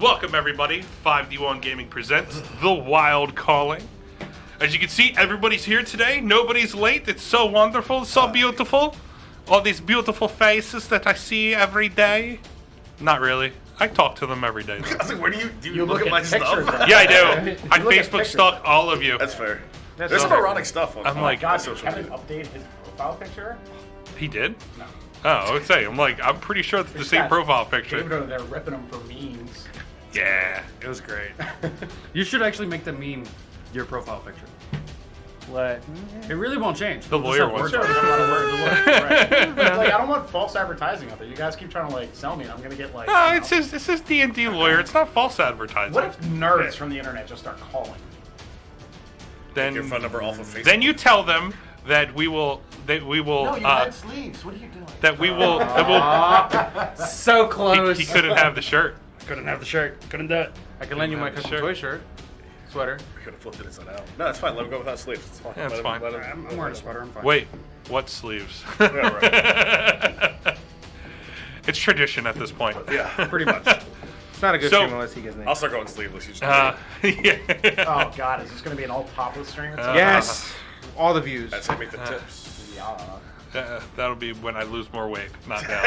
Welcome, everybody. 5D1 Gaming presents The Wild Calling. As you can see, everybody's here today. Nobody's late. It's so wonderful, so beautiful. All these beautiful faces that I see every day. Not really. I talk to them every day, though. I was like, where do you look at my pictures, stuff? Yeah, I do. I Facebook stalk all of you. That's fair. There's some erotic stuff on I'm like, my God, social Kevin media. update his profile picture? He did? No. Oh, I would say. I'm pretty sure it's the same profile picture. David over there ripping him for memes. Yeah. It was great. You should actually make the meme your profile picture. What? It really won't change. The We'll just lawyer have wants words to. on it. A lot of words. Right. Like, I don't want false advertising out there. You guys keep trying to like sell me, and I'm gonna get like. No, you it's know. his D&D lawyer. It's not false advertising. What if nerds from the internet just start calling? Then Your phone number off of Facebook. Then you tell them that we will. No, you had sleeves. What are you doing? That we will. That So will. close. He couldn't have the shirt. Couldn't have the shirt. Couldn't do it. I can lend you my custom Sure. toy shirt, sweater. We could have flipped it inside out. No, it's fine. Let him go without sleeves. It's fine. Yeah, it's fine. I'm wearing a sweater. I'm fine. Wait, what sleeves? Yeah, It's tradition at this point. Yeah. Pretty much. It's not a good So- stream unless he gets named. I'll start going sleeveless. You just Yeah. Oh God, is this gonna be an all topless stream? Yes, all the views. That's how you make the tips. Yeah. That'll be when I lose more weight, not down.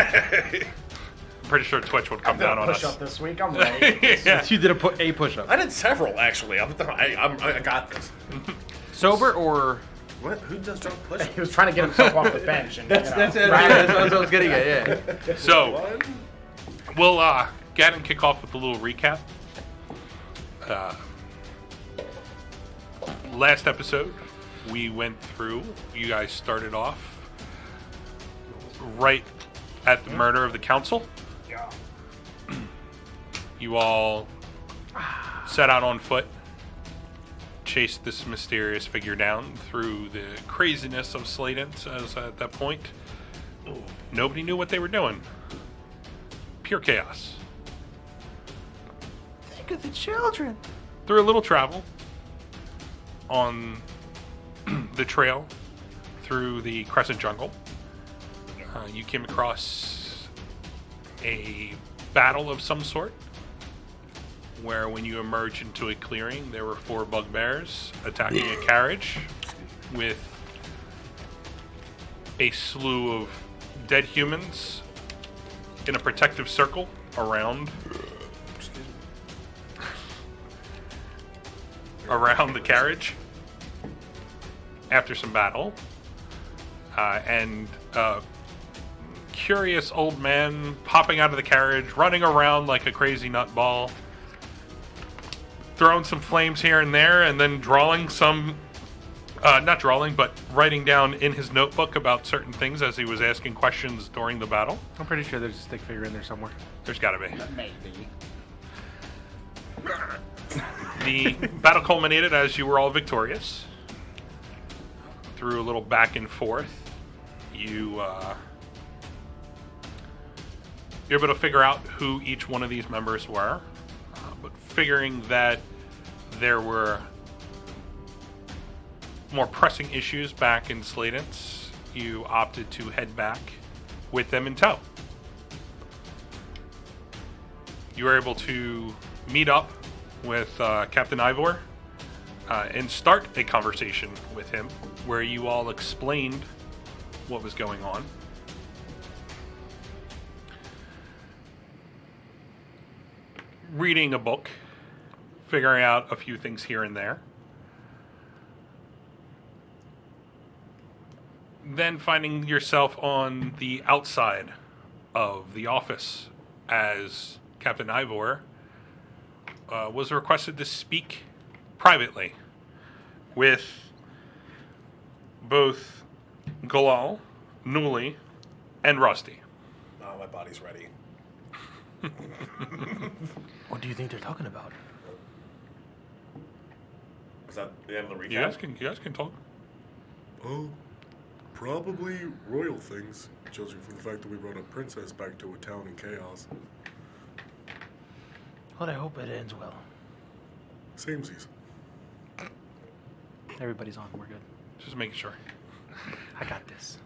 I'm pretty sure Twitch would come I'm gonna down on push us. up this week. I'm ready. Yeah. You did a push-up. I did several actually. I got this. Sober or? What? Who does drunk push? He was trying to get himself off the bench, and That's you know, what I was getting at. Yeah. So we'll go ahead and kick off with a little recap. Last episode, we went through. You guys started off right at the murder of the council. Yeah. You all set out on foot, chased this mysterious figure down through the craziness of Sleydence, as at that point, nobody knew what they were doing. Pure chaos. Think of the children. Through a little travel on the trail through the Crescent Jungle, you came across a battle of some sort where when you emerged into a clearing, there were 4 bugbears attacking a carriage with a slew of dead humans in a protective circle around the carriage. After some battle, and curious old man popping out of the carriage, running around like a crazy nutball, throwing some flames here and there, and then drawing some, not drawing, but writing down in his notebook about certain things as he was asking questions during the battle. I'm pretty sure there's a stick figure in there somewhere. There's gotta be. Maybe. The battle culminated as you were all victorious. Through a little back and forth, you're able to figure out who each one of these members were, but figuring that there were more pressing issues back in Sleydence, you opted to head back with them in tow. You were able to meet up with Captain Ivor and start a conversation with him where you all explained what was going on. Reading a book, figuring out a few things here and there. Then finding yourself on the outside of the office as Captain Ivor was requested to speak privately with both Galal, Newly, and Rusty. Oh, my body's ready. What do you think they're talking about? Is that the end of the recap? You guys can talk. Oh, probably royal things, judging from the fact that we brought a princess back to a town in chaos. Well, I hope it ends well. Samesies. Everybody's on. We're good. Just making sure. I got this.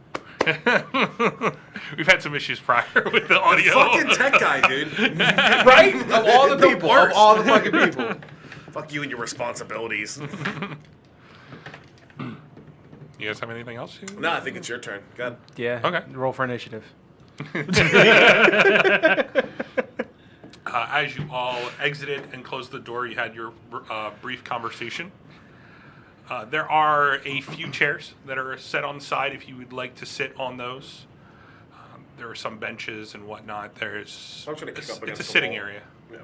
We've had some issues prior with the audio. Fucking tech guy, dude. Right? Of all the people. Of worst. all the fucking people. Fuck you and your responsibilities. You guys have anything else? No, I think it's your turn. Go ahead. Yeah. Okay. Roll for initiative. As you all exited and closed the door, you had your brief conversation. There are a few chairs that are set on the side if you would like to sit on those. There are some benches and whatnot. There's I'm trying to kick up it's against a the sitting wall. area. Yeah.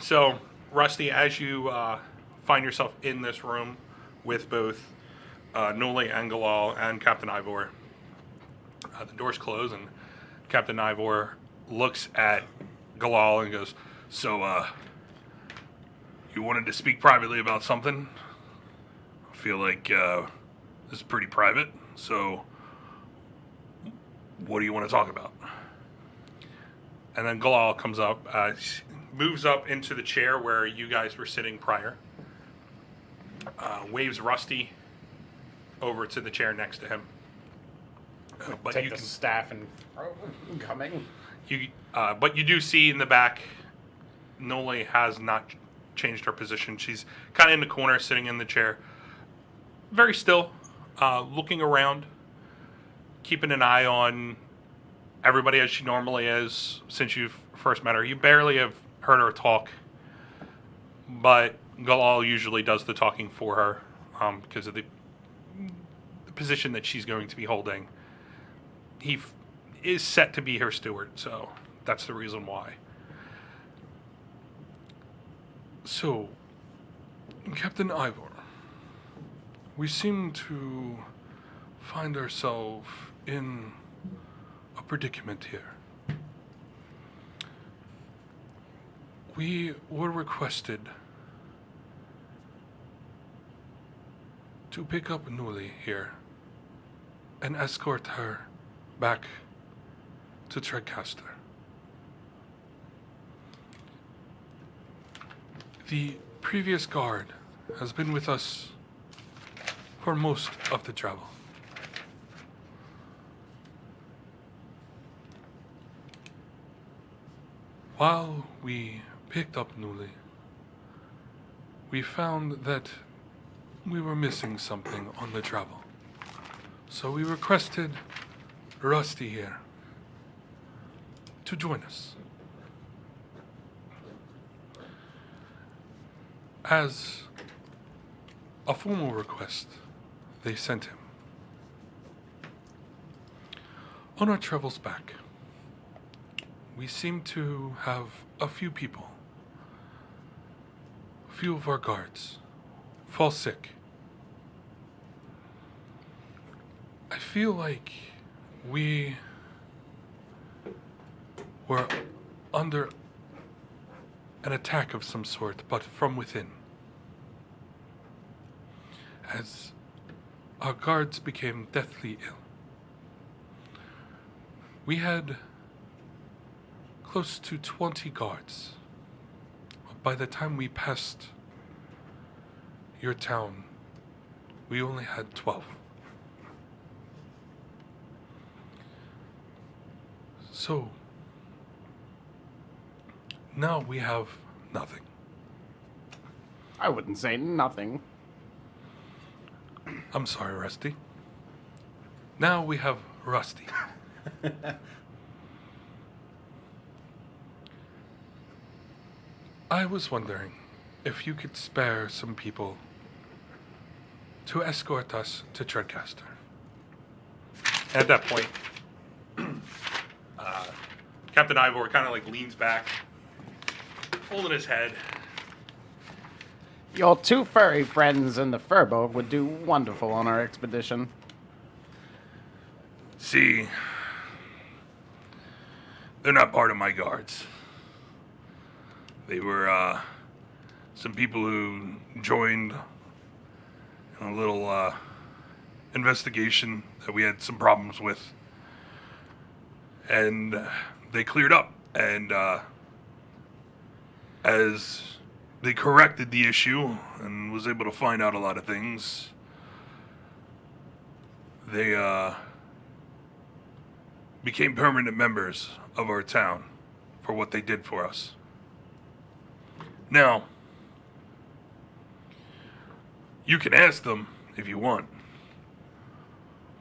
So, Rusty, as you find yourself in this room with both Noli and Galal and Captain Ivor, the doors close and Captain Ivor looks at Galal and goes, "So, you wanted to speak privately about something? I feel like this is pretty private, so what do you want to talk about?" And then Galal comes up, moves up into the chair where you guys were sitting prior, waves Rusty over to the chair next to him. But Take you the can, staff and coming. but you do see in the back, Noli has not changed her position. She's kind of in the corner, sitting in the chair, very still, looking around, keeping an eye on everybody as she normally is since you've first met her. You barely have heard her talk, but Galal usually does the talking for her because of the position that she's going to be holding. He is set to be her steward, so that's the reason why. So, Captain Ivor, we seem to find ourselves in a predicament here. We were requested to pick up Nuli here and escort her back to Treadcaster. The previous guard has been with us for most of the travel. While we picked up Nuli, we found that we were missing something on the travel. So we requested Rusty here to join us. As a formal request, they sent him. On our travels back, we seem to have a few people, a few of our guards, fall sick. I feel like we were under an attack of some sort, but from within. As our guards became deathly ill. We had close to 20 guards. By the time we passed your town, we only had 12. So, now we have nothing. I wouldn't say nothing. I'm sorry, Rusty. Now we have Rusty. I was wondering if you could spare some people to escort us to Treadcaster. At that point, Captain Ivor kind of like leans back, holding his head. Your two furry friends in the furboat would do wonderful on our expedition. See, they're not part of my guards. They were some people who joined in a little investigation that we had some problems with. And they cleared up. And as they corrected the issue and was able to find out a lot of things, they became permanent members of our town for what they did for us. Now, you can ask them if you want,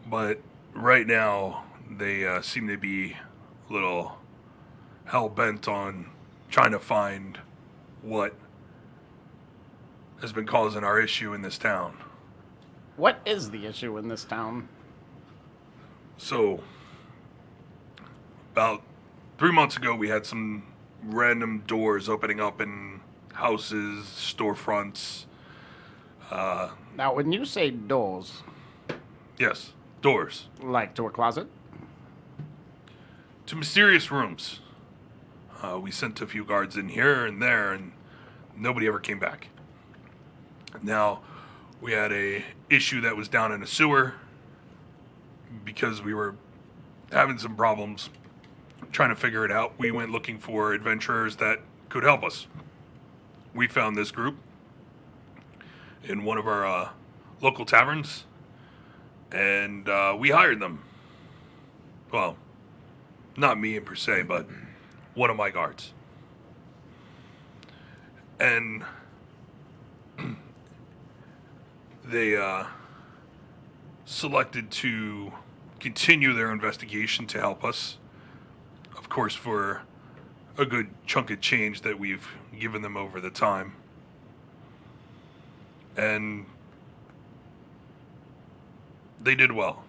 but right now they seem to be a little hell-bent on trying to find what has been causing our issue in this town. What is the issue in this town? So, about 3 months ago, we had some random doors opening up in houses, storefronts. Now, when you say doors, Yes, doors. like to a closet? To mysterious rooms. We sent a few guards in here and there, and nobody ever came back. Now, we had a issue that was down in a sewer because we were having some problems trying to figure it out. We went looking for adventurers that could help us. We found this group in one of our local taverns, and we hired them. Well, not me per se, but one of my guards. And they selected to continue their investigation to help us. Of course, for a good chunk of change that we've given them over the time. And they did well.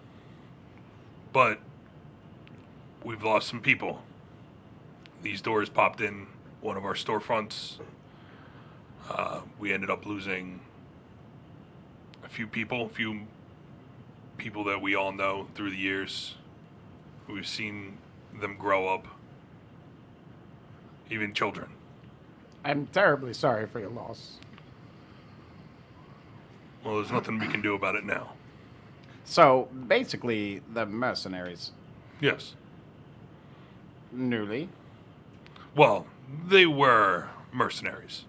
But we've lost some people. These doors popped in one of our storefronts. We ended up losing a few people that we all know through the years. We've seen them grow up, even children. I'm terribly sorry for your loss. Well, there's nothing we can do about it now. So, basically, the mercenaries, Yes. newly, Well, they were mercenaries.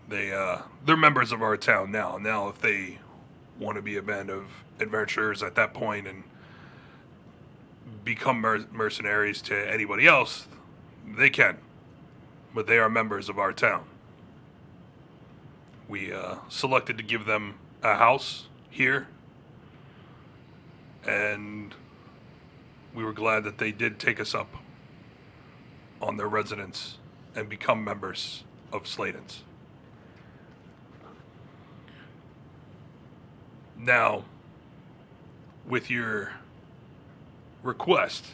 They're members of our town now. Now, if they want to be a band of adventurers at that point and become mercenaries to anybody else, they can. But they are members of our town. We selected to give them a house here, and we were glad that they did take us up on their residence and become members of Sleydence. Now, with your request,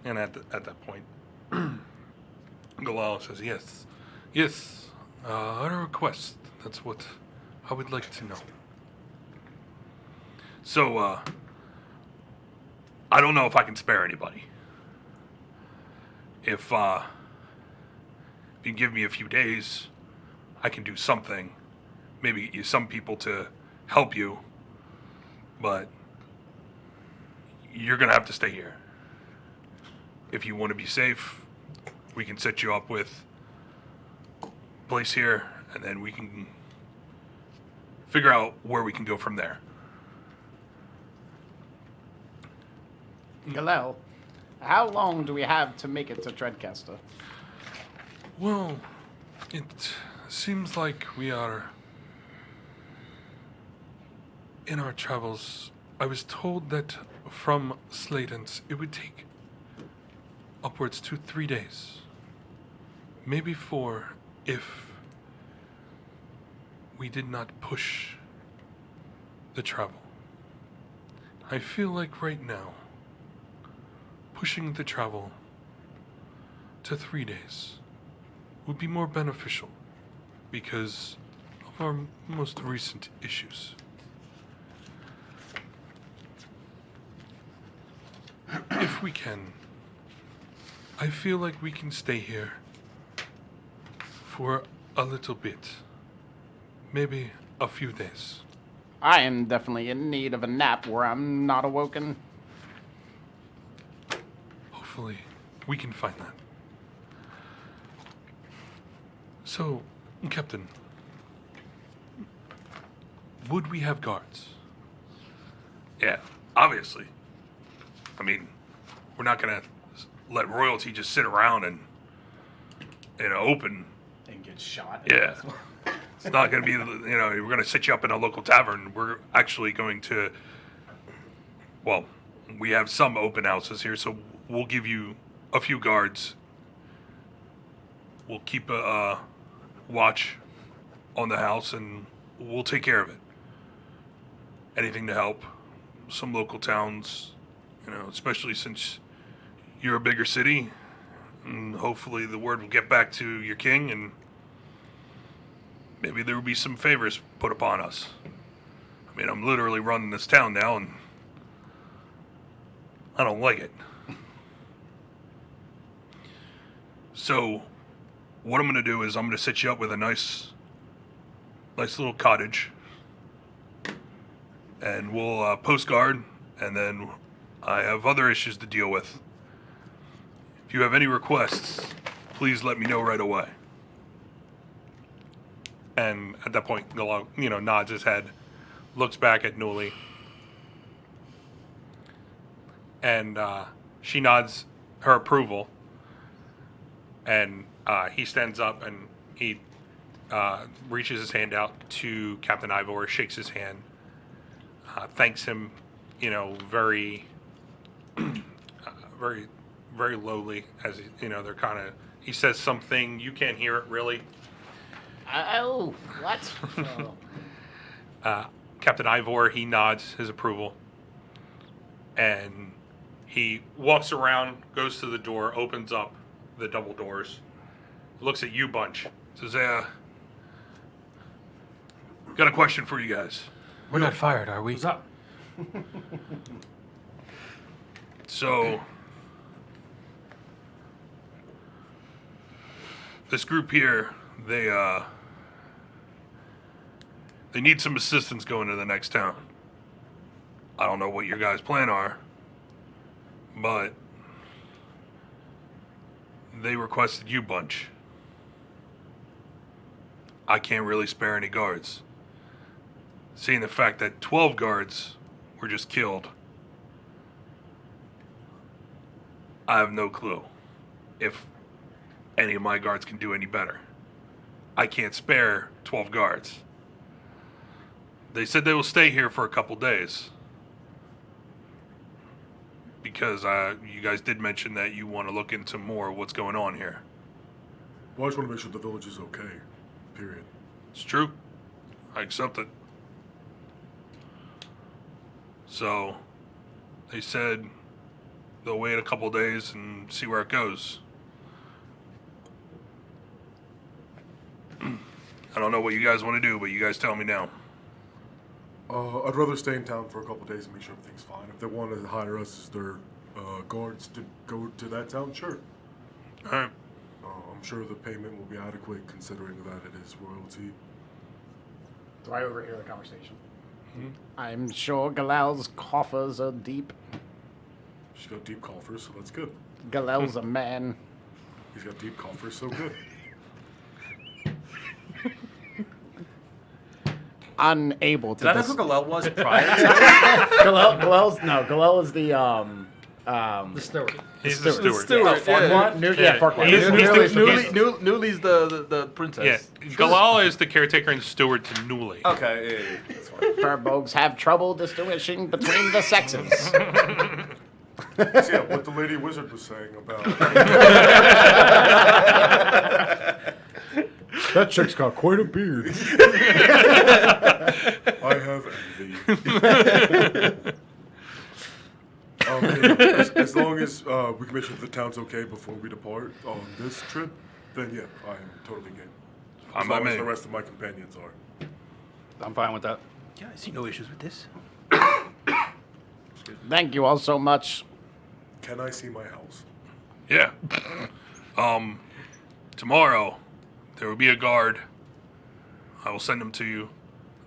and at that point, Galal says, yes, a request. That's what I would like to know. So, I don't know if I can spare anybody. If you give me a few days, I can do something. Maybe get you some people to help you, but you're gonna have to stay here. If you want to be safe, we can set you up with a place here, and then we can figure out where we can go from there. Galel, how long do we have to make it to Treadcaster? Well, it seems like we are in our travels. I was told that from Sleydence it would take upwards to 3 days, maybe 4 if we did not push the travel. I feel like right now pushing the travel to 3 days would be more beneficial because of our most recent issues. If we can, I feel like we can stay here for a little bit, maybe a few days. I am definitely in need of a nap where I'm not awoken. Hopefully, we can find that. So, Captain, would we have guards? Yeah, Obviously. I mean, we're not going to let royalty just sit around and open. And get shot. Yeah. It's not going to be, we're going to set you up in a local tavern. We're actually going to, well, we have some open houses here, so we'll give you a few guards. We'll keep a watch on the house, and we'll take care of it. Anything to help some local towns, especially since you're a bigger city, and hopefully the word will get back to your king, and maybe there will be some favors put upon us. I mean, I'm literally running this town now, and I don't like it. So, what I'm going to do is I'm going to set you up with a nice little cottage, and we'll post guard, and then I have other issues to deal with. If you have any requests, please let me know right away. And at that point, Galal, nods his head, looks back at Newly, and she nods her approval. And he stands up and he reaches his hand out to Captain Ivor, shakes his hand, thanks him, very, very, very lowly, as they're kind of. He says something you can't hear it really. Oh, what? Captain Ivor, he nods his approval, and he walks around, goes to the door, opens up the double doors, looks at you bunch, says, got a question for you guys. We're not fired, are we? What's up? So, this group here, they need some assistance going to the next town. I don't know what your guys' plan are, but they requested you bunch. I can't really spare any guards. Seeing the fact that 12 guards were just killed, I have no clue if any of my guards can do any better. I can't spare 12 guards. They said they will stay here for a couple days. Because you guys did mention that you want to look into more of what's going on here. Well, I just want to make sure the village is okay. Period. It's true. I accept it. So, they said they'll wait a couple days and see where it goes. I don't know what you guys want to do, but you guys tell me now. I'd rather stay in town for a couple days and make sure everything's fine. If they want to hire us as their guards to go to that town, sure. All right. I'm sure the payment will be adequate considering that it is royalty. Do I overhear the conversation? I'm sure Galal's coffers are deep. She's got deep coffers, so that's good. Galal's a man. He's got deep coffers, so good. Unable to. Did I know who Galel was prior to Galel is the The steward. He's the steward. Steward, Farquaad one? Yeah. Farquaad. He's the- Newly's the princess. Yeah, Galal is the caretaker and steward to Newly. Okay, yeah. That's fine. Furbogs have trouble distinguishing between the sexes. So yeah, what the lady wizard was saying about. That chick's got quite a beard. I have envy. As long as we can make sure the town's okay before we depart on this trip, then yeah, I am totally game. Fine As by long as me. the rest of my companions are. I'm fine with that. Yeah, I see no issues with this. Thank you all so much. Can I see my house? Yeah. Tomorrow, there will be a guard. I will send them to you,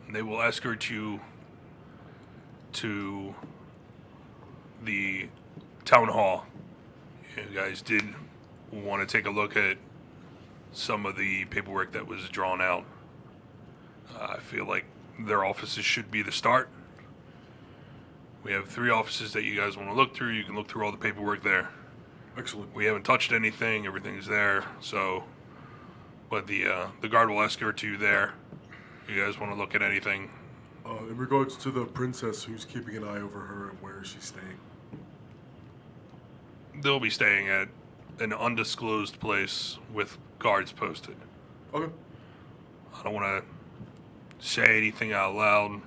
and they will escort you to the town hall. You guys did want to take a look at some of the paperwork that was drawn out. I feel like their offices should be the start. We have 3 offices that you guys want to look through. You can look through all the paperwork there. Excellent. We haven't touched anything. Everything's there. So, but the guard will escort you there. You guys want to look at anything? In regards to the princess, who's keeping an eye over her and where is she staying? They'll be staying at an undisclosed place with guards posted. Okay. I don't want to say anything out loud.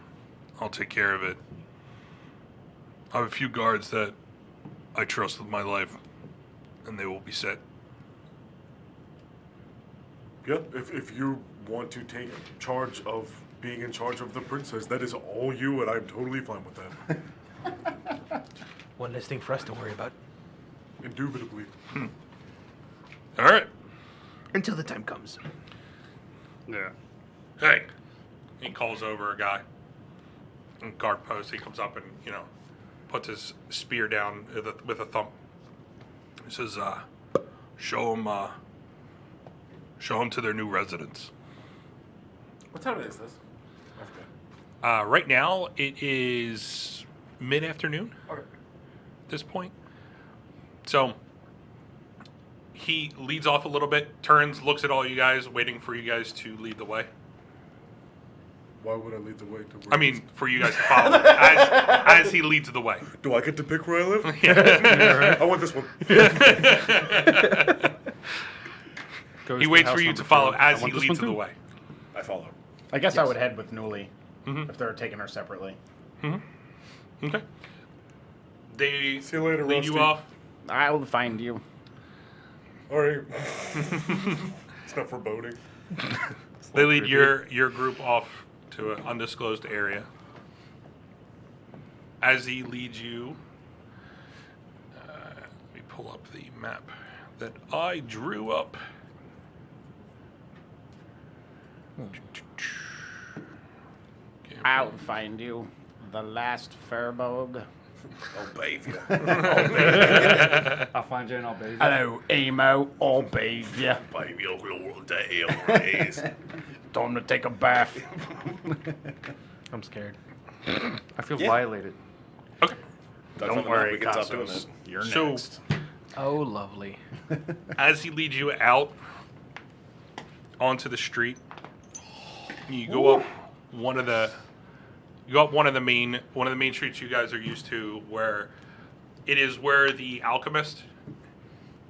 I'll take care of it. I have a few guards that I trust with my life, and they will be set. Yeah, if you want to take charge of being in charge of the princess, that is all you, and I'm totally fine with that. One less thing for us to worry about. Indubitably. All right. Until the time comes. Yeah. Hey. He calls over a guy. And guard post. He comes up and, puts his spear down with a thumb. He says, show him to their new residence. What time is this? I forget. Right now, it is mid-afternoon Okay. at this point. So, he leads off a little bit, turns, looks at all you guys, waiting for you guys to lead the way. Why would I lead the way to where I mean, for you guys to follow as he leads the way. Do I get to pick where I live? Yeah. I want this one. He waits for you to follow as he leads the way. I follow. I guess I would head with Newly if they're taking her separately. Okay. They See you later, lead you Rusty. off. I'll find you. All right. It's not foreboding. They lead your group off to an undisclosed area. As he leads you, let me pull up the map that I drew up. I'll find you. The last Furbolg. Oh, baby. I'll find you and I'll bathe you. Hello, emo. I'll bathe ya. Baby, oh, Lord, the hell it is. Time to take a bath. I'm scared. I feel Yeah. violated. Okay. Don't worry, Cosmos. You're So- next. Oh, lovely. As he leads you out onto the street, you go up one of the main streets you guys are used to, where it is where the alchemist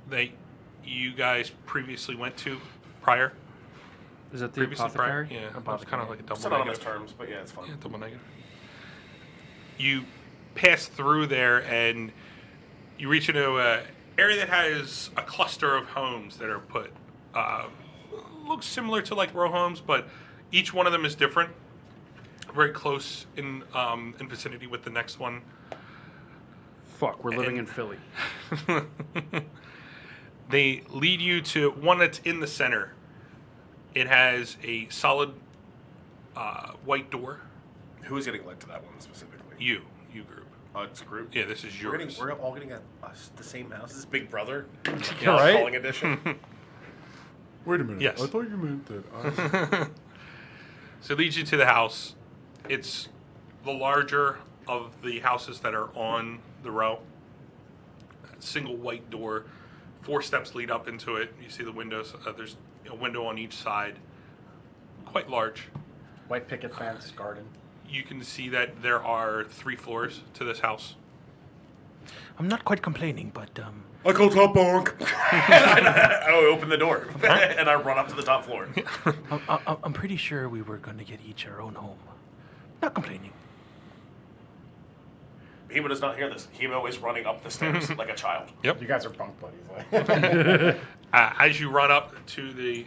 that you guys previously went to prior. Is that the Previously prior? apothecary? Yeah, it's kind of like a double Synonymous negative. terms, but yeah, it's fine. Yeah, double negative. You pass through there and you reach into a area that has a cluster of homes that are put. Looks similar to like row homes, but each one of them is different. Very close in vicinity with the next one. Fuck, we're living in And- Philly. They lead you to one that's in the center. It has a solid white door. Who is getting led to that one specifically? You group. It's a group. Yeah, this is yours. We're all getting the same house. This is Big Brother. Yeah, right? Calling edition. Wait a minute. Yes. I thought you meant that So it leads you to the house. It's the larger of the houses that are on the row. Single white door. 4 steps lead up into it. You see the windows. There's a window on each side. Quite large. White picket fence, garden. You can see that there are 3 floors to this house. I'm not quite complaining, but I call top bonk. I open the door and I run up to the top floor. I'm pretty sure we were going to get each our own home. Not complaining. Hemo does not hear this. Hemo is running up the stairs like a child. You guys are bunk buddies. Like. As you run up to the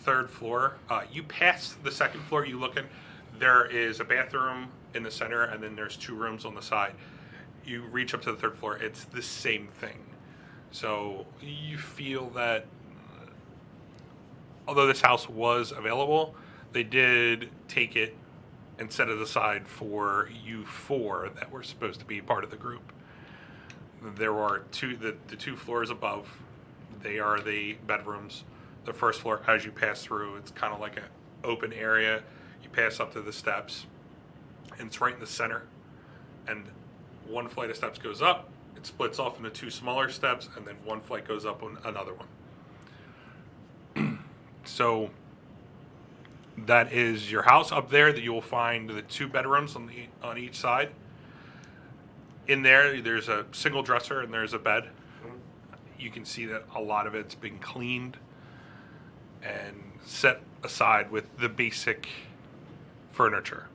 3rd floor, you pass the 2nd floor. You look in. There is a bathroom in the center, and then there's 2 rooms on the side. You reach up to the 3rd floor. It's the same thing. So you feel that although this house was available, they did take it and set it aside for you 4 that were supposed to be part of the group. There are the 2 floors above. They are the bedrooms. The 1st floor, as you pass through, it's kind of like an open area. You pass up to the steps, and it's right in the center. And one flight of steps goes up, it splits off into 2 smaller steps, and then one flight goes up on another one. So that is your house. Up there that you will find the 2 bedrooms on each side. In there's a single dresser and there's a bed. You can see that a lot of it's been cleaned and set aside with the basic furniture.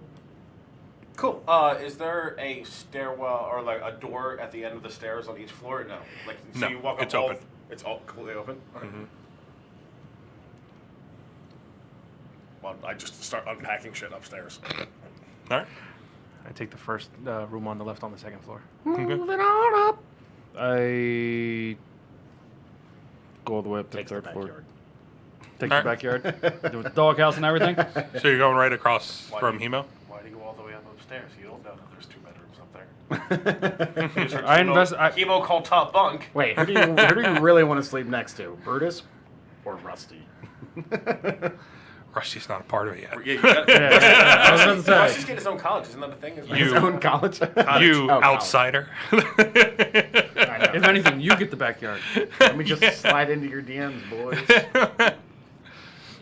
Cool. Is there a stairwell or like a door at the end of the stairs on each floor? Or no. Like so No, you walk up it's open. It's all completely open. Okay. Well, I just start unpacking shit upstairs. All right. I take the first room on the left on the second floor. Moving on up. I go all the way up to the Takes the third floor. backyard. Take All the backyard. The doghouse and everything. So you're going right across from Hemo? Why do you go all the way up upstairs? You don't know that there's 2 bedrooms up there. I invest. Hemo called top bunk. Wait, who do you really want to sleep next to? Brutus or Rusty? Rusty's not a part of it yet. Yeah, you got, I was about to say. Rusty's getting his own college. Isn't that the thing? You- His own college? You Oh, college. outsider. I know. If anything, you get the backyard. Let me just slide into your DMs, boys.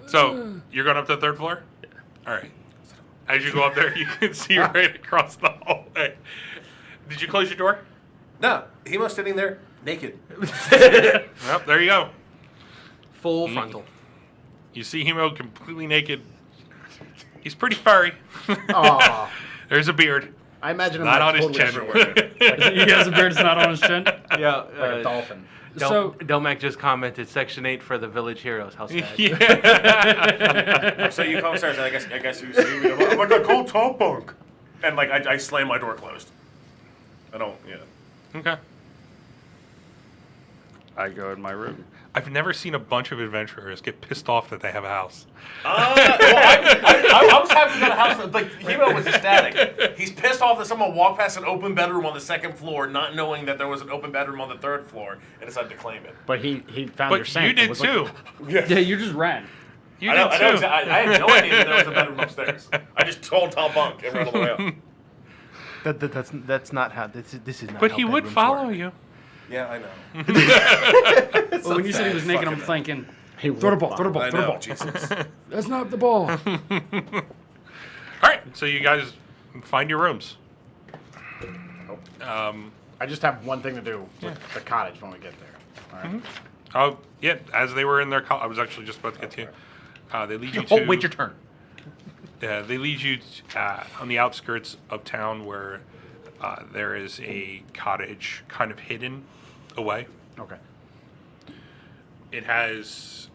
So you're going up to the 3rd floor? All right. As you go up there, you can see right across the hallway. Did you close your door? No, Hemo's sitting there naked. Well, there you go. Full frontal. You see Hemo completely naked. He's pretty furry. Aw. There's a beard. I imagine him Not on like, his totally chin. short, He has a beard that's not on his chin. Yeah. like a dolphin. So- Delmac just commented Section 8 for the Village Heroes. How sad. Yeah. So you come upstairs, and I guess you see me. I'm like, I called top bunk, and like I slam my door closed. I don't. Yeah. Okay. I go in my room. I've never seen a bunch of adventurers get pissed off that they have a house. I was happy to go to the house. Like Hemo was ecstatic. He's pissed off that someone walked past an open bedroom on the 2nd floor, not knowing that there was an open bedroom on the 3rd floor, and decided to claim it. But he found your But sink. you It did was too. like- Yeah, you just ran. You I know. did too. I had no idea that there was a bedroom upstairs. I just told top bunk and ran all the way up. That's not how. This is not. But how he would bedrooms follow work. you. Yeah, I know. Well, when you said he was naked, I'm Fucking thinking, He would throw the ball, find throw the ball, I throw the know. ball. Jesus. That's not the ball. All right. So you guys find your rooms. I just have one thing to do with the cottage when we get there. All right. Oh, yeah. As they were in their I was actually just about to get to you. They lead you to. Oh, wait your turn. Yeah, they lead you on the outskirts of town where there is a cottage kind of hidden away. Okay. It has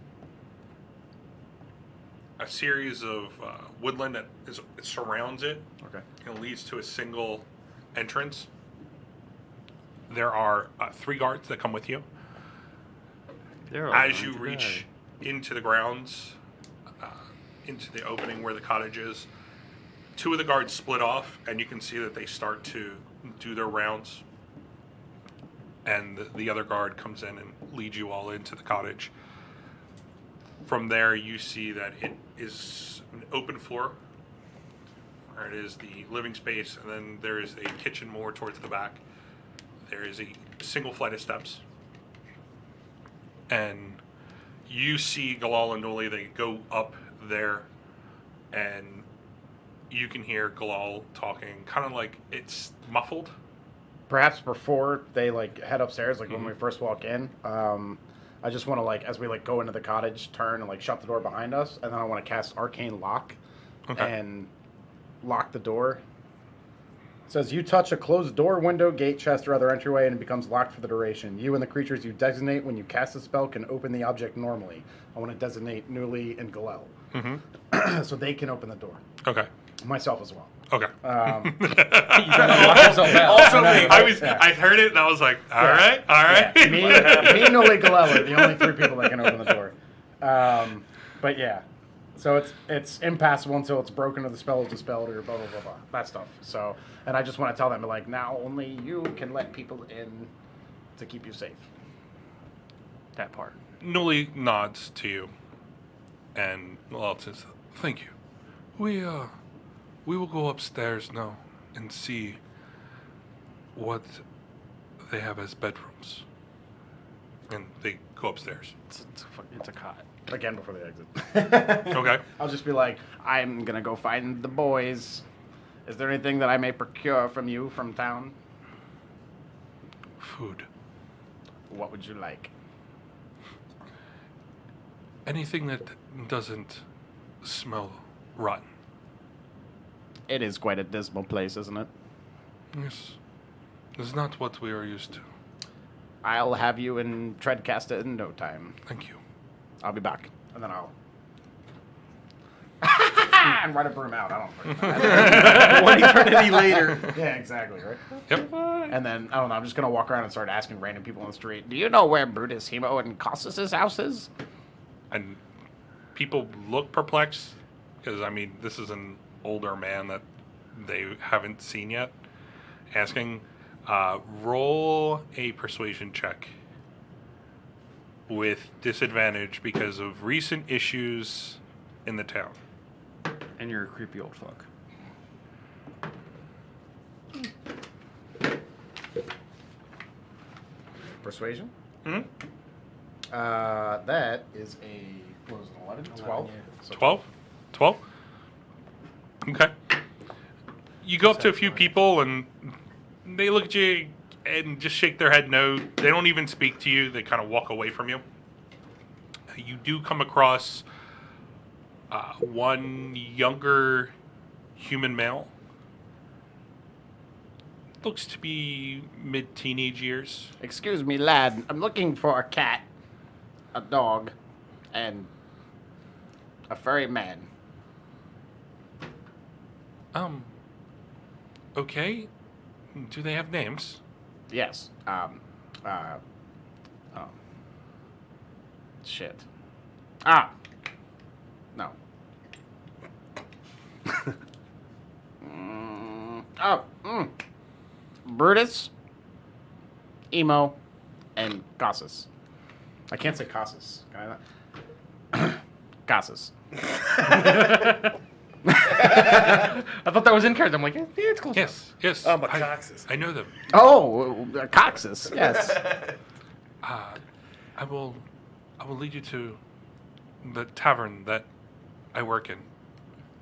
a series of woodland that it surrounds it Okay. and leads to a single entrance. There are 3 guards that come with you. As you reach into the grounds, into the opening where the cottage is, 2 of the guards split off, and you can see that they start to do their rounds. And the other guard comes in and leads you all into the cottage. From there, you see that it is an open floor. Where it is the living space, and then there is a kitchen more towards the back. There is a single flight of steps. And you see Galal and Noli, they go up there, and you can hear Galal talking, kind of like it's muffled. Perhaps before they like head upstairs, like when we first walk in, I just want to like as we like go into the cottage, turn and like shut the door behind us, and then I want to cast Arcane Lock and lock the door. It says you touch a closed door, window, gate, chest, or other entryway, and it becomes locked for the duration. You and the creatures you designate when you cast the spell can open the object normally. I want to designate Nuli and Galel, so they can open the door. Okay. Myself as well. Okay. Um, You gotta lock yourself out. Also me. I heard it and I was like, all right. Yeah, me, Nuli, Galel are the only 3 people that can open the door. But yeah, so it's impassable until it's broken or the spell is dispelled or blah blah blah blah that stuff. So, and I just want to tell them like now only you can let people in to keep you safe. That part. Noli nods to you, and Galal says, "Thank you. We will go upstairs now and see what they have as bedrooms. And they go upstairs. It's a cot. Again, before they exit. Okay. I'll just be like, I'm gonna go find the boys. Is there anything that I may procure from you from town? Food. What would you like? Anything that doesn't smell rotten. It is quite a dismal place, isn't it? Yes. It's not what we are used to. I'll have you in Treadcaster in no time. Thank you. I'll be back. And then I'll... and run a broom out. I don't know. One eternity later. Yeah, exactly, right? Yep. And then, I don't know, I'm just going to walk around and start asking random people on the street, Do you know where Brutus, Hemo, and Cossus' house is? And people look perplexed because, I mean, this is an older man that they haven't seen yet. Asking, roll a persuasion check with disadvantage because of recent issues in the town. And you're a creepy old fuck. persuasion. Hmm? That is a, what was it, 11? 12? So 12? 12? Okay. You go up to a few people and they look at you and just shake their head no. They don't even speak to you. They kind of walk away from you. You do come across one younger human male. Looks to be mid-teenage years. Excuse me, lad. I'm looking for a cat, a dog, and a furry man. Okay. Do they have names? Yes. Shit. Ah. No. Brutus, Emo, and Cossus. I can't say Casas. Can I not? Cossus. I thought that was in character. I'm like, yeah, it's close. Yes. Yes. Oh, but Coxes. I know them. Oh, Coxus. Yes. I will lead you to the tavern that I work in.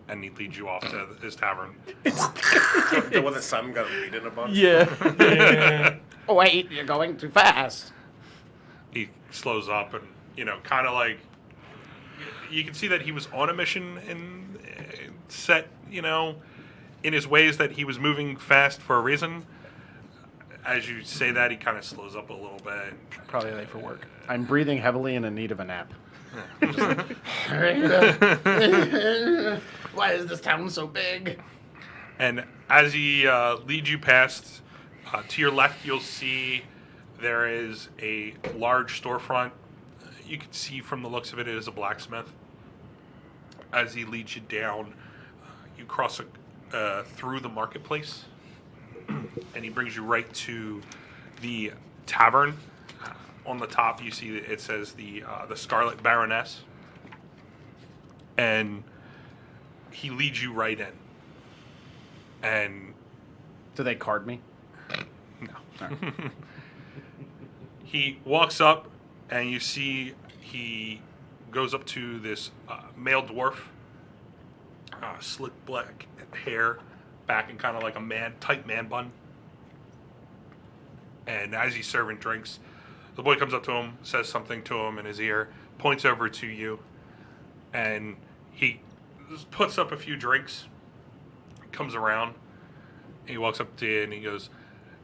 And he leads you off to his tavern. The one that Simon got beaten a bunch? Yeah. Oh, wait, you're going too fast. He slows up and, kind of like... You can see that he was on a mission and set, in his ways that he was moving fast for a reason. As you say that, he kind of slows up a little bit. Probably late for work. I'm breathing heavily and in need of a nap. Why is this town so big? And as he leads you past, to your left, you'll see there is a large storefront. You can see from the looks of it, it is a blacksmith. As he leads you down, you cross through the marketplace, and he brings you right to the tavern. On the top, you see that it says the Scarlet Baroness, and he leads you right in. And Do they card me? no, he walks up, and you see he goes up to this male dwarf, slick black hair, back in kind of like a tight man bun. And as he's serving drinks, the boy comes up to him, says something to him in his ear, points over to you, and he puts up a few drinks, comes around, and he walks up to you and he goes,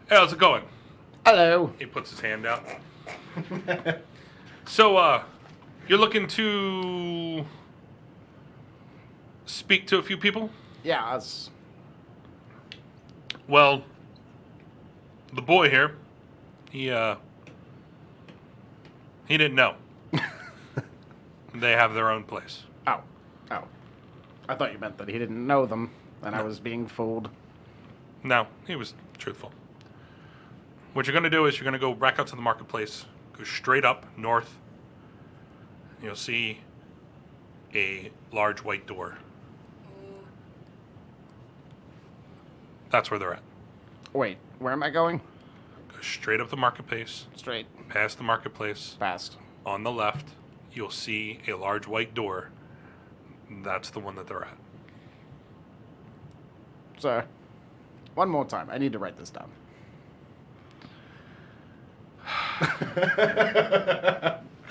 "Hey, how's it going?" Hello. He puts his hand out. So, you're looking to speak to a few people? Yes. Well, the boy here, he didn't know. They have their own place. Oh. I thought you meant that he didn't know them, and I was being fooled. No, he was truthful. What you're going to do is you're going to go back out to the marketplace, go straight up north. You'll see a large white door. Mm. That's where they're at. Wait, Where am I going? Go straight up the marketplace, Straight. past the marketplace. Past. On the left, you'll see a large white door. That's the one that they're at. Sir, one more time. I need to write this down.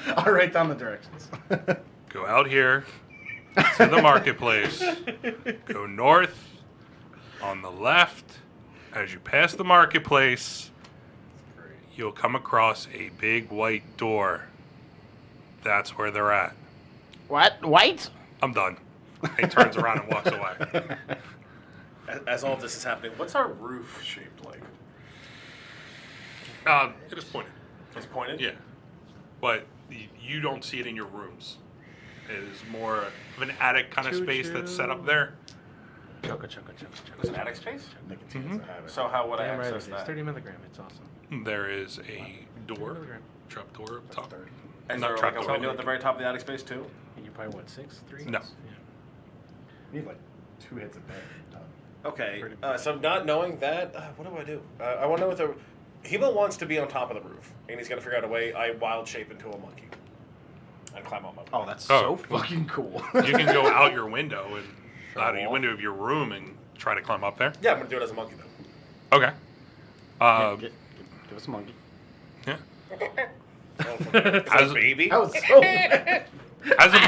I'll write down the directions. Go out here to the marketplace. Go north. On the left, as you pass the marketplace, you'll come across a big white door. That's where they're at. What? White? I'm done. He turns around and walks away. As all of this is happening, what's our roof shaped like? It is pointed. It's pointed? Yeah. But you don't see it in your rooms. It is more of an attic kind of space that's set up there. Chugga, chugga, chugga, It's chugga. an attic space? Nicotine is a habit. So how would I Damn right access it is. that? 30 milligram. It's awesome. There is a door, milligram. trap door up top. Is Not there trap like a door. window at the very top of the attic space too? And you probably, what, 6'3"? No. Yeah. You need like 2 hits a day. Okay, Pretty so not knowing that, what do? I want to know what the... Hebo wants to be on top of the roof, and he's going to figure out a way I wild shape into a monkey. And climb on my Oh, that's Oh. so fucking cool. You can go out your window and out of your window of your room and try to climb up there. Yeah, I'm going to do it as a monkey though. Okay. Give us a monkey. Yeah. As a baby? That was so As a,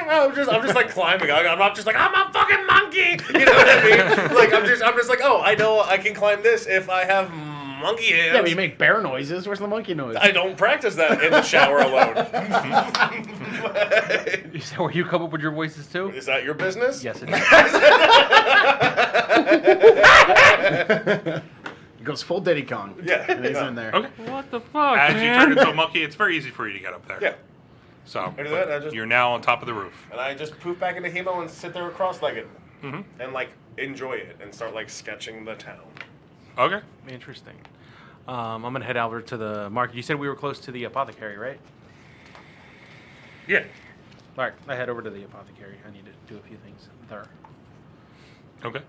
I'm just like climbing. I'm not just like, I'm a fucking monkey! You know what I mean? Like, I'm just like, oh, I know I can climb this if I have monkey hands. Yeah, but you make bear noises. Where's the monkey noise? I don't practice that in the shower alone. Is that where you come up with your voices too? Is that your business? Yes, it is. He goes full Diddy Kong. Yeah. And he's in there. okay. What the fuck, As you man? turn into a monkey, it's very easy for you to get up there. Yeah. So I do that, I just- you're now on top of the roof. And I just poof back into Hemo and sit there cross-legged. Mm-hmm. And, like, enjoy it and start, like, sketching the town. Okay. Interesting. I'm going to head over to the market. You said we were close to the apothecary, right? Yeah. All right, I head over to the apothecary. I need to do a few things there. Okay.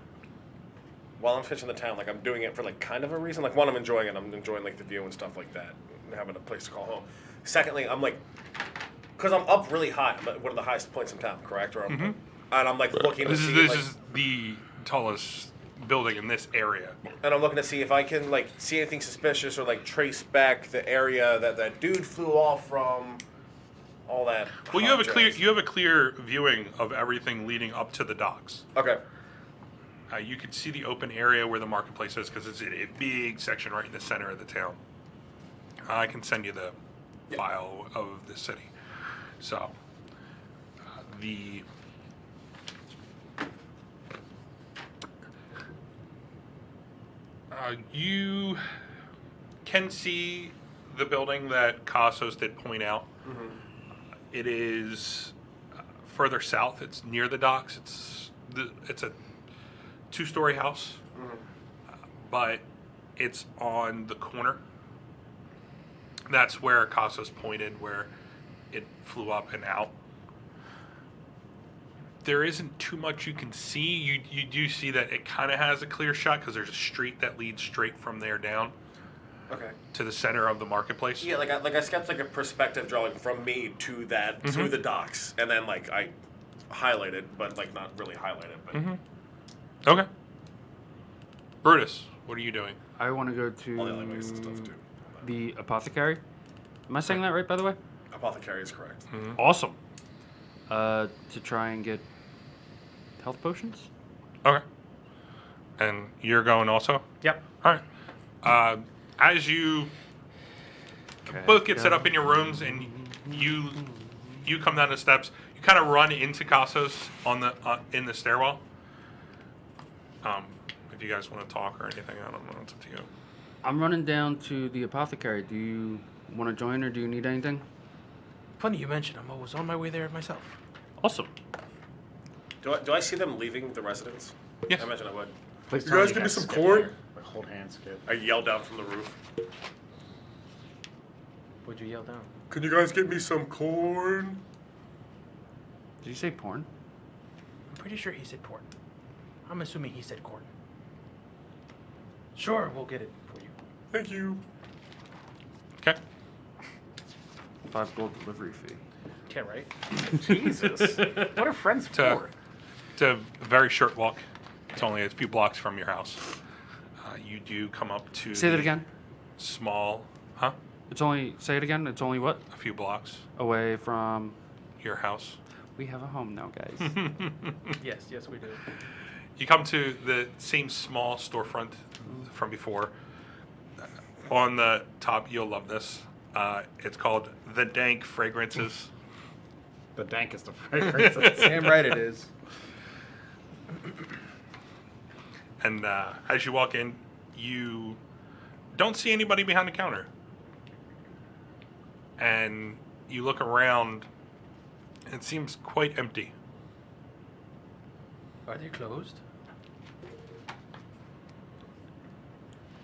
While I'm fishing the town, like, I'm doing it for, like, kind of a reason. Like, one, I'm enjoying it. I'm enjoying, like, the view and stuff like that. And having a place to call home. Secondly, I'm, like... Because I'm up really high. I'm at one of the highest points in town, correct? Or Mm-hmm. And I'm, like, looking to see... This like, is the tallest building in this area. And I'm looking to see if I can, like, see anything suspicious or, like, trace back the area that that dude flew off from, all that. Well, you have a jazz. clear viewing of everything leading up to the docks. Okay. You can see the open area where the marketplace is because it's a big section right in the center of the town. I can send you the file of the city. So, you can see the building that Casos did point out. Mm-hmm. It is further south. It's near the docks. It's a 2-story house, but it's on the corner. That's where Casos pointed, where it flew up and out. There isn't too much you can see. You do see that it kind of has a clear shot because there's a street that leads straight from there down Okay. to the center of the marketplace. Yeah, like I sketched like a perspective drawing from me to that to the docks, and then like I highlighted, but like not really highlighted. But Okay. Brutus, what are you doing? I want to go all the alleyways and stuff to too. the apothecary. Am I saying that right, by the way? Apothecary is correct. Awesome. To try and get health potions. Okay. And you're going also? Yep. All right. As you both get set up in your rooms and you come down the steps, you kind of run into Casos on the in the stairwell. If you guys want to talk or anything, I don't know. It's up to you. I'm running down to the apothecary. Do you want to join or do you need anything? Funny you mentioned I was on my way there myself. Awesome. Do I see them leaving the residence? Yes. I imagine I would. Please You tell guys me give me can't some skip corn? here. Like, hold hands, kid. I yell down from the roof. Would you yell down? Can you guys get me some corn? Did you say porn? I'm pretty sure he said porn. I'm assuming he said corn. Sure, we'll get it for you. Thank you. Okay. 5 gold delivery fee. Yeah, right? Jesus. What are friends for? It's a very short walk. It's only a few blocks from your house. You do come up to Say that the again. Small, huh? It's only. Say it again. It's only what? A few blocks. Away from. Your house. We have a home now, guys. Yes, we do. You come to the same small storefront from before. On the top, you'll love this. It's called The Dank Fragrances. The dankest of fragrances. Damn right it is. And as you walk in, you don't see anybody behind the counter. And you look around, it seems quite empty. Are they closed?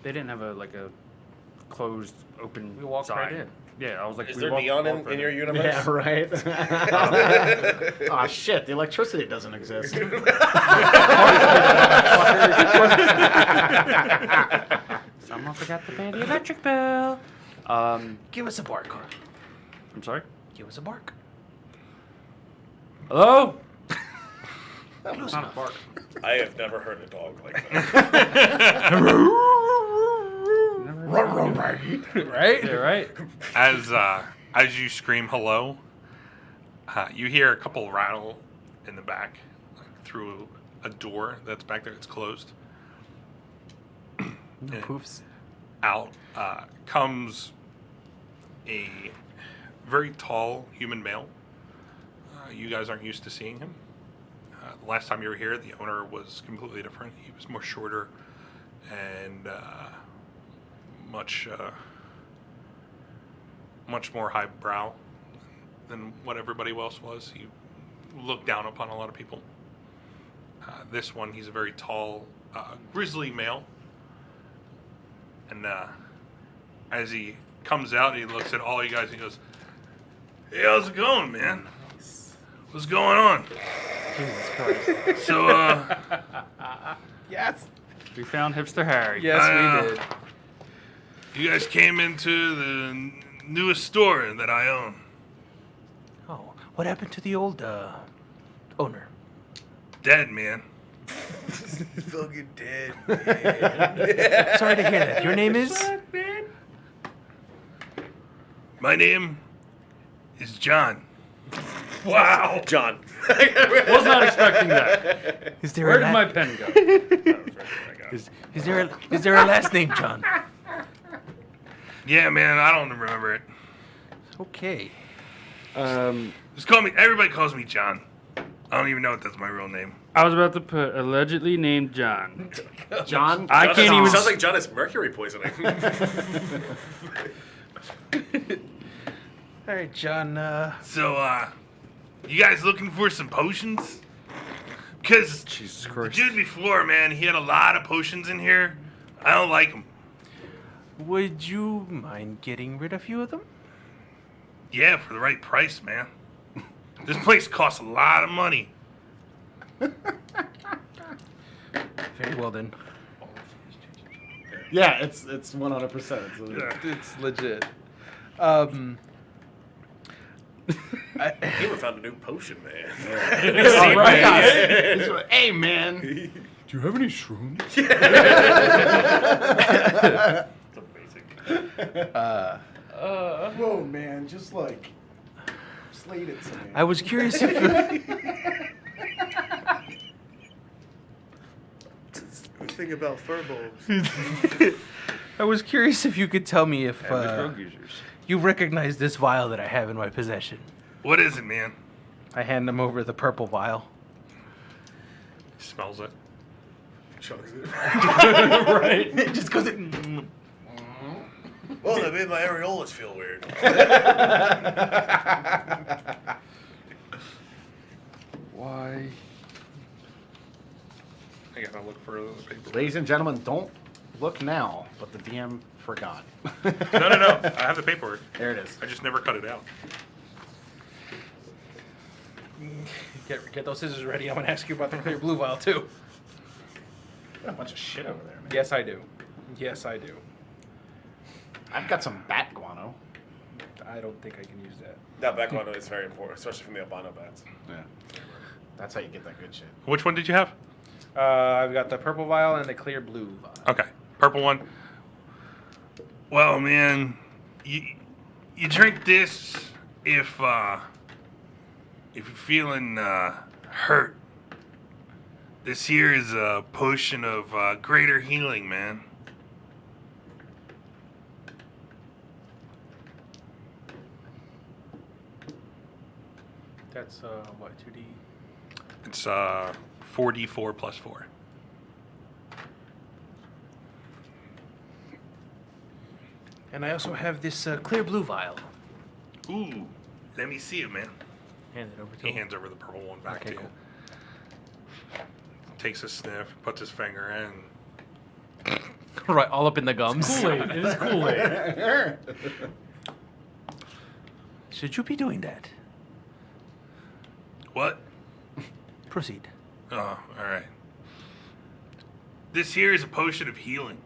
They didn't have a closed open. We walked sign. right in. Yeah, I was like. Is we there walked neon right in your in. universe? Yeah, right. Oh shit! The electricity doesn't exist. Someone forgot to pay the electric bill. Give us a bark. I'm sorry. Give us a bark. Hello. Close Not a enough. bark. I have never heard a dog like that. Right? Yeah, right. As you scream hello, you hear a couple rattle in the back, through a door that's back there. It's closed. No poofs. Out comes a very tall human male. You guys aren't used to seeing him. The last time you were here, the owner was completely different. He was more shorter and much more highbrow than what everybody else was. He looked down upon a lot of people. This one, he's a very tall, grizzly male. And as he comes out, he looks at all you guys and he goes, "Hey, how's it going, man? What's going on?" Jesus Christ. So, Yes. We found hipster Harry. Yes, we did. you guys came into the newest store that I own. Oh, what happened to the old owner? Dead, man. Fucking dead, man. Sorry to hear that. Your name is? My name is John. Wow. John. Was not expecting that. Is there Where a did la- my pen go? That was right where I got it. is there a last name, John? Yeah, man, I don't remember it. Okay. Just call me, everybody calls me John. I don't even know if that's my real name. I was about to put allegedly named John. John. I John can't even. Sounds like John has mercury poisoning. All right, John. So, you guys looking for some potions? Because Jesus the Christ. dude before, man, he had a lot of potions in here. I don't like them. Would you mind getting rid of a few of them? Yeah, for the right price, man. This place costs a lot of money. Very well then. Yeah, it's 100%. It's legit. Gamer found a new potion, man. Hey, man. Do you have any shrooms? Whoa, man. Just like Sleydence, man. I was curious if Think about furballs. I was curious if you could tell me if Average drug users. you recognize this vial that I have in my possession. What is it, man? I hand him over the purple vial. He smells it. Chugs it. Right. It just goes. Oh, that made my areolas feel weird. Why? I gotta look for the paper. Ladies and gentlemen, don't look now, but the DM forgot. No. I have the paperwork. There it is. I just never cut it out. Get those scissors ready. I'm gonna ask you about the clear blue vial too. Got a bunch of shit over there, man. Yes, I do. Yes, I do. I've got some bat guano. I don't think I can use that. That background is very important, especially from the albino bats. Yeah. That's how you get that good shit. Which one did you have? I've got the purple vial and the clear blue vial. Okay, purple one. Well, man, you drink this if you're feeling hurt. This here is a potion of greater healing, man. That's what, 2D? It's 4d4 plus 4. And I also have this clear blue vial. Ooh, let me see it, man. Hand it over to He him. hands over the purple one back Okay, to you. cool. Takes a sniff, puts his finger in. Right, all up in the gums. Kool-Aid. It is Kool-Aid. Should you be doing that? What? Proceed. Oh, all right. This here is a potion of healing.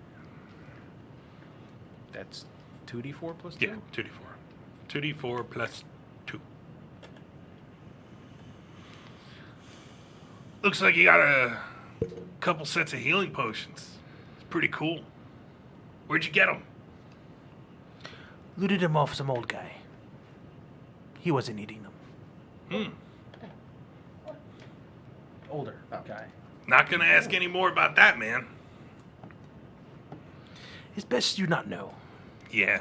That's 2d4 plus 2? Yeah, 2d4. 2d4 plus 2. Looks like you got a couple sets of healing potions. It's pretty cool. Where'd you get them? Looted him off some old guy. He wasn't eating them. Hmm. Older guy. Not gonna ask any more about that, man. It's best you not know. Yeah.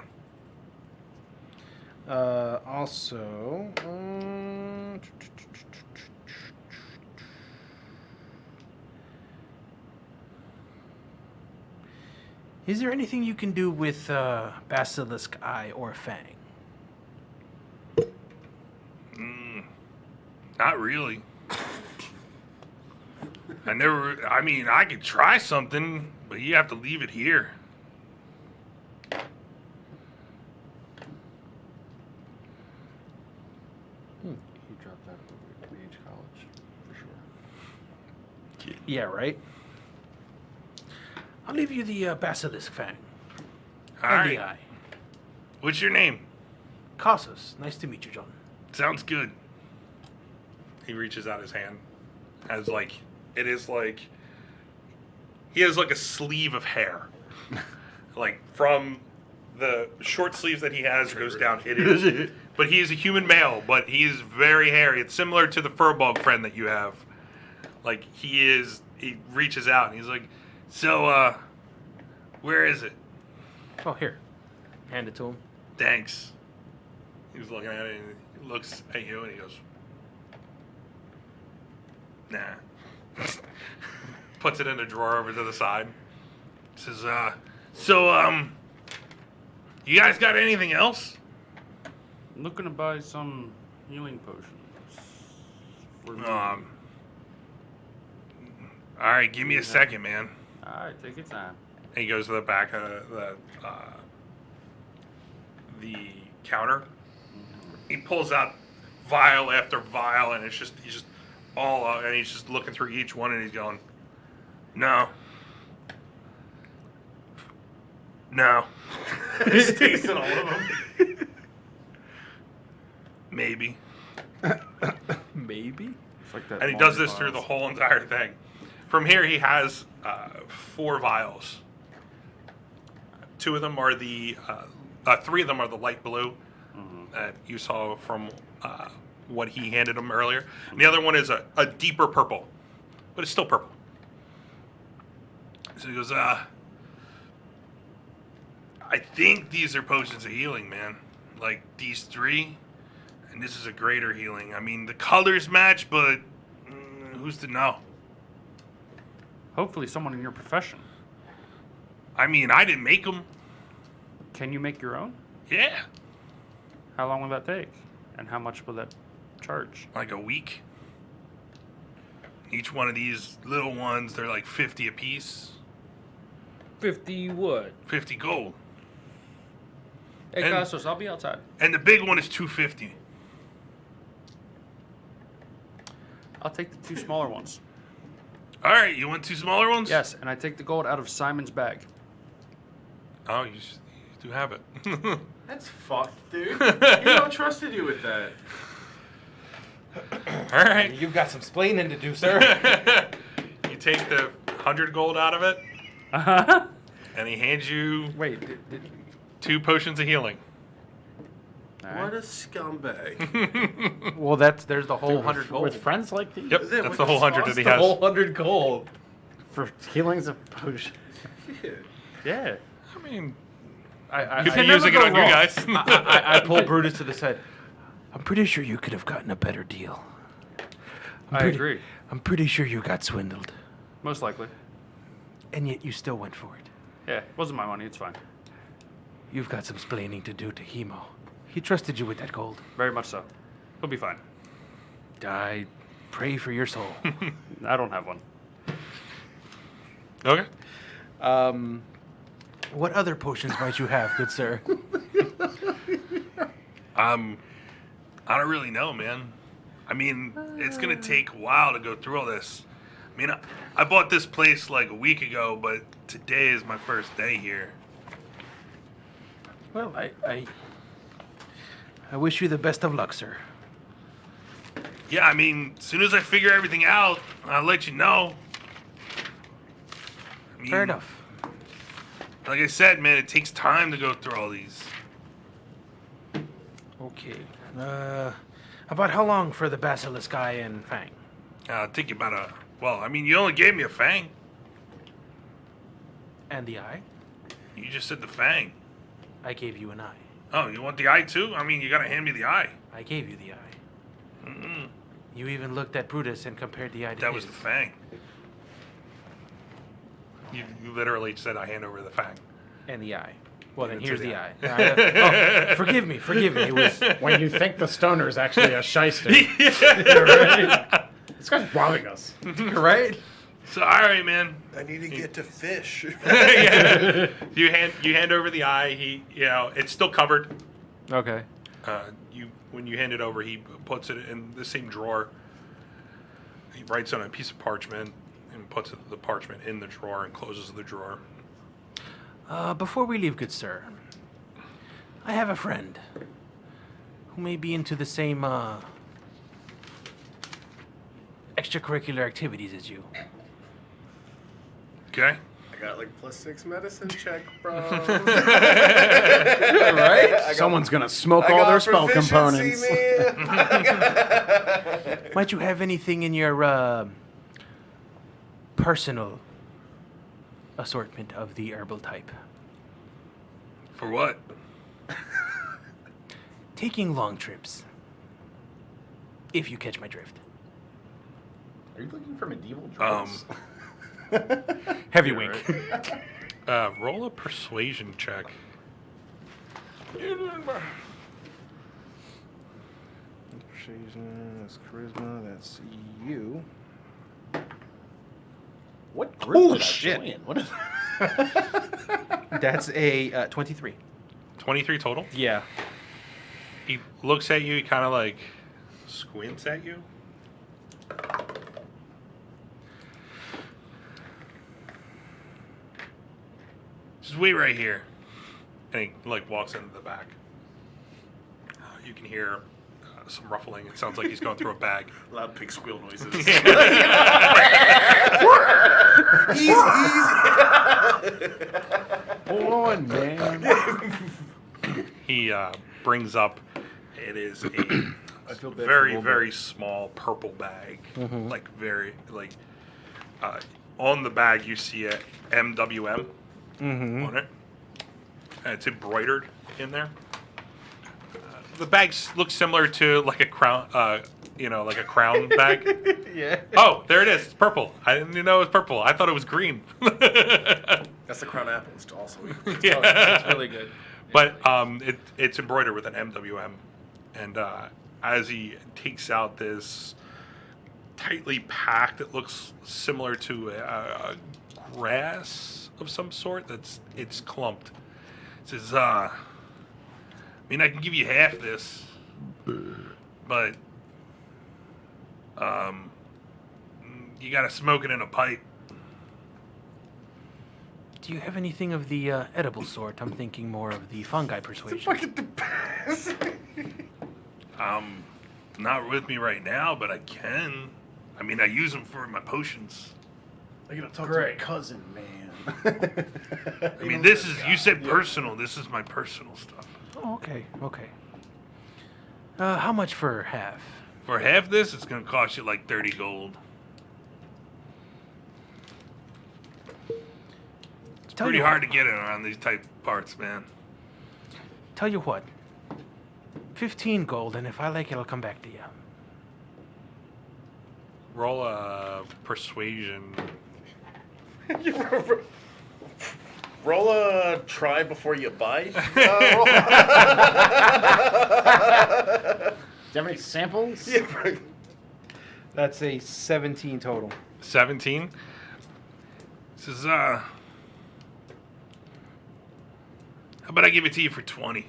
Also, is there anything you can do with basilisk eye or fang? Not really. I mean, I could try something, but you have to leave it here. You dropped that at Mage College, for sure. Yeah, right. I'll leave you the basilisk fang All and right. the eye. What's your name? Casas, nice to meet you, John. Sounds good. He reaches out his hand. As like, it is like, he has like a sleeve of hair. Like from the short sleeves that he has goes down. It is, but he is a human male, but he is very hairy. It's similar to the furball friend that you have. Like he reaches out and he's like, so, where is it? Oh, here. Hand it to him. Thanks. He's looking at it and he looks at you and he goes, nah. Puts it in a drawer over to the side. Says, you guys got anything else? I'm looking to buy some healing potions. For me. All right, give me a second, man. Alright, take your time. And he goes to the back of the counter. He pulls out vial after vial, and he's just all out, and he's just looking through each one, and he's going, no. He's tasting all of them. Maybe. Maybe. It's like that And he does long this through the pause. whole entire thing. From here, he has 4 vials. 2 of them are the, 3 of them are the light blue that you saw from what he handed him earlier. And the other one is a deeper purple, but it's still purple. So he goes, I think these are potions of healing, man. Like these 3, and this is a greater healing. I mean, the colors match, but who's to know? Hopefully someone in your profession. I mean, I didn't make them. Can you make your own? Yeah, How long will that take? And how much will that charge? like a week. Each one of these little ones, they're like 50 a piece. 50 what? 50 gold. Hey, And- Costos, I'll be outside. And the big one is 250. I'll take the 2 smaller ones. All right, you want 2 smaller ones? Yes, and I take the gold out of Simon's bag. Oh, you do have it. That's fucked, dude. You don't trusted you with that. All right. You've got some splaining to do, sir. You take the 100 gold out of it, Uh-huh. and he hands you Wait, 2 potions of healing. What a scumbag. well, there's the whole Dude, 100 with, gold. with friends like these, Yep, it? that's What the whole the 100 that he the has. whole 100 gold. for healings of potion. Yeah. I mean, I you can can use never it go on you wrong. guys. I pull Brutus to the side. I'm pretty sure you could have gotten a better deal. I agree. I'm pretty sure you got swindled, Most likely. and yet you still went for it. Yeah, it wasn't my money. It's fine. You've got some splaining to do to Hemo. He trusted you with that gold. Very much so. He'll be fine. I pray for your soul. I don't have one. Okay. What other potions might you have, good sir? I don't really know, man. I mean, it's gonna take a while to go through all this. I mean, I bought this place like a week ago, but today is my first day here. Well, I wish you the best of luck, sir. Yeah, I mean, as soon as I figure everything out, I'll let you know. I mean, Fair enough. Like I said, man, it takes time to go through all these. Okay. About how long for the basilisk eye and fang? It'll take you about well, I mean, you only gave me a fang. And the eye? You just said the fang. I gave you an eye. Oh, you want the eye too? I mean, you gotta hand me the eye. I gave you the eye. Mm-mm. You even looked at Brutus and compared the eye to That his. was the fang. You literally said I hand over the fang. And the eye. Well, then Even here's to the the eye. eye. Forgive me. It was. When you think the stoner is actually a shyster. Right? This guy's robbing us. Right? So, all right, man. I need to get to fish. Yeah. You hand over the eye. He, it's still covered. Okay. When you hand it over, he puts it in the same drawer. He writes on a piece of parchment and puts the parchment in the drawer and closes the drawer. Before we leave, good sir, I have a friend who may be into the same extracurricular activities as you. Okay. I got like +6 medicine check, bro. Right? Someone's gonna smoke all their spell components. Might you have anything in your personal assortment of the herbal type? For what? Taking long trips. If you catch my drift. Are you looking for medieval drugs? Heavy wink. Roll a persuasion check. Persuasion, that's charisma, that's you. What group did I shit. join? What is That's a 23. 23 total. Yeah. He looks at you. He kind of like squints at you. Just wait right here. And he like walks into the back. You can hear some ruffling. It sounds like he's going through a bag. Loud pig squeal noises. Hold on, man. He brings up. It is a I feel bad for very Wilbur. very small purple bag. Like very like on the bag you see a MWM on it, and it's embroidered in there. The bag looks similar to like a crown, like a crown bag. Yeah. Oh, there it is. It's purple. I didn't even know it was purple. I thought it was green. That's the crown apple. It's also Yeah. It's really good. But it's embroidered with an MWM, and as he takes out this tightly packed, it looks similar to a grass of some sort. It's clumped. It says, I mean, I can give you half this, but you gotta smoke it in a pipe. Do you have anything of the edible sort? I'm thinking more of the fungi persuasion. Fucking the best. Not with me right now, but I can. I mean, I use them for my potions. I gotta talk to my cousin, man. I mean, this is, you said personal. This is my personal stuff. Oh, okay. How much for half? For half this, it's going to cost you like 30 gold. It's Tell pretty you hard what. to get it around these type parts, man. Tell you what. 15 gold, and if I like it, I'll come back to you. Roll a persuasion. Roll a try before you buy. Do you have any samples? Yeah, right. That's a 17 total. 17. This is, how about I give it to you for 20?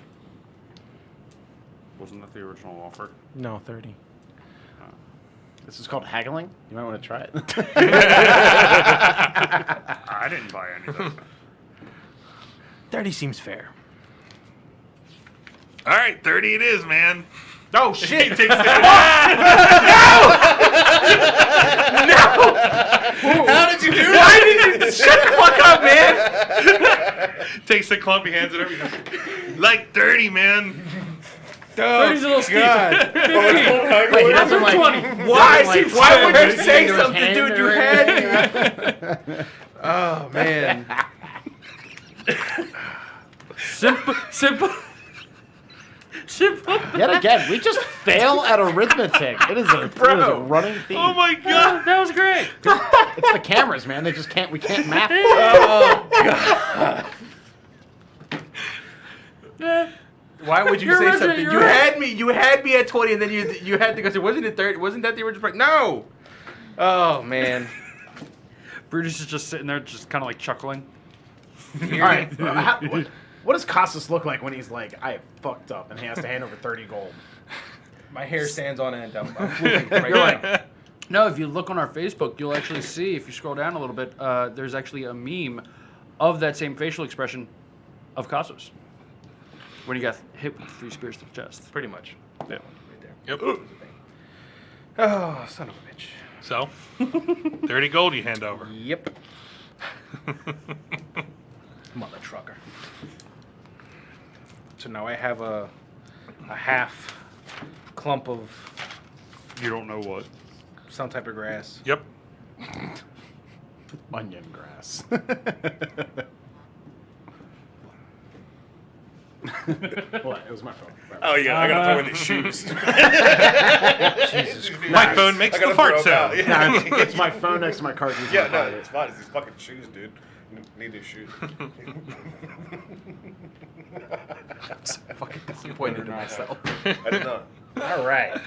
Wasn't that the original offer? No, 30. This is called haggling. You might want to try it. I didn't buy any of those. 30 seems fair. All right, 30 it is, man. Oh, He shit! takes the, How did you do that? Why did you shut the fuck up, man? takes the clump, he hands it over. He goes, like 30, man. Oh, 30's a little steep. God. Wait, he doesn't like. 20. Why Why would you say into his something, hand dude? or You had me. Oh, man. Simple. Yet again, we just fail at arithmetic. It is a running theme. Oh my god. That was great. It's the cameras, man. We can't math. Oh, God. Why would you say something? You had me at 20, and then you had to go say, wasn't it 30? Wasn't that the original price? No. Oh man. Brutus is just sitting there, just kind of like chuckling. All right. What does Casas look like when he's like, I fucked up, and he has to hand over 30 gold? My hair stands on end. I'm flipping right now. No, if you look on our Facebook, you'll actually see, if you scroll down a little bit, there's actually a meme of that same facial expression of Casas when he got hit with 3 spears to the chest. Pretty much. Yeah. Right there. Yep. Oh, son of a bitch. So, 30 gold you hand over. Yep. Mother trucker. So now I have a half clump of You don't know what. some type of grass. Yep. Onion grass. What? It was my phone. Oh yeah, I gotta throw in these shoes. Jesus Christ. My phone makes I gotta the fart throw 'em out, sound. yeah. Nah, it's my phone next to my car keys. Yeah, no, it's fine. It's these fucking shoes, dude. You need these shoes. Fucking disappointed in myself. I did not. All right.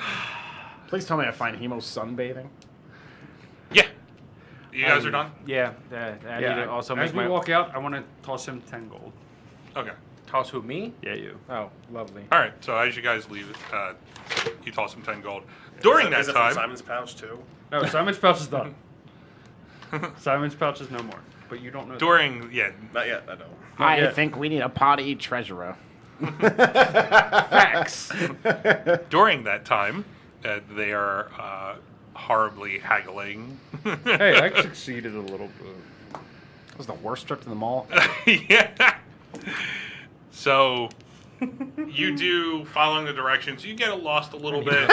Please tell me I find Hemo sunbathing. Yeah. You guys are done? Yeah, I need to also as make we my... walk out, I want to toss him 10 gold. Okay. Toss who, me? Yeah, you. Oh, lovely. All right. So as you guys leave, you toss him 10 gold. During that Is it from time, Simon's pouch too. No, Simon's pouch is done. Simon's pouch is no more. But you don't know. Not yet. I don't. I think we need a potty treasurer. Facts. during that time, they are horribly haggling. Hey, I succeeded a little bit. That was the worst trip to the mall. Yeah. So you do following the directions. You get lost a little bit.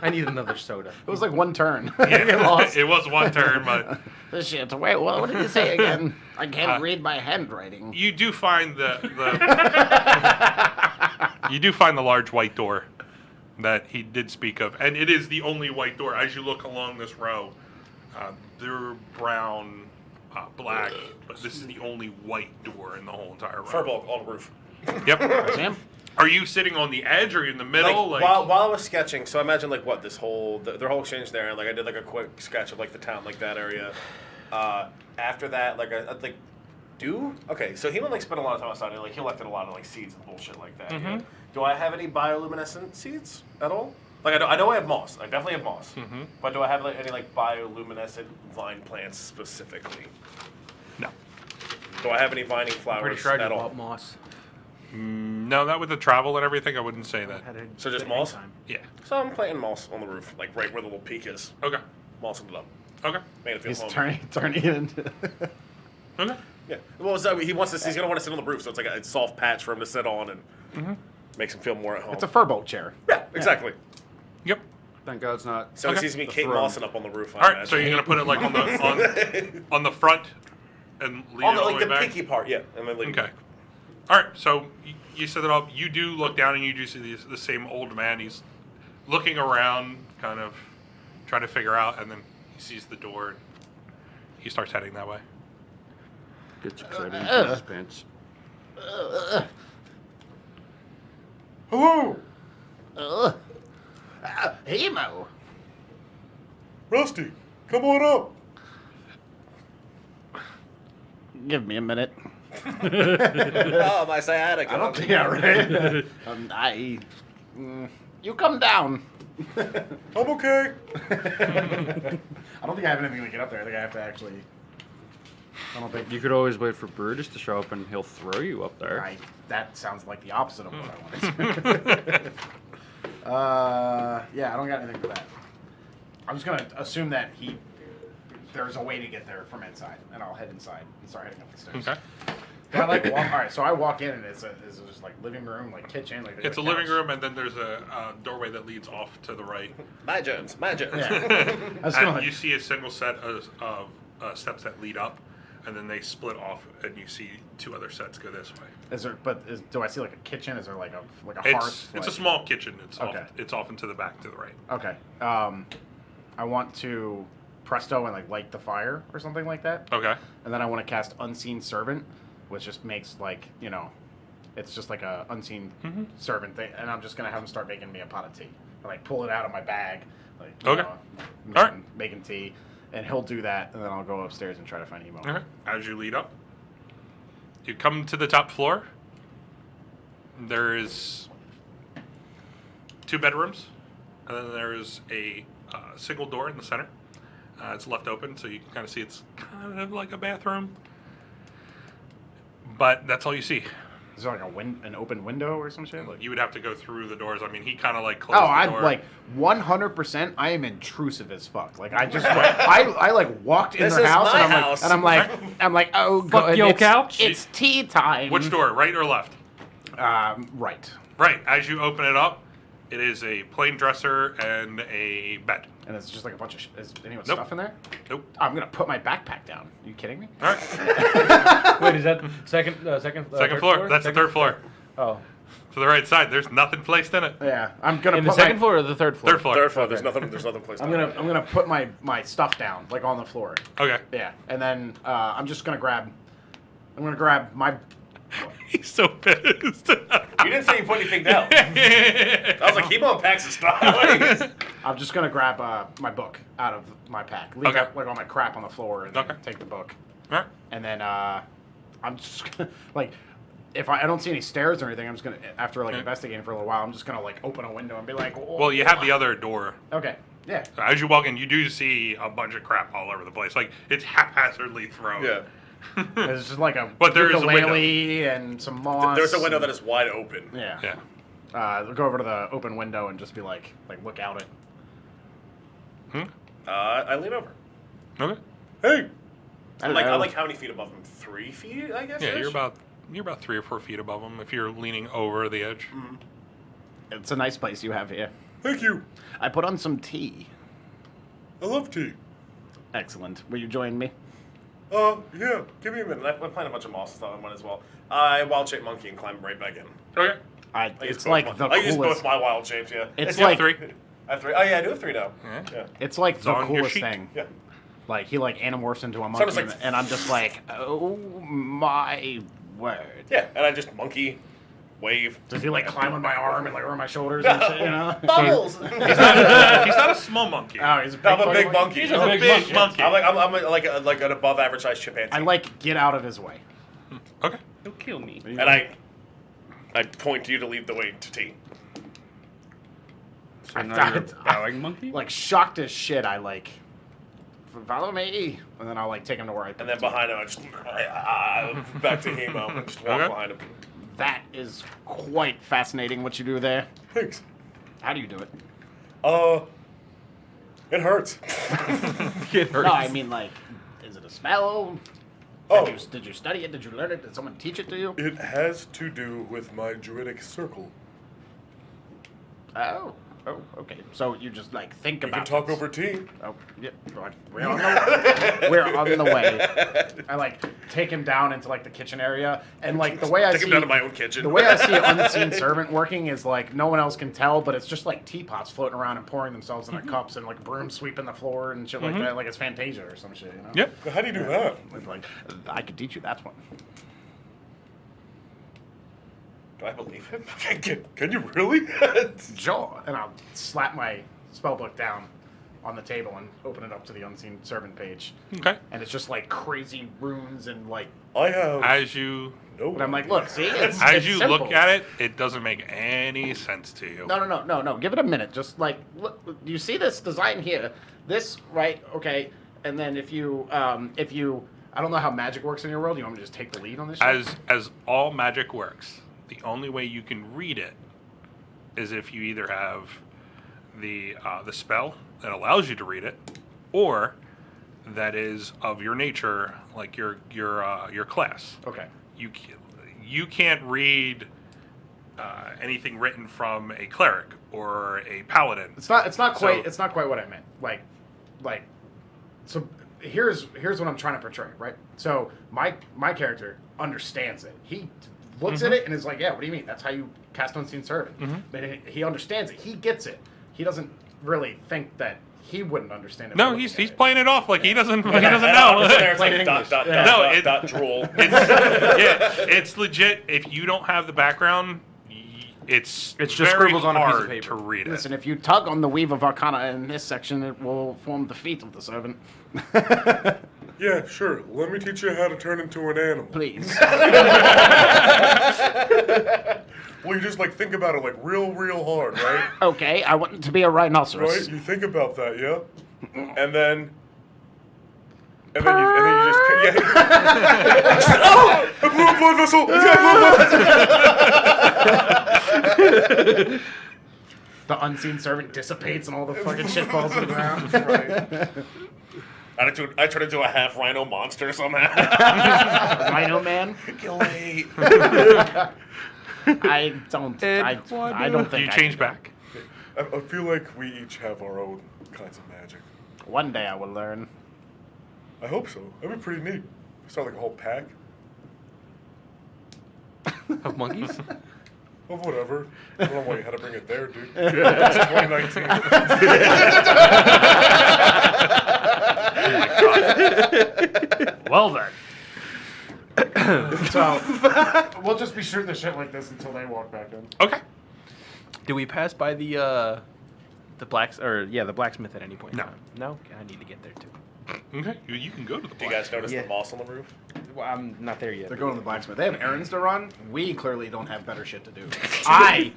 I need another soda. It was like one turn. Yeah, it was one turn, but This shit. Wait, what did you say again? I can't read my handwriting. you do find the you do find the large white door that he did speak of, and it is the only white door as you look along this row. They're brown, black, but this is the only white door in the whole entire row. Furball on the roof. Yep. Sam? Are you sitting on the edge or in the middle? While I was sketching, so imagine like what this whole their whole exchange there, and like I did like a quick sketch of like the town, like that area. After that, like okay, so he would like spend a lot of time outside. And, like he collected a lot of like seeds and bullshit like that. Mm-hmm. You know? Do I have any bioluminescent seeds at all? Like I know I have moss. I definitely have moss. Mm-hmm. But do I have like any like bioluminescent vine plants specifically? No. Do I have any vining flowers Pretty sure I at just all? bought moss. No, not with the travel and everything. I wouldn't say that. Had a So just good moss? hang time. Yeah. So I'm planting moss on the roof, like right where the little peak is. Okay. Mossing it up. Okay. Made it feel He's homey. turning it into. Okay. Yeah. Well, so he's gonna want to sit on the roof, so it's like a soft patch for him to sit on and makes him feel more at home. It's a furboat chair. yeah, exactly. Yep. Thank God it's not. So Okay. it seems to be The Kate throne. Mossing up on the roof. All right. So you're gonna put it like on on the front and lead on it all like the the way back. peaky part, yeah, and then leave it. Okay. All right. So you set it up. You do look down and you do see the same old man. He's looking around, kind of trying to figure out, and then he sees the door. And he starts heading that way. Gets excited and pulls his pants. Hello, Hey, Mo. Rusty. Come on up. Give me a minute. Oh, my sciatica. I don't think. Yeah, right. You come down. I'm okay. I don't think I have anything to get up there. I think I have to actually. I don't think. You could always wait for Brutus to show up and he'll throw you up there. That sounds like the opposite of what I wanted. Yeah, I don't got anything for that. I'm just gonna assume that there's a way to get there from inside, and I'll head inside and start heading up the stairs. Okay. But I all right, so I walk in and it's just like living room, like kitchen, like It's a living room, and then there's a doorway that leads off to the right. My germs. My germs. Yeah. I was gonna, And you see a single set of steps that lead up, and then they split off, and you see two other sets go this way. do I see like a kitchen? Is there like a It's hearth? it's a like- small kitchen. It's Okay. it's off into the back to the right. Okay. I want to presto and like light the fire or something like that. Okay. And then I want to cast Unseen Servant, which just makes like, it's just like a unseen servant thing. And I'm just going to have him start making me a pot of tea. I like pull it out of my bag. Like, Okay. Making, All right. making tea. And he'll do that. And then I'll go upstairs and try to find Emo. Okay. As you lead up, you come to the top floor. There is 2 bedrooms, and then there is a single door in the center. It's left open, so you can kind of see it's kind of like a bathroom. But that's all you see. Is there like an open window or some shit? Like, You would have to go through the doors. I mean, he kind of like closed oh, the I'm door. like 100%. I am intrusive as fuck. Like I just, I like walked in This their is house, my and house. I'm like, oh, Fuck good. yo, it's, couch. It's tea time. Which door, right or left? Right. Right. As you open it up, it is a plain dresser and a bed. And it's just like a bunch of is anyone Nope. stuff in there? Nope. I'm gonna put my backpack down. Are you kidding me? All right. Wait, is that second Second third floor. That's the third floor. Oh, To the right side. There's nothing placed in it. Yeah, I'm gonna in the put second my, floor or the third floor? Third floor. Third floor. There's nothing placed. I'm gonna put my stuff down like on the floor. Okay. Yeah, and then I'm gonna grab my. He's so pissed. You didn't say you put anything down. I was like, keep on packs of stuff. I'm just gonna grab my book out of my pack. Leave Okay. out, like all my crap on the floor and then Okay. take the book. All right. And then I'm just gonna, like, if I don't see any stairs or anything, I'm just gonna, after like Yeah. investigating for a little while, I'm just gonna like open a window and be like, oh, Well, you have the other door. Okay. Yeah. So as you walk in, you do see a bunch of crap all over the place. Like it's haphazardly thrown. Yeah. It's just like a But there is a ukulele and some moss. There's a window that is wide open. Yeah. Yeah. Go over to the open window and just be like look out it. I lean over. Okay. Hey. I I'm don't know. like how many feet above him? 3 feet, I guess. Yeah, you're about 3 or 4 feet above him if you're leaning over the edge. It's a nice place you have here. Thank you. I put on some tea. I love tea. Excellent. Will you join me? Yeah. Give me a minute. I'm playing a bunch of moss stuff in one as well. I wild shape monkey and climb right back in. Okay. I use It's both like my- the I use both coolest. my wild shapes. Yeah. It's You have like 3. I have 3. Oh yeah, I do have 3 now. Yeah. Yeah. it's like the on your coolest sheet. thing. Yeah. Like he like animorphs into a So monkey, it's like- and I'm just like, oh my word. Yeah, and I just monkey, wave. Does he like climb on my arm and like over my shoulders and shit, you know? Bubbles. He's not a small monkey. Oh, he's a big I'm a fucking big monkey. He's a I'm big big monkey. monkey. I'm like an above average sized chimpanzee. I like get out of his way. Okay. He'll kill me. And I point to you to lead the way to tea. So I now you're a thought- bowing monkey? Like shocked as shit, I like follow me. And then I'll like take him to where I put And then the TV. behind him, I just back to Hemo and just walk Okay. behind him. That is quite fascinating what you do there. Thanks. How do you do it? It hurts. It hurts. No, I mean like, is it a spell? Oh. Did you study it? Did you learn it? Did someone teach it to you? It has to do with my druidic circle. Oh, okay. So you just like think We about can talk it. over tea. Oh, yeah. We're on the way. We're on the way. I like take him down into like the kitchen area, and like the way I Take see him down to my own kitchen. the way I see unseen servant working is like no one else can tell, but it's just like teapots floating around and pouring themselves into cups, and like brooms sweeping the floor and shit like that, like it's Fantasia or some shit. You know? Yep. How do you do that? It's like I could teach you that one. Do I believe him? Can you really? sure, and I'll slap my spellbook down on the table and open it up to the unseen servant page, Okay. and it's just like crazy runes and like. I have As you no. But I'm like, look, see, it's as you simple. look at it, it doesn't make any sense to you. No. Give it a minute. Just like, look, do you see this design here? This, right? Okay. And then if you, I don't know how magic works in your world. You want me to just take the lead on this? Shit? As all magic works, the only way you can read it is if you either have the spell that allows you to read it, or that is of your nature, like your class. Okay. You can't read anything written from a cleric or a paladin. It's not quite So- it's not quite what I meant. Like so here's what I'm trying to portray, right? So my character understands it. He looks at it and is like, yeah, what do you mean? That's how you cast Unseen Servant. But he understands it. He gets it. He doesn't really think that he wouldn't understand it. No, by he's looking at it. playing it off like he doesn't And know. there, it's like Plain dot, English. dot, Yeah. dot, No, dot, it- dot, drool. It's legit. If you don't have the background, it's It's just very scribbles on a piece of hard paper. to read it. listen, if you tug on the weave of Arcana in this section, it will form the feet of the servant. Yeah, sure. Let me teach you how to turn into an animal. Please. Well, you just like think about it like real hard, right? Okay, I want it to be a rhinoceros. Right? You think about that, yeah? And then you just oh! A blue blood vessel! Yeah, blue blood vessel! The Unseen Servant dissipates and all the fucking shit falls to the ground. Right. I turn into a half rhino monster somehow. Rhino Man? Wait. I don't think Do you I change can. back? I feel like we each have our own kinds of magic. One day I will learn. I hope so. That'd be pretty neat. Start like a whole pack Of monkeys? of whatever. I don't know why you had to bring it there, dude. It's 2019. Well then. So we'll just be shooting the shit like this until they walk back in. Okay. Do we pass by the blacksmith at any point? in No. time? No. Okay, I need to get there too. Okay. You can go to the. Do you guys notice Yeah. the moss on the roof? Well, I'm not there yet. They're going to the blacksmith. They have errands to run. We clearly don't have better shit to do.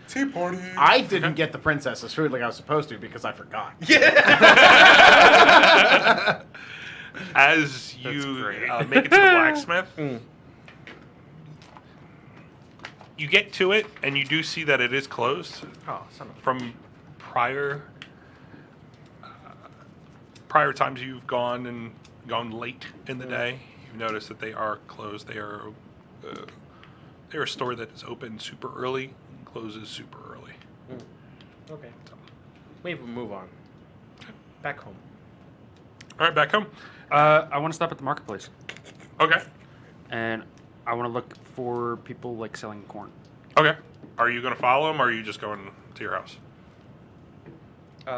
Tea party. I didn't get the princess's food like I was supposed to because I forgot. As you great. make it to the blacksmith, you get to it and you do see that it is closed. Oh, son of a... From prior times you've gone late in the day, you've noticed that they are closed. They're a store that is open super early and closes super early. Okay. We move on. Back home. All right, back home. I want to stop at the marketplace, Okay. and I want to look for people like selling corn. Okay. Are you going to follow them, or are you just going to your house? No,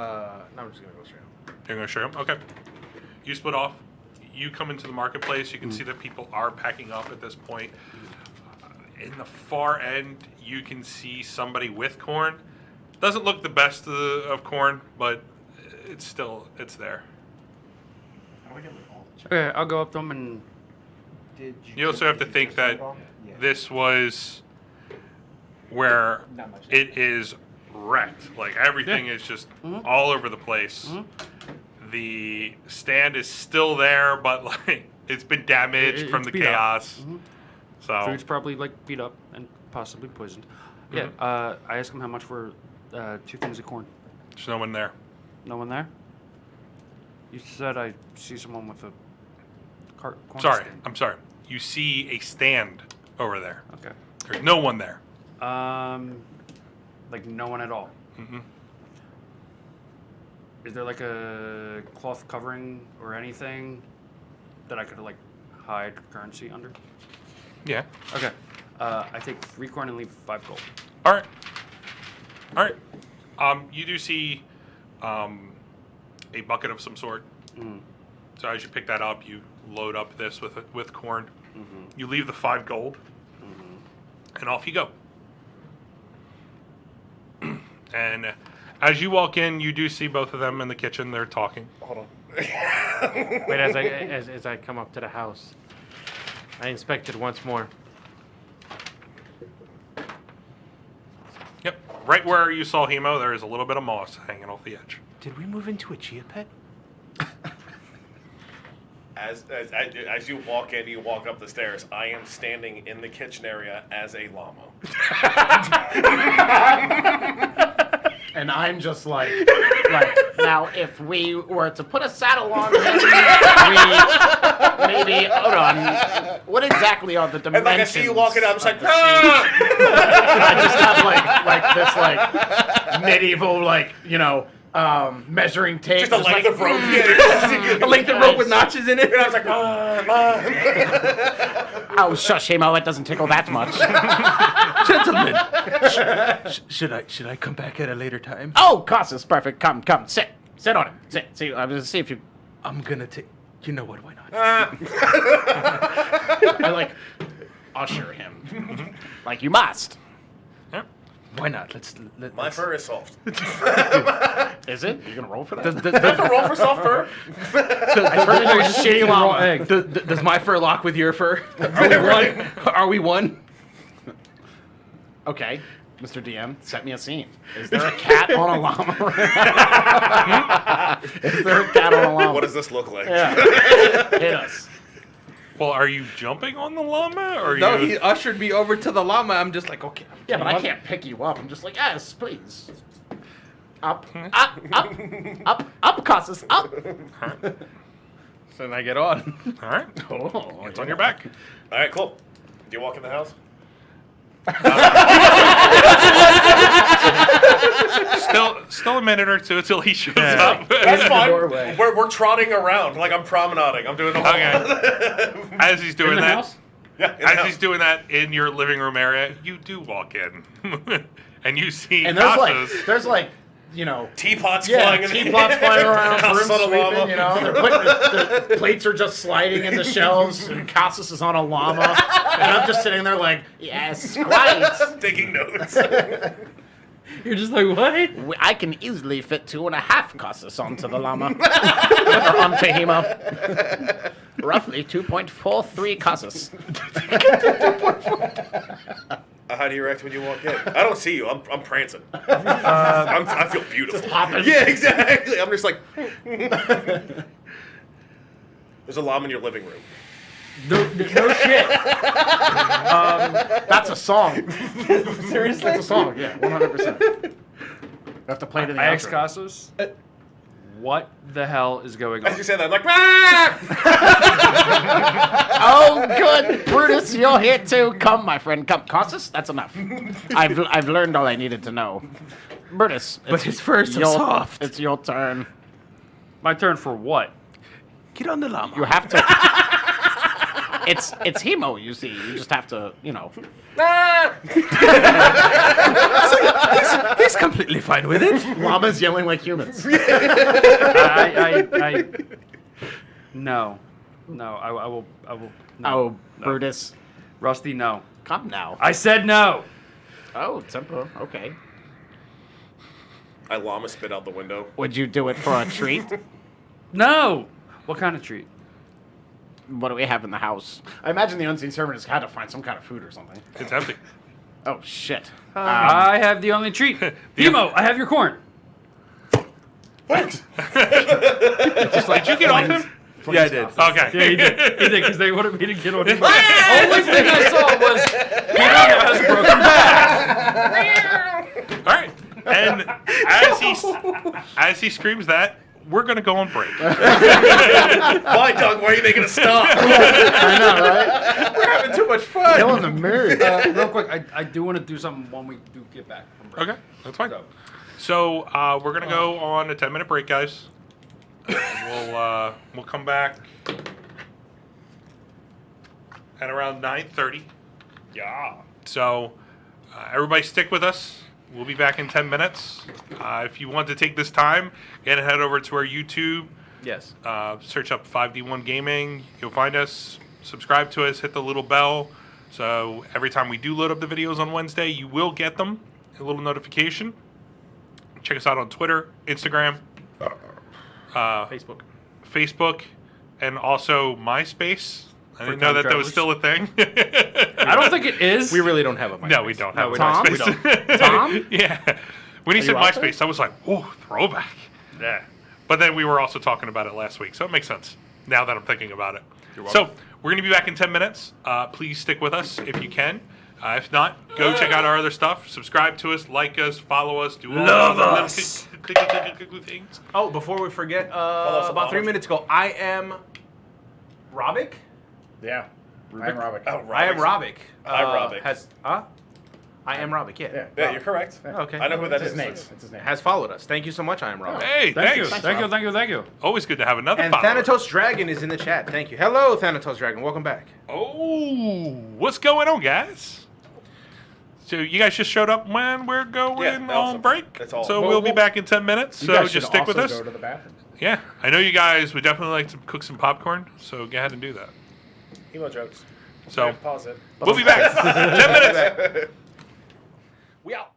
I'm just gonna go straight home. You're going to show them? Okay. You split off. You come into the marketplace. You can see that people are packing up at this point. In the far end, you can see somebody with corn. Doesn't look the best of corn, but it's there. Okay, I'll go up to them and You also have to think that this was where it is wrecked. Like everything is just all over the place. The stand is still there, but like it's been damaged from It's the beat up. chaos. So Food's probably like beat up and possibly poisoned. Yeah. I asked him how much for 2 things of corn. there's no one there. No one there. You said I see someone with a cart. Corn Sorry, stand. I'm sorry. You see a stand over there. Okay. There's no one there. Like no one at all. Mm-hmm. Is there like a cloth covering or anything that I could like hide currency under? Yeah. Okay. I take 3 corn and leave 5 gold. All right. All right. You do see a bucket of some sort. Mm. So as you pick that up, you load up this with corn. You leave the 5 gold, and off you go. And as you walk in, you do see both of them in the kitchen. They're talking. Hold on. Wait, as I come up to the house, I inspect it once more. Yep. Right where you saw Hemo, there is a little bit of moss hanging off the edge. Did we move into a chia pet? As you walk in, you walk up the stairs. I am standing in the kitchen area as a llama. And I'm just like, Now, if we were to put a saddle on him, we maybe, hold on, what exactly are the And dimensions? like I see you walking out, I'm just like, I just have like this like medieval measuring tape. just a Just length like, of rope. Yeah. A length of rope with notches in it. And I was like, Oh, shush, Hemo, it doesn't tickle that much. Gentlemen, should I come back at a later time? Oh, Cassus, perfect. Come, sit on it. Sit. See, I was see if you. I'm gonna take. You know what? Why not? I like usher him. Like you must. Why not? my fur is soft. Is it? You gonna roll for that? Does, Roll for soft fur. I turned into a shitty llama. Egg. does my fur lock with your fur? Are we one? Are we one? Okay, Mr. DM, set me a scene. Is there a cat on a llama? Is there a cat on a llama? What does this look like? Yeah. Hit us. Well, are you jumping on the llama, or No, you? he ushered me over to the llama. I'm just like, okay. Yeah, but I can't pick you up. I'm just like, yes, please. Up, Cassus, up. So then I get on. All right. Oh, It's on your back. All right, cool. Do you walk in the house? Still a minute or two until he shows up. That's fine. doorway. We're trotting around like I'm promenading. I'm doing the whole. Okay. As he's doing In the that, house? Yeah. in the as house. he's doing that in your living room area, you do walk in, and you see And Casas. there's like, Teapots yeah, flying in the teapots flying around, House brooms on a llama. sweeping, they're putting the plates are just sliding in the shelves, and Cassus is on a llama, and I'm just sitting there like, Yes, quite. Taking notes. You're just like, what? I can easily fit 2.5 Cassus onto the llama. Or onto Hemo. Roughly 2.43 Cassus. How do you react when you walk in? I don't see you. I'm prancing. I feel beautiful. hopping. Yeah, exactly. I'm just like. There's a llama in your living room. No shit. That's a song. Seriously? That's a song, yeah, 100%. You have to play it in the I asked outro. Casas, what the hell is going on? As you say that, I'm like, ah! Oh, good. Brutus, you're here too. Come, my friend. Come. Cassus, that's enough. I've learned all I needed to know. Brutus. But his fur is so your- soft. It's your turn. My turn for what? Get on the llama. You have to. It's Hemo, you see. You just have to, He's completely fine with it. Llamas yelling like humans. No, I will. No. Oh, No. Brutus. Rusty, no. Come now. I said no. Oh, tempo. Okay. I llama spit out the window. Would you do it for a treat? No. What kind of treat? What do we have in the house? I imagine the unseen servant has had to find some kind of food or something. It's empty. Oh, shit. I have the only treat. Hemo, I have your corn. Thanks. Just like, did you get off him? Yeah, I did. Okay. Yeah, he did. He did because they wanted me to get on him. Only thing I saw was he has a broken back. All right. And as he screams that, we're gonna go on break. Why, Doug? Why are you making a stop? I know, right? We're having too much fun. Killing the mood. Real quick, I do want to do something when we do get back from break. Okay, that's fine. So we're gonna go on a 10-minute break, guys. We'll come back at around 9:30. Yeah. So everybody stick with us. We'll be back in 10 minutes. If you want to take this time, head over to our YouTube. Yes. Search up 5D1 Gaming. You'll find us. Subscribe to us. Hit the little bell. So every time we do load up the videos on Wednesday, you will get them. A little notification. Check us out on Twitter, Instagram, Facebook, and also MySpace. I didn't know that was still a thing. I don't think it is. We really don't have a MySpace. No, we don't have a Tom? MySpace. Tom? Yeah. When he said you out MySpace, I was like, oh, throwback. Yeah. But then we were also talking about it last week, so it makes sense now that I'm thinking about it. So we're going to be back in 10 minutes. Please stick with us if you can. If not, go check out our other stuff. Subscribe to us, like us, follow us, do all Love the little us. click things. Oh, before we forget, us about 3 on minutes ago, I am Robic. Yeah. I'm Robert. Oh, I am Robic. Hi, Robic. I am Robic, yeah. Yeah, you're correct. Okay. I know who that It's is. his name. It's his name. Has followed us. Thank you so much, I am Robic. Hey, Thank you. thanks. Thank you. Always good to have another And follower. Thanatos Dragon is in the chat. Thank you. Hello, Thanatos Dragon. Welcome back. Oh, what's going on, guys? So you guys just showed up when we're going Yeah, on break. that's all. So Well, we'll be back in 10 minutes. You So guys just should stick with also us. Go to the bathroom. Yeah, I know you guys would definitely like to cook some popcorn. So go ahead and do that. Emo jokes. So Pause it. we'll be back. 10 minutes. We out.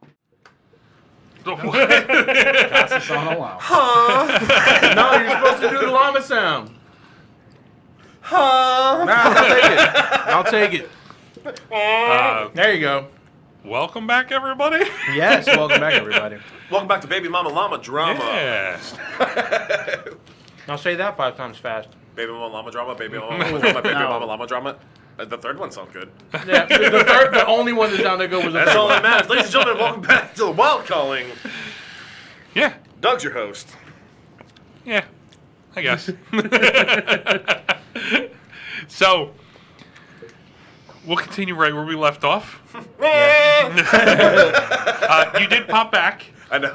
Pass us on along. No, you're supposed to do the llama sound. Nah, I'll take it. There you go. Welcome back, everybody. Yes, welcome back, everybody. Welcome back to Baby Mama Llama Drama. Yeah. I'll say that 5 times fast. Baby Mama Llama Drama, Baby Mama Llama Drama, Baby Mama Llama Drama. The third one sounds good. Yeah, the only one that sounded good was the That's third all one. that matters. Ladies and gentlemen, welcome back to the Wild Calling. Yeah. Doug's your host. Yeah. I guess. So we'll continue right where we left off. You did pop back. I know.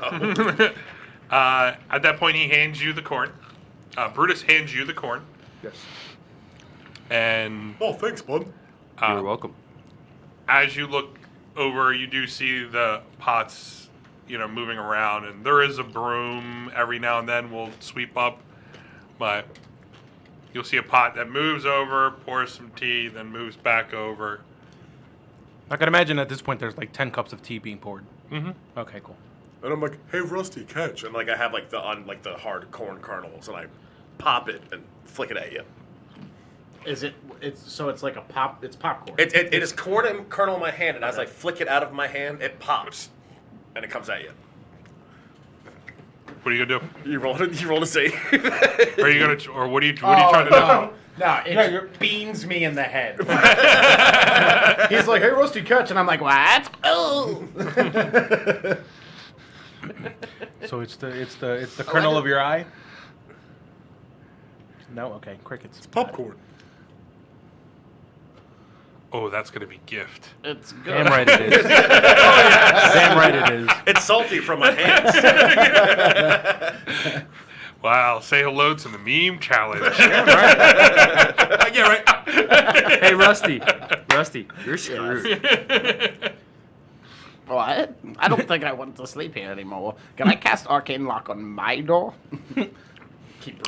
At that point, he hands you the corn. Brutus hands you the corn. Yes. And Oh, thanks, bud. You're welcome. as you look over, you do see the pots, moving around. And there is a broom every now and then will sweep up. But you'll see a pot that moves over, pours some tea, then moves back over. I can imagine at this point there's like 10 cups of tea being poured. Mm-hmm. Okay, cool. And I'm like, hey, Rusty, catch. And I have the hard corn kernels, and I pop it and flick it at you. Is it? It's like a pop. It's popcorn. It is corn and kernel in my hand, and as I flick it out of my hand, it pops, and it comes at you. What are you gonna do? You roll to save. Are you gonna, or what are you trying to do? No, it beans me in the head. He's like, "Hey, Rusty, catch," and I'm like, "What?" Oh. So it's the kernel of your eye? No, okay, crickets. Popcorn. Oh, that's gonna be gift. It's good. Damn right it is. Damn right it is. It's salty from my hands. Wow, say hello to the meme challenge. Yeah, right. Hey, Rusty, you're screwed. What? I don't think I want to sleep here anymore. Can I cast Arcane Lock on my door?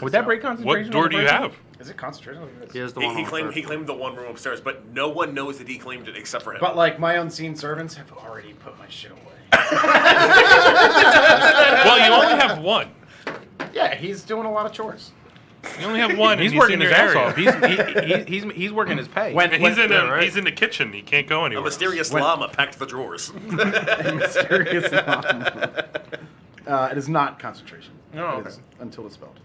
Would that break concentration? What door on the do you person? have? Is it concentration? I think it is. He has the He one on claimed first. the one room upstairs, but no one knows that he claimed it except for him. But my unseen servants have already put my shit away. Well, you only have one. Yeah, he's doing a lot of chores. You only have one. He's and working in his your ass area. off. He's working his pay. When And he's in right. he's in the kitchen. He can't go a anywhere. mysterious llama packed the drawers. Mysterious llama. It is not concentration. Oh, It okay. is until it's spelled.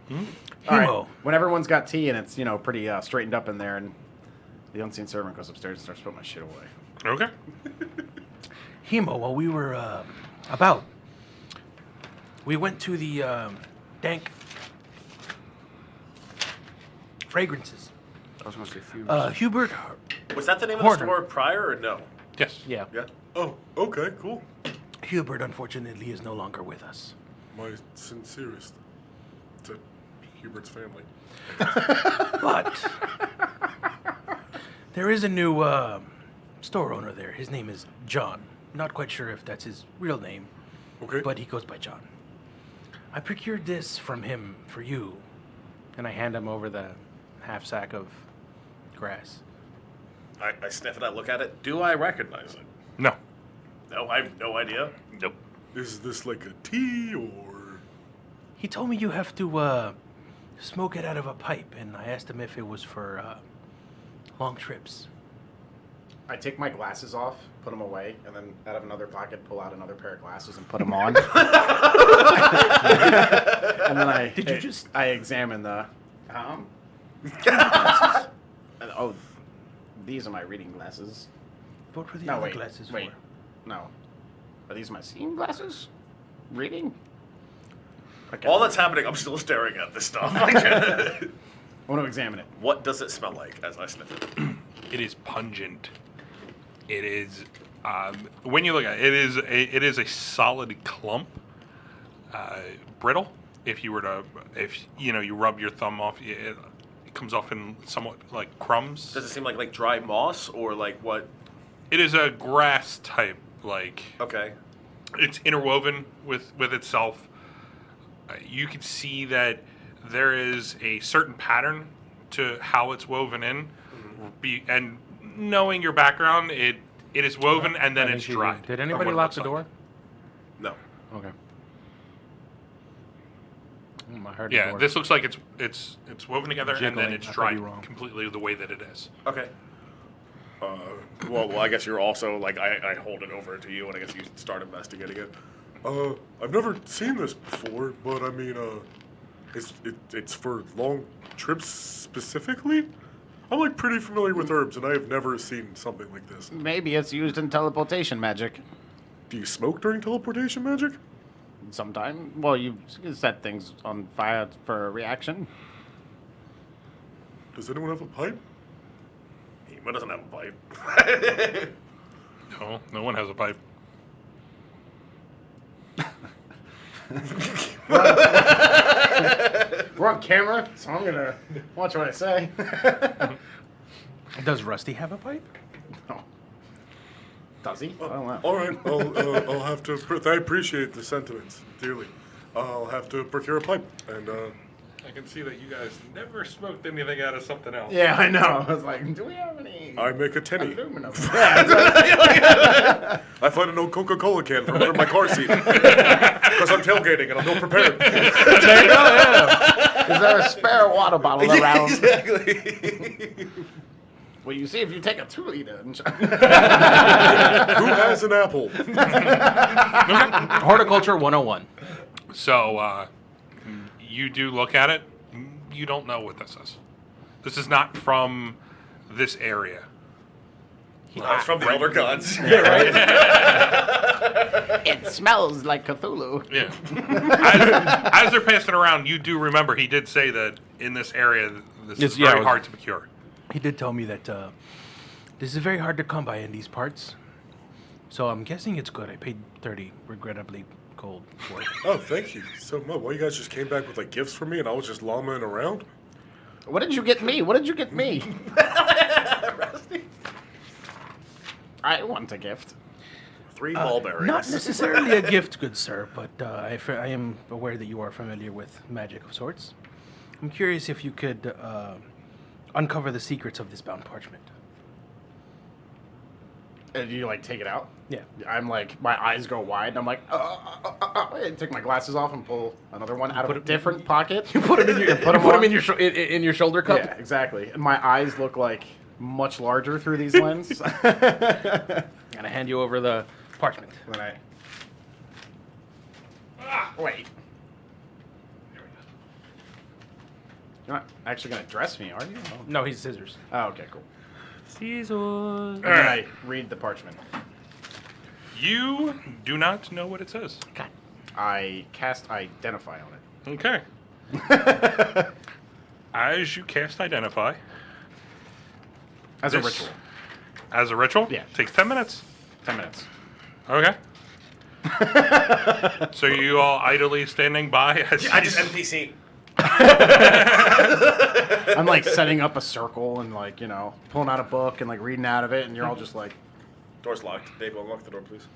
Hemo. All right. When everyone's got tea and it's pretty straightened up in there, and the unseen servant goes upstairs and starts putting my shit away. Okay. Hemo, while we were we went to the dank fragrances. I was going to say few. Hubert. Was that the name of Horner. the store prior or no? Yes. Yeah. Yeah. Oh, okay, cool. Hubert, unfortunately, is no longer with us. My sincerest to Hubert's family. But there is a new store owner there. His name is John. Not quite sure if that's his real name, Okay. but he goes by John. I procured this from him for you, and I hand him over the half sack of grass. I sniff it, I look at it. Do I recognize it? No. No, I have no idea. Nope. Is this like a tea or? He told me you have to smoke it out of a pipe, and I asked him if it was for long trips. I take my glasses off, put them away, and then out of another pocket pull out another pair of glasses and put them on. And then I examine the. Oh, these are my reading glasses. What were the No, other wait, glasses wait. for? No. Are these my seeing glasses? Reading? Okay. While that's happening, I'm still staring at this stuff. I want to examine it. What does it smell like as I sniff it? It is pungent. It is when you look at it, it is a solid clump, brittle. If you were to, you rub your thumb off, it comes off in somewhat like crumbs. Does it seem like dry moss or like what? It is a grass type, like Okay. it's interwoven with itself. You can see that there is a certain pattern to how it's woven in. And knowing your background, it is woven and then it's dried. Did from anybody what it lock looks the like. door? No. Okay. I heard the Yeah, door. this looks like it's woven together and then Jiggling. it's I could dried be wrong. completely the way that it is. Okay. Well, I guess you're also like I hold it over to you, and I guess you start investigating it. I've never seen this before, but I mean, it's for long trips specifically. I'm like pretty familiar with herbs, and I have never seen something like this. Maybe it's used in teleportation magic. Do you smoke during teleportation magic? Sometime. Well, you set things on fire for a reaction. Does anyone have a pipe? He doesn't have a pipe. No one has a pipe. We're on camera, so I'm gonna watch what I say. Does Rusty have a pipe? No. Does he? I don't know. All right, I'll have to. I appreciate the sentiments dearly. I'll have to procure a pipe, and I can see that you guys never smoked anything out of something else. Yeah, I know. I was like, do we have any I make a tinny. aluminum? I find an old Coca-Cola can from under my car seat because I'm tailgating and I'm ill prepared. There you go, yeah. Is there a spare water bottle around? Exactly. Well, you see, if you take a 2-liter. Who has an apple? Horticulture 101. So you do look at it. You don't know what this is. This is not from this area. It's from the Elder Gods. It smells like Cthulhu. Yeah. As they're passing around, you do remember he did say that in this area, this is very hard to procure. He did tell me that this is very hard to come by in these parts. So I'm guessing it's good. I paid 30, regrettably cold for it. Oh, thank you so much. Well, you guys just came back with like gifts for me, and I was just llamaing around. What did you get me? What did you get me? I want a gift. 3 mulberries. Not necessarily a gift, good sir, but I am aware that you are familiar with magic of sorts. I'm curious if you could uncover the secrets of this bound parchment. Do you take it out? Yeah. I'm like, my eyes go wide, and I'm like, I take my glasses off and pull another one out of a different pocket. You Put them in your put them in your in your shoulder cup. Yeah, exactly. And my eyes look like much larger through these lenses. And I hand you over the parchment. When wait. You're not actually going to dress me, are you? Oh. No, he's scissors. Oh, okay, cool. Scissors. And then I read the parchment. You do not know what it says. Okay. I cast Identify on it. Okay. As you cast Identify. As a this- ritual. As a ritual? Yeah. Takes 10 minutes. 10 minutes. Okay. So you all idly standing by as I just NPC. I'm like setting up a circle and like, you know, pulling out a book and like reading out of it, and you're all just like, Door's locked. Dave, unlock the door, please.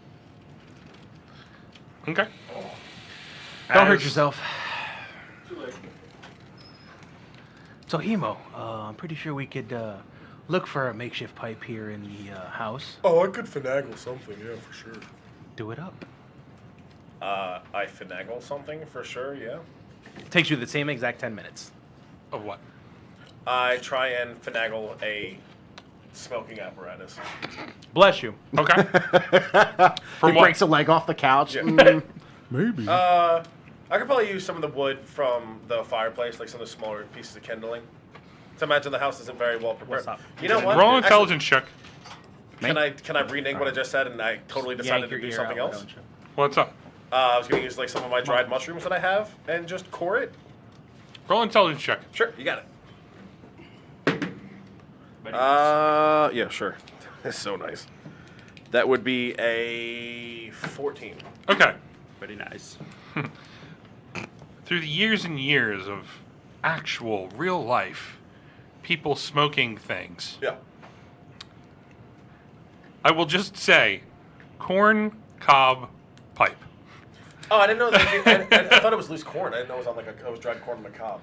Okay. Don't hurt As- yourself. So, Hemo, I'm pretty sure we could look for a makeshift pipe here in the house. Oh, I could finagle something, yeah, for sure. Do it up. I finagle something for sure, yeah. Takes you the same exact 10 minutes. Of what? I try and finagle a smoking apparatus. Bless you. Okay. he From what? breaks a leg off the couch. Yeah. Maybe. I could probably use some of the wood from the fireplace, like some of the smaller pieces of kindling. So imagine the house isn't very well prepared. What's up? You know what? Roll Actually, intelligence check. Can I renege what I just said and I totally decided to Yank do your ear something out, why else? don't you? What's up? I was going to use like some of my dried mushrooms that I have and just core it. Roll intelligence check. Sure, you got it. Yeah, sure. That's so nice. That would be a 14. Okay. Very nice. Through the years and years of actual, real life, people smoking things, Yeah. I will just say corn cob pipe. Oh, I didn't know that. I thought it was loose corn. I didn't know it was on like it was dried corn on the cob.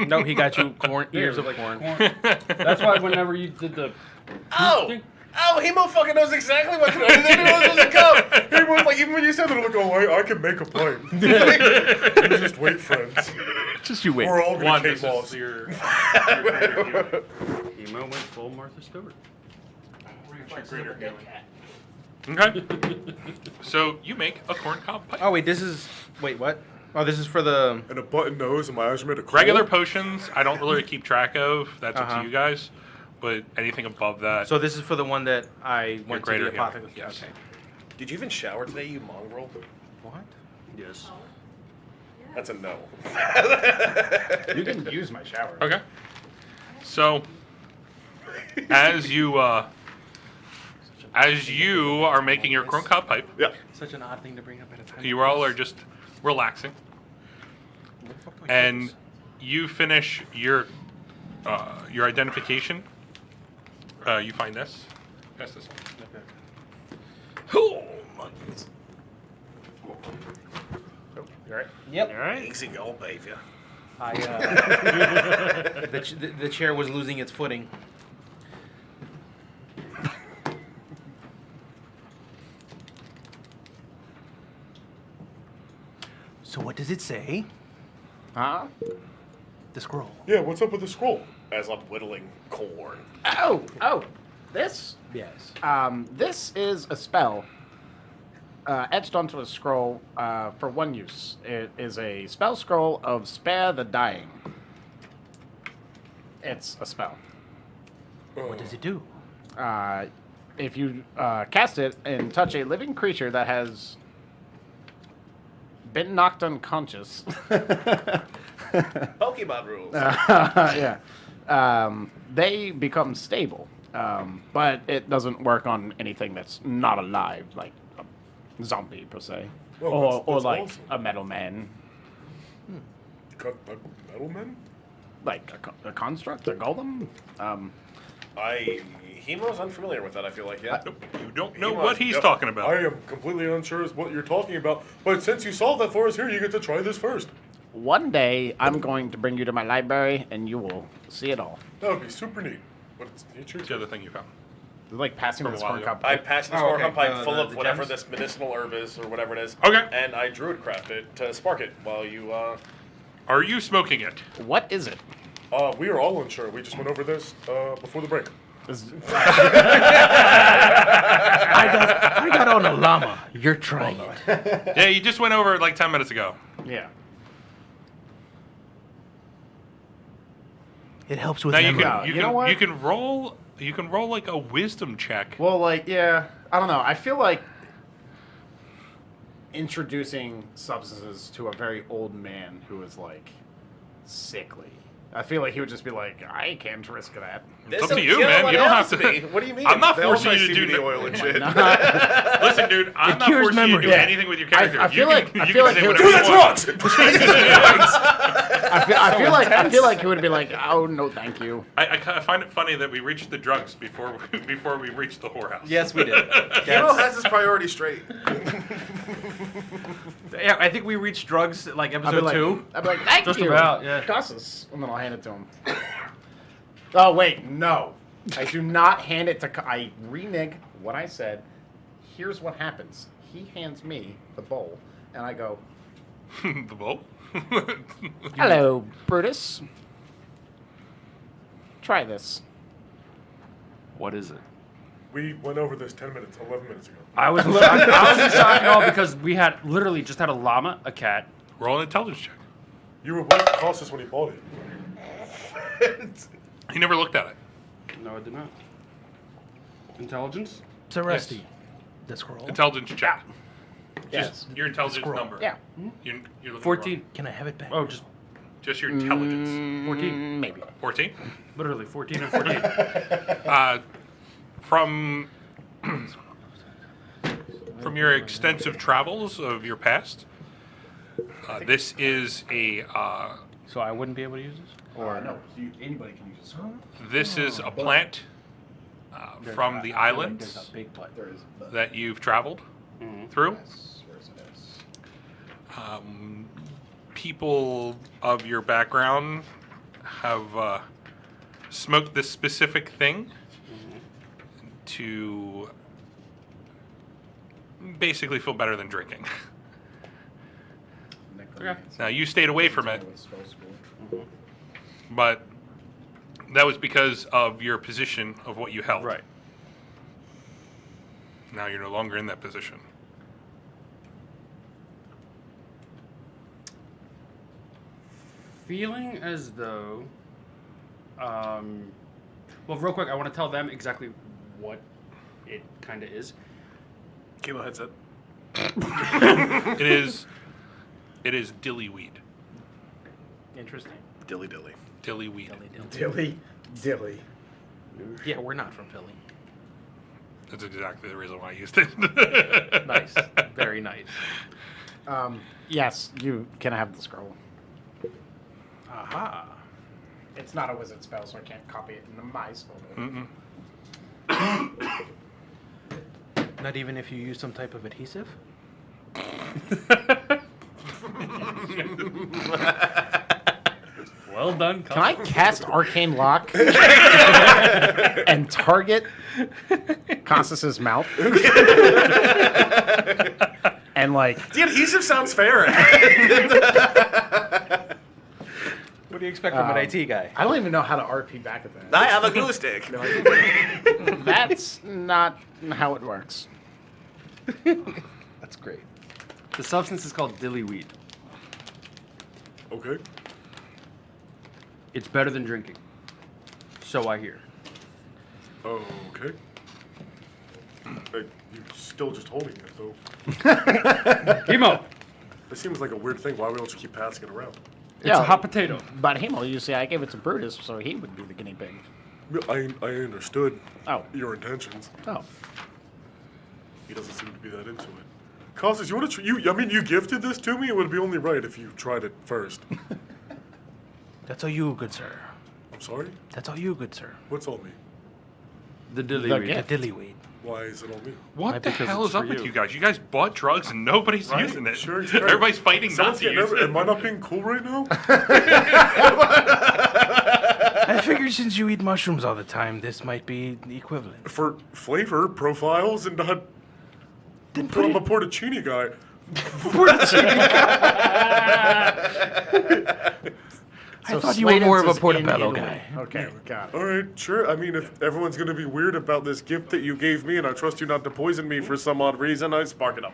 No, he got you ears of corn. That's why whenever you did the Oh! Oh, he motherfucking knows exactly what to do. I didn't know it was a cup. He was like, even when you said that, I'm like, oh, I can make a pipe. You just wait, friends. Just you wait. We're all gonna One, take this balls. is your... Emo went full Martha Stewart. Okay. So you make a corn cob pipe. Oh, wait, this is... Wait, what? Oh, this is for the... And a button nose and my eyes are made of coal. Regular potions, I don't really keep track of. That's up Uh-huh. to you guys. But anything above that... So this is for the one that I went to greater the healing, apothecary. yes. Okay. Did you even shower today, you mongrel? What? Yes. That's a no. You didn't use my shower. Okay. So, as you are making your corn cob pipe, Yeah. Such an odd thing to bring up at a time. you all are just relaxing, Where the fuck do I and put you finish your identification. You find this. Pass this one. Oh, monkeys. You alright? Yep. All right. Easy go, baby. I, the chair was losing its footing. So what does it say? Huh? The scroll. Yeah, what's up with the scroll? As I'm whittling corn. Oh, this? Yes. This is a spell etched onto a scroll for one use. It is a spell scroll of Spare the Dying. It's a spell. What does it do? If you cast it and touch a living creature that has been knocked unconscious, Pokemon rules. yeah, they become stable. But it doesn't work on anything that's not alive, like a zombie per se, Oh, or that's like awesome. a metal man, Cut the metal men? like a construct, a golem. Hemo's unfamiliar with that, I feel like, yeah. You don't know He what wants- he's yep. talking about. I am completely unsure as what you're talking about, but since you solved that for us here, you get to try this first. One day, I'm going to bring you to my library, and you will see it all. That would be super neat. But it's your What's the other thing you found? It's like passing From this a while corn ago. cup. I passed this Oh, corn okay. pipe full The of whatever gems? this medicinal herb is, or whatever it is. Okay. And I druid craft it to spark it while you, Are you smoking it? What is it? We are all unsure. We just went over this before the break. I got on a llama. You're trying it. Yeah, you just went over it like 10 minutes ago. Yeah. It helps with Now you memory. can You know what? you can roll like a wisdom check. Well, like, yeah, I don't know. I feel like introducing substances to a very old man who is like sickly. I feel like he would just be like, I can't risk that. It's up to you, man. You don't have to. What do you mean? I'm not They all forcing try you to do CBD oil and shit. Listen, dude, I'm not cures forcing you to memory. do Yeah. anything with your character. I feel like- you I can feel like say he would- whatever Do you the want. drugs! I feel like he would be like, oh no, thank you. I find it funny that we reached the drugs before we reached the whorehouse. Yes, we did. Hemo has his priorities straight. Yeah, I think we reached drugs like I'd be episode like, 2. I'd be like, thank Just you. about, yeah. Cusses. And then I'll hand it to him. Oh, wait, no. I do not hand it to... I renege what I said. Here's what happens. He hands me the bowl, and I go, The bowl. Hello, Brutus. Try this. What is it? We went over this 11 minutes ago. I was in shock and all because we had literally just had a llama, a cat. Roll an intelligence check. You were with Cautious when he bought it. He never looked at it. No, I did not. Intelligence? So Rusty, the scroll. Intelligence check. yes. Just your intelligence Scroll. number. Yeah. You're looking 14. Can I have it back? Oh, just Just your intelligence. 14. Maybe. 14. Literally 14 and 14. From your extensive travels of your past, this is a So I wouldn't be able to use this? Or no, anybody can use it. this is a plant from the islands There's a big butt. There is. that you've traveled through. Where's it is? People of your background have smoked this specific thing to basically feel better than drinking. Now, you stayed away from it, but that was because of your position of what you held. Right. Now you're no longer in that position. Feeling as though, well, real quick, I want to tell them exactly what it kind of is. Kilo headset. It is dillyweed. Interesting. Dilly dilly. Dillyweed. Dilly. Yeah, we're not from Philly. That's exactly the reason why I used it. Nice. Very nice. Yes, you can have the scroll. Aha. It's not a wizard spell, so I can't copy it into my spell. Not even if you use some type of adhesive? Well done. Can I cast Arcane Lock and target Constance's mouth? And like, The adhesive sounds fair. What do you expect from an IT guy? I don't even know how to RP back at that. I have a glue stick. That's not how it works. That's great. The substance is called dillyweed. Okay. It's better than drinking. So I hear. Okay. You're still just holding it, though. Hemo! This seems like a weird thing. Why we don't just keep passing it around? It's a hot potato. But Hemo, you see, I gave it to Brutus, so he would be the guinea pig. I understood Oh. your intentions. Oh. He doesn't seem to be that into it. Costas, you want to? You gifted this to me. It would be only right if you tried it first. That's all you, good sir. I'm sorry. That's all you, good sir. What's on me? The dillyweed. The dillyweed. Why is it on me? What Might the because hell it's is up for with you. you guys? You guys bought drugs and nobody's Right? using it. Sure, it's right. Everybody's fighting not Someone's to getting use it. Am I not being cool right now? I figured since you eat mushrooms all the time, this might be the equivalent. For flavor profiles and not. Then I'm a portocini guy. I thought you were more of a Sleydence is in portobello Italy. guy. Okay, got it. All right, sure. I mean, if everyone's gonna be weird about this gift that you gave me, and I trust you not to poison me for some odd reason, I spark it up.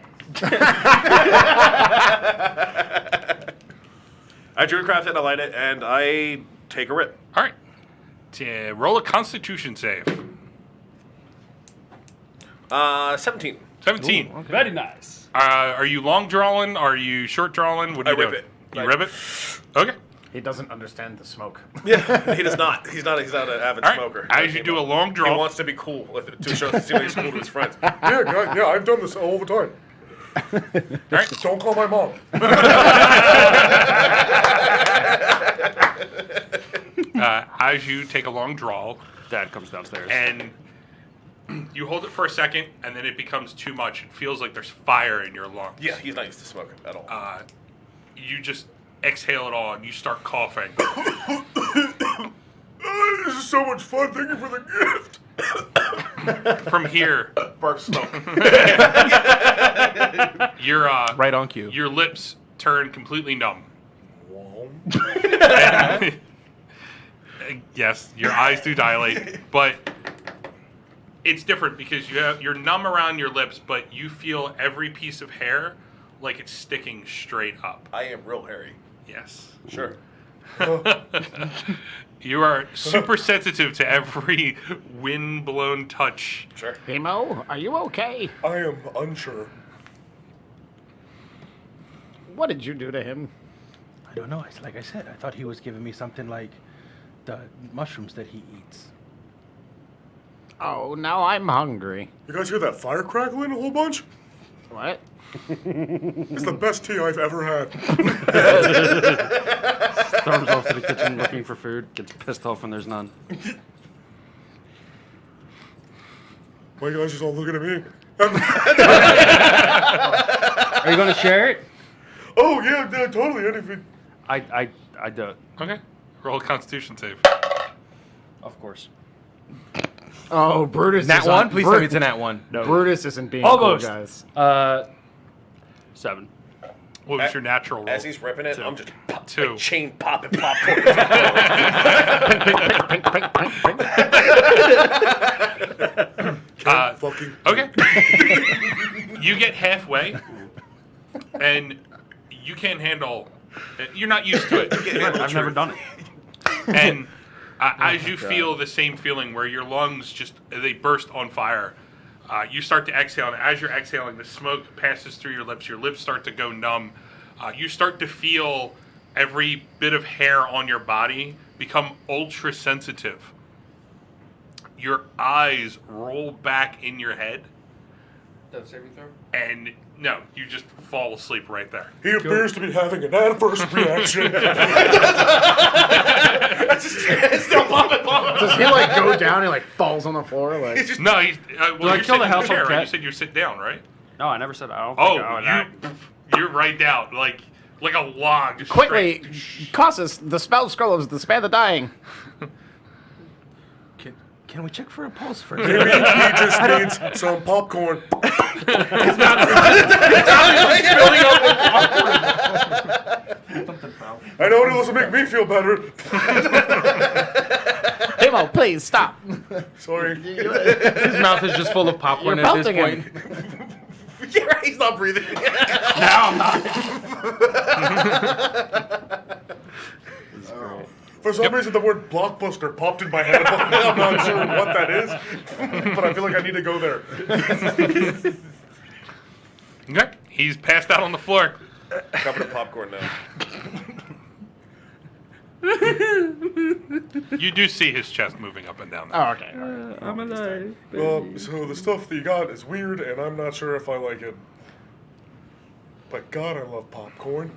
I drew craft it, I light it, and I take a rip. All right. Roll a Constitution save. 17. 17. Okay. Very nice. Are you long drawing? Are you short drawing? What are you I rip doing? it. You Like- rip it? Okay. He doesn't understand the smoke. Yeah, he does not. He's not an avid All right. smoker. As you do a long He draw, wants to be cool to show seem like he's cool to his friends. Yeah, I've done this all the time. right. Don't call my mom. as you take a long draw, Dad comes downstairs. and you hold it for a second, and then it becomes too much. It feels like there's fire in your lungs. Yeah, he's not used to smoking at all. You just exhale it all, and you start coughing. This is so much fun. Thank you for the gift. From here, Barf smoke. your Right on cue. your lips turn completely numb. Yes, your eyes do dilate, but it's different because you're numb around your lips, but you feel every piece of hair like it's sticking straight up. I am real hairy. Yes. Sure. You are super sensitive to every wind-blown touch. Sure. Hemo, are you okay? I am unsure. What did you do to him? I don't know. Like I said, I thought he was giving me something like the mushrooms that he eats. Oh, now I'm hungry. You guys hear that fire crackling a whole bunch? What? It's the best tea I've ever had. Storms off to the kitchen looking for food. Gets pissed off when there's none. Why you guys just all looking at me? Are you going to share it? Oh, yeah, totally. Anything. I do it. Okay. Roll a Constitution save. Of course. Oh, Brutus. Nat is one? on- Please tell me it's a nat one. No. Brutus isn't being Almost. cool, guys. 7. What was your natural roll? As he's ripping it, I'm just Two. like chain popping popcorn. Fucking. Okay. You get halfway, and you can't handle. You're not used to it. I've never done it. And as you feel the same feeling where your lungs they burst on fire, you start to exhale, and as you're exhaling, the smoke passes through your lips start to go numb. You start to feel every bit of hair on your body become ultra sensitive. Your eyes roll back in your head, Does saving throw? and no, you just fall asleep right there. He appears to be having an adverse reaction. It's still popping. Does he like go down and like falls on the floor? Like No, he's well, I you're kill sitting the in household chair, right? cat? You said you sit down, right? No, I never said I don't Oh, think I would. you're right down, like a log. Just Quickly, straight. Cassus, the spell scrolls, the spare the dying. Can we check for a pulse first? Maybe he just needs some popcorn. I know it doesn't make me feel better. Hemo, please stop. Sorry. His mouth is just full of popcorn You're at this pelting point. him. Yeah, right, he's not breathing. For some reason, the word blockbuster popped in my head. I'm not sure what that is, but I feel like I need to go there. Okay, he's passed out on the floor. Covered in popcorn now. You do see his chest moving up and down. Oh, okay. All right. I'm alive. So the stuff that you got is weird, and I'm not sure if I like it. But God, I love popcorn.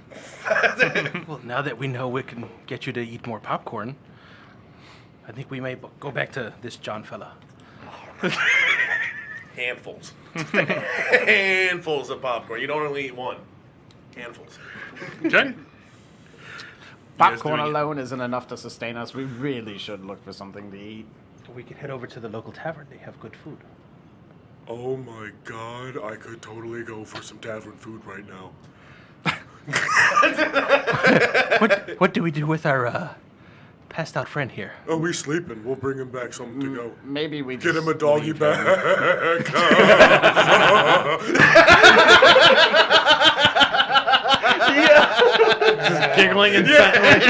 Well, now that we know we can get you to eat more popcorn, I think we may go back to this John fella. Handfuls. Handfuls of popcorn. You don't only eat one. Handfuls. Okay. Popcorn doing it. alone isn't enough to sustain us. We really should look for something to eat. We can head over to the local tavern. They have good food. Oh my God, I could totally go for some tavern food right now. What do we do with our passed out friend here? Oh, he's sleeping. We'll bring him back something to go. Maybe we Get just him a doggy leave him. bag. Giggling incessantly.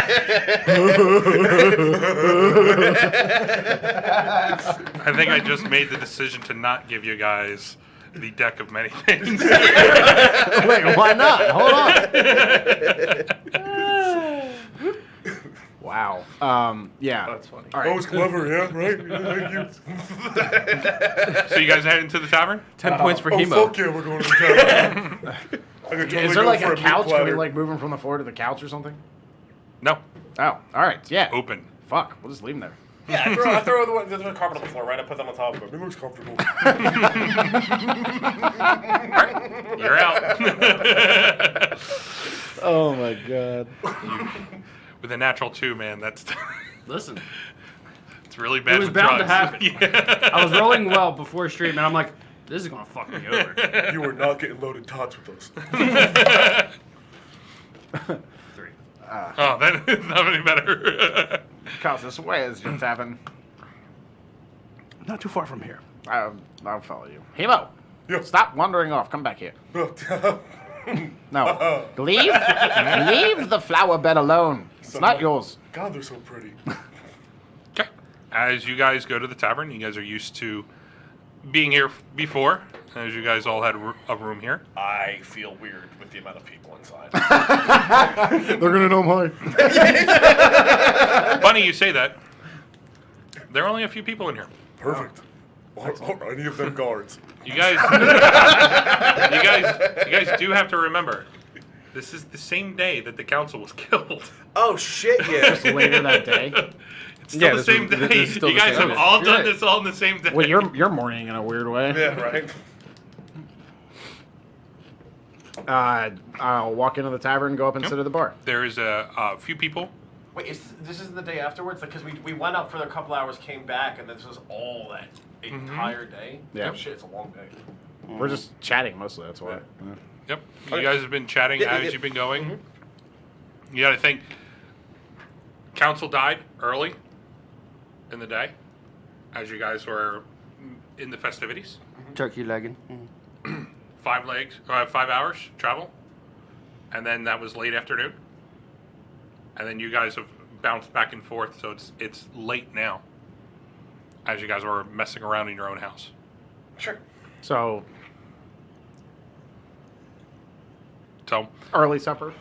I think I just made the decision to not give you guys the deck of many things. Wait, why not? Hold on. Wow. Yeah. That's funny. All That right. was clever, yeah, right? Yeah, thank you. So you guys head into the tavern? 10 points for Oh, Hemo. fuck yeah, we're going to the tavern. I could totally Is there go like for a meat couch? Can we platter. like move him from the floor to the couch or something? No. Oh, all right. Yeah. Open. Fuck. We'll just leave him there. Yeah, I throw the carpet on the floor, right? I put them on top of it. It looks comfortable. You're out. Oh my god. With a natural 2, man, that's Listen, it's really bad. it was with bound to drugs. happen. Yeah. I was rolling well before stream, and I'm like, this is gonna fuck me over. You are not getting loaded tots with us. 3. Oh, that is not any better. Costas, where is your tavern? Not too far from here. I'll follow you. Hemo, Yeah. stop wandering off. Come back here. God, No. Leave the flower bed alone. It's not yours. they're so pretty. Okay. As you guys go to the tavern, you guys are used to being here before, as you guys all had a room here. I feel weird with the amount of people inside. They're gonna know mine. Funny you say that. There are only a few people in here. Perfect. Are any of them guards? You guys, you guys do have to remember, this is the same day that the council was killed. Oh shit! Yeah. Just later that day. It's still Yeah, the this same is- day. this is still You the guys same have day. all done Right. this all in the same day. Well, you're mourning in a weird way. Yeah. Right. I'll walk into the tavern, go up and sit at the bar. There is a few people. Wait, this is the day afterwards? Because we went out for a couple hours, came back, and this was all that entire day. Yeah. Oh, shit, it's a long day. We're just chatting mostly. That's why. Yeah. Yep. You guys have been chatting Yeah, as yeah. you've been going. You got to think. Council died early in the day, as you guys were in the festivities. Turkey legging. 5 hours travel, and then that was late afternoon, and then you guys have bounced back and forth, so it's late now, as you guys were messing around in your own house. Sure. So So, early supper.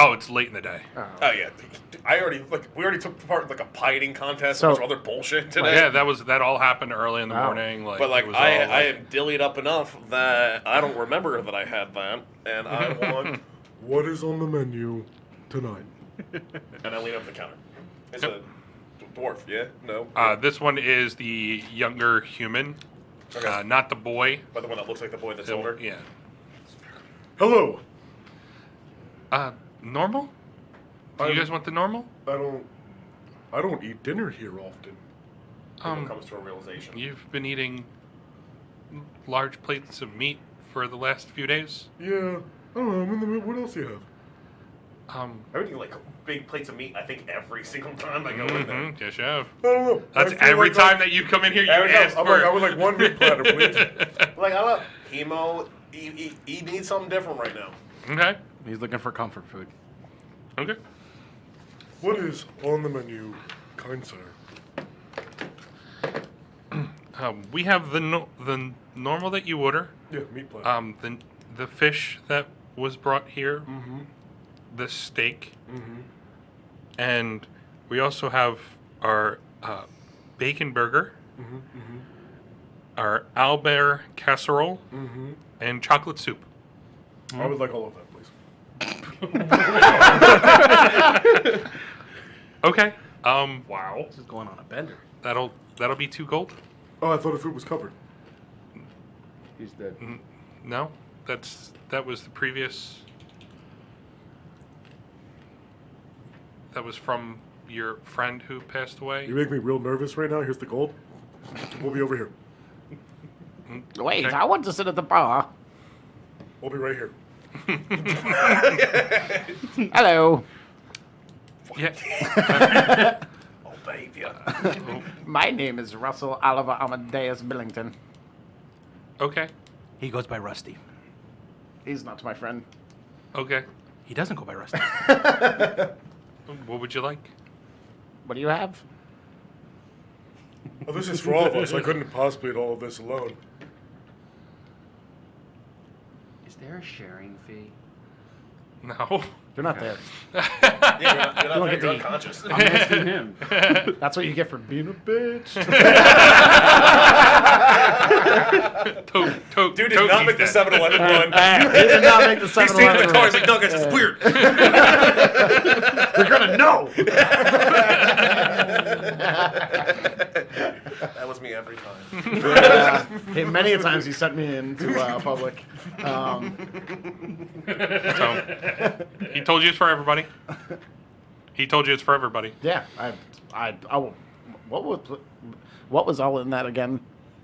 oh, it's late in the day. Oh yeah. We already took part in like a pie eating contest So- and a bunch of other bullshit today. Yeah, that all happened early in the Wow. morning. Like, But like it was I all, am dillied up enough that I don't remember that I had that, and I want, What is on the menu tonight? and I lean up the counter. It's Yep. a dwarf, yeah? No. This one is the younger human, Okay. not the boy. But the one that looks like the boy that's The- older. Yeah. Hello. Normal? Do you I'm- guys want the normal? I don't eat dinner here often. It comes to a realization. You've been eating large plates of meat for the last few days. Yeah. I don't know. I'm in the mood. What else do you have? I would do like big plates of meat. I think every single time I go in there. Mhm, yes, you have. I don't know. That's I feel every like time that you come in here, you Every time. ask I'm for. like, I would like one meat platter, please. Like I love Hemo. He needs something different right now. Okay. He's looking for comfort food. Okay. What is on the menu, kind sir? We have the normal that you order. Yeah, meat platter. The fish that was brought here. The steak. And we also have our bacon burger. Our Albert casserole. And chocolate soup. I would like all of that, please. Okay. Wow. This is going on a bender. That'll be 2 gold. Oh, I thought the food was covered. He's dead. No, that was the previous. That was from your friend who passed away. You make me real nervous right now. Here's the gold. We'll be over here. Wait, Okay. I want to sit at the bar. We'll be right here. Hello. Yeah. Oh, baby. My name is Russell Oliver Amadeus Billington. Okay. He goes by Rusty. He's not my friend. Okay. He doesn't go by Rusty. What would you like? What do you have? Oh, this is for all of us. I couldn't possibly eat all of this alone. Is there a sharing fee? No. You're not there. Yeah, you're not don't there, get to you're eat. unconscious. I'm asking him. That's what you get for being a bitch. Dude did not make the 7-Eleven one. He did not make the He's standing in 7-Eleven the car. rule. He's like, no, guys, it's weird. They're gonna know. That was me every time. Hey, many a times he sent me into public. So, he told you it's for everybody. He told you it's for everybody. Yeah, what was all in that again?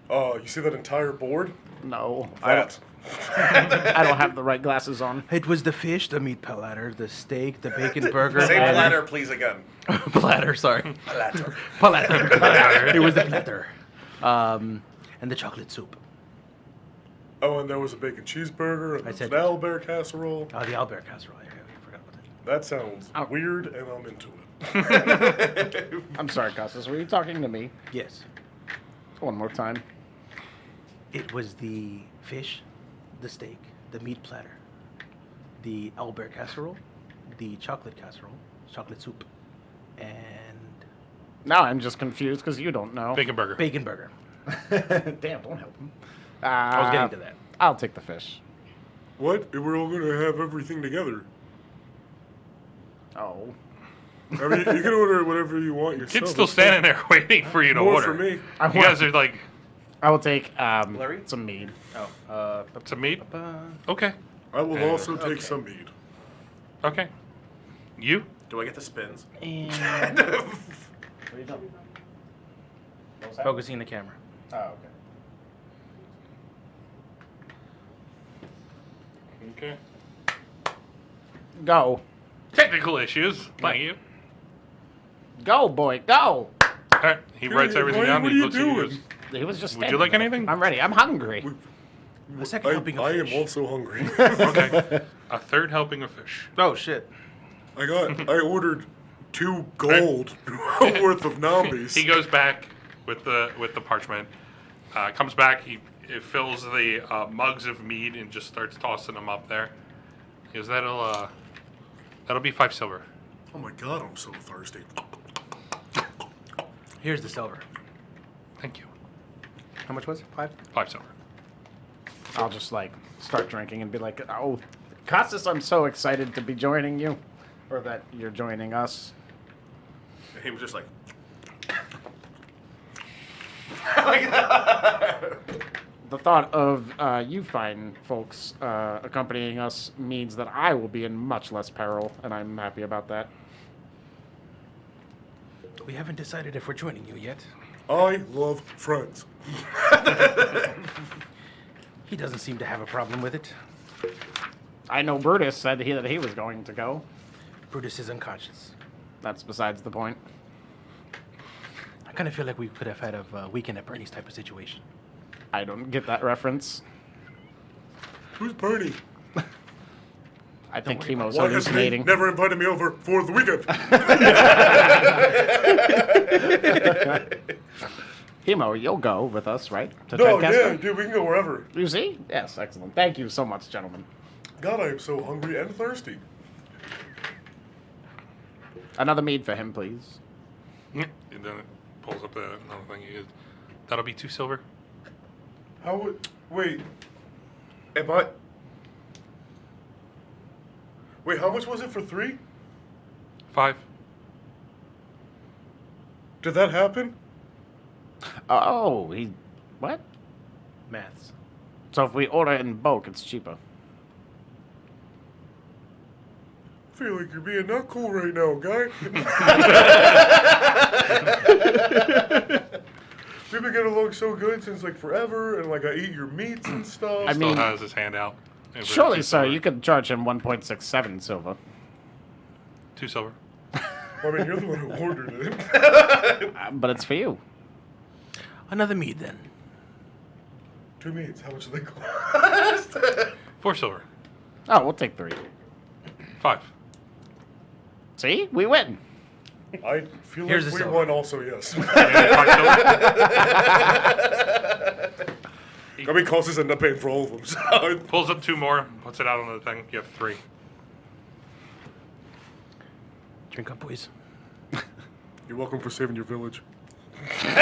Oh, you see that entire board? No, That. I don't have the right glasses on. It was the fish, the meat platter, the steak, the bacon burger. Say and- platter, please, again. platter, sorry. Platter. Platter. It was the platter. And the chocolate soup. Oh, and there was a bacon cheeseburger and I there was said- an owlbear casserole. Oh, the Albert casserole. Yeah, I forgot about that. That sounds Oh. weird, and I'm into it. I'm sorry, Costas. Were you talking to me? Yes. One more time. It was the fish, the steak, the meat platter, the Albert casserole, the chocolate casserole, chocolate soup, and Now I'm just confused because you don't know. Bacon burger. bacon burger. Damn, don't help him. I was getting to that. I'll take the fish. What? We're all going to have everything together. Oh. I mean, you can order whatever you want yourself. Kid's still It's fine. standing there waiting for you to More order. for me. You guys are like, I will take Larry? some mead. Oh, some meat? Okay. I will also take some mead. Okay. You? Do I get the spins? What are you doing? focusing the camera. Oh, okay. Okay. Go. Technical issues. Thank you. Go, boy, go. All right. He writes everything Ryan, down. what He are you looks at you. doing? Goes, He was just Would you standing like there. anything? I'm ready. I'm hungry. A second helping of I fish. am also hungry. Okay. A third helping of fish. Oh shit! I ordered 2 gold worth of Nambis. He goes back with the parchment. Comes back. He fills the mugs of mead and just starts tossing them up there. He goes, that'll be 5 silver. Oh my god, I'm so thirsty. Here's the silver. Thank you. How much was it? 5. 5 silver. I'll just like start drinking and be like, oh, Costas, I'm so excited to be joining you, or that you're joining us. And he was just like, The thought of you fine folks accompanying us means that I will be in much less peril, and I'm happy about that. We haven't decided if we're joining you yet. I love friends. He doesn't seem to have a problem with it. I know Brutus said that he was going to go. Brutus is unconscious. That's besides the point. I kind of feel like we could have had a weekend at Bernie's type of situation. I don't get that reference. Who's Bernie? I think worry Chemo's Why has he hallucinating. never invited me over for the weekend? Chemo, you'll go with us, right? To No, Tedcaster? yeah, dude, we can go wherever. You see? Yes, excellent. Thank you so much, gentlemen. God, I am so hungry and thirsty. Another mead for him, please. And then it pulls up another thing. He goes, that'll be 2 silver. How would... Wait. Am I... Wait, how much was it for 3? 5. Did that happen? Oh, what? Maths. So if we order in bulk, it's cheaper. I feel like you're being not cool right now, guy. We've been getting along so good since like forever, and like I eat your meats and stuff. I mean- Still has his hand out. And for Surely, 2 sir, silver. you could charge him 1.67 silver. 2 silver. I mean, you're the one who ordered it. But it's for you. Another mead then. 2 meats. How much do they cost? 4 silver. Oh, we'll take 3. 5. See? We win. I feel Here's like the we soda. won also, yes. I mean, costs end up paying for all of them. So Pulls up 2 more, puts it out on the thing. You have 3. Drink up, please. you're welcome for saving your village. Wow,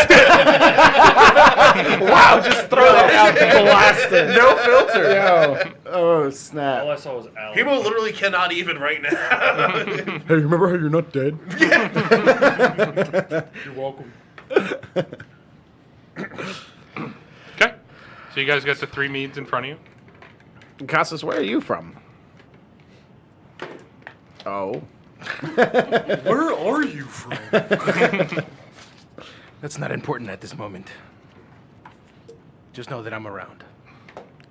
just throw that out blasted. No filter. Yo. Oh, snap. All I saw was Alan. People literally cannot even right now. Hey, remember how you're not dead? You're welcome. Okay. So you guys got the 3 meads in front of you. Casas, where are you from? Oh. Where are you from? That's not important at this moment. Just know that I'm around.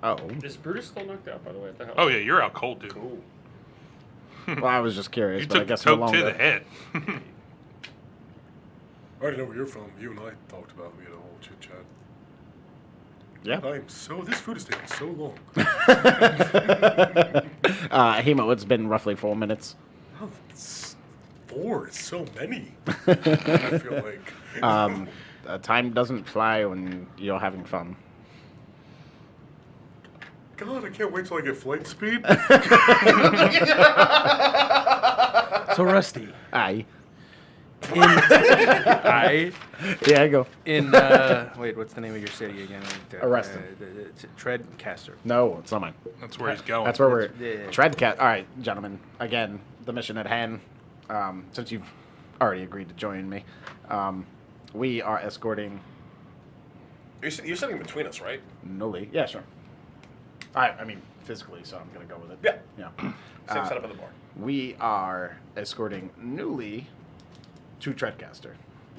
Oh. Is Brutus still knocked out, by the way, at the house? Oh, yeah, you're out cold, dude. Cool. Well, I was just curious, You but I took guess the no toke to the longer. head. I already know where you're from. You and I talked about it. We had a whole chit chat. Yeah. This food is taking so long. Hemo, it's been roughly 4 minutes. Oh, it's 4. It's so many. I feel like. Time doesn't fly when you're having fun. God, I can't wait till I get flight speed. So Rusty, Aye. in Go. wait, what's the name of your city again? Arrested. Treadcaster. No, it's not mine. That's where he's going. That's where we're. Yeah. Treadcat. All right, gentlemen. Again, the mission at hand. Since you've already agreed to join me, we are escorting You're sitting between us, right? Nully. Yeah, sure. I mean, physically, so I'm gonna go with it. Yeah. Yeah. Same setup of the bar. We are escorting Newly to Treadcaster.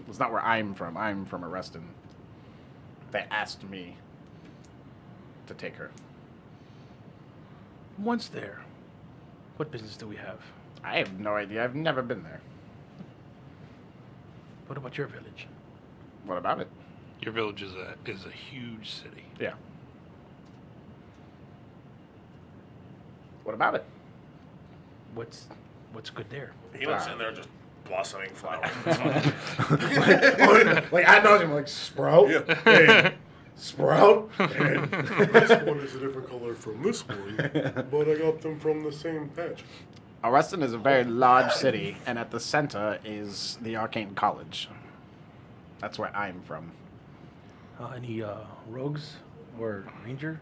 It's not where I'm from. I'm from Arreston. They asked me to take her. Once there, what business do we have? I have no idea. I've never been there. What about your village? What about it? Your village is a huge city. Yeah. What about it? What's good there? He was sitting there just blossoming flowers. Like I know him, like sprout. Yeah. And sprout. And this one is a different color from this one, but I got them from the same patch. Arreston is a very large city, and at the center is the Arcane College. That's where I'm from. Any rogues or ranger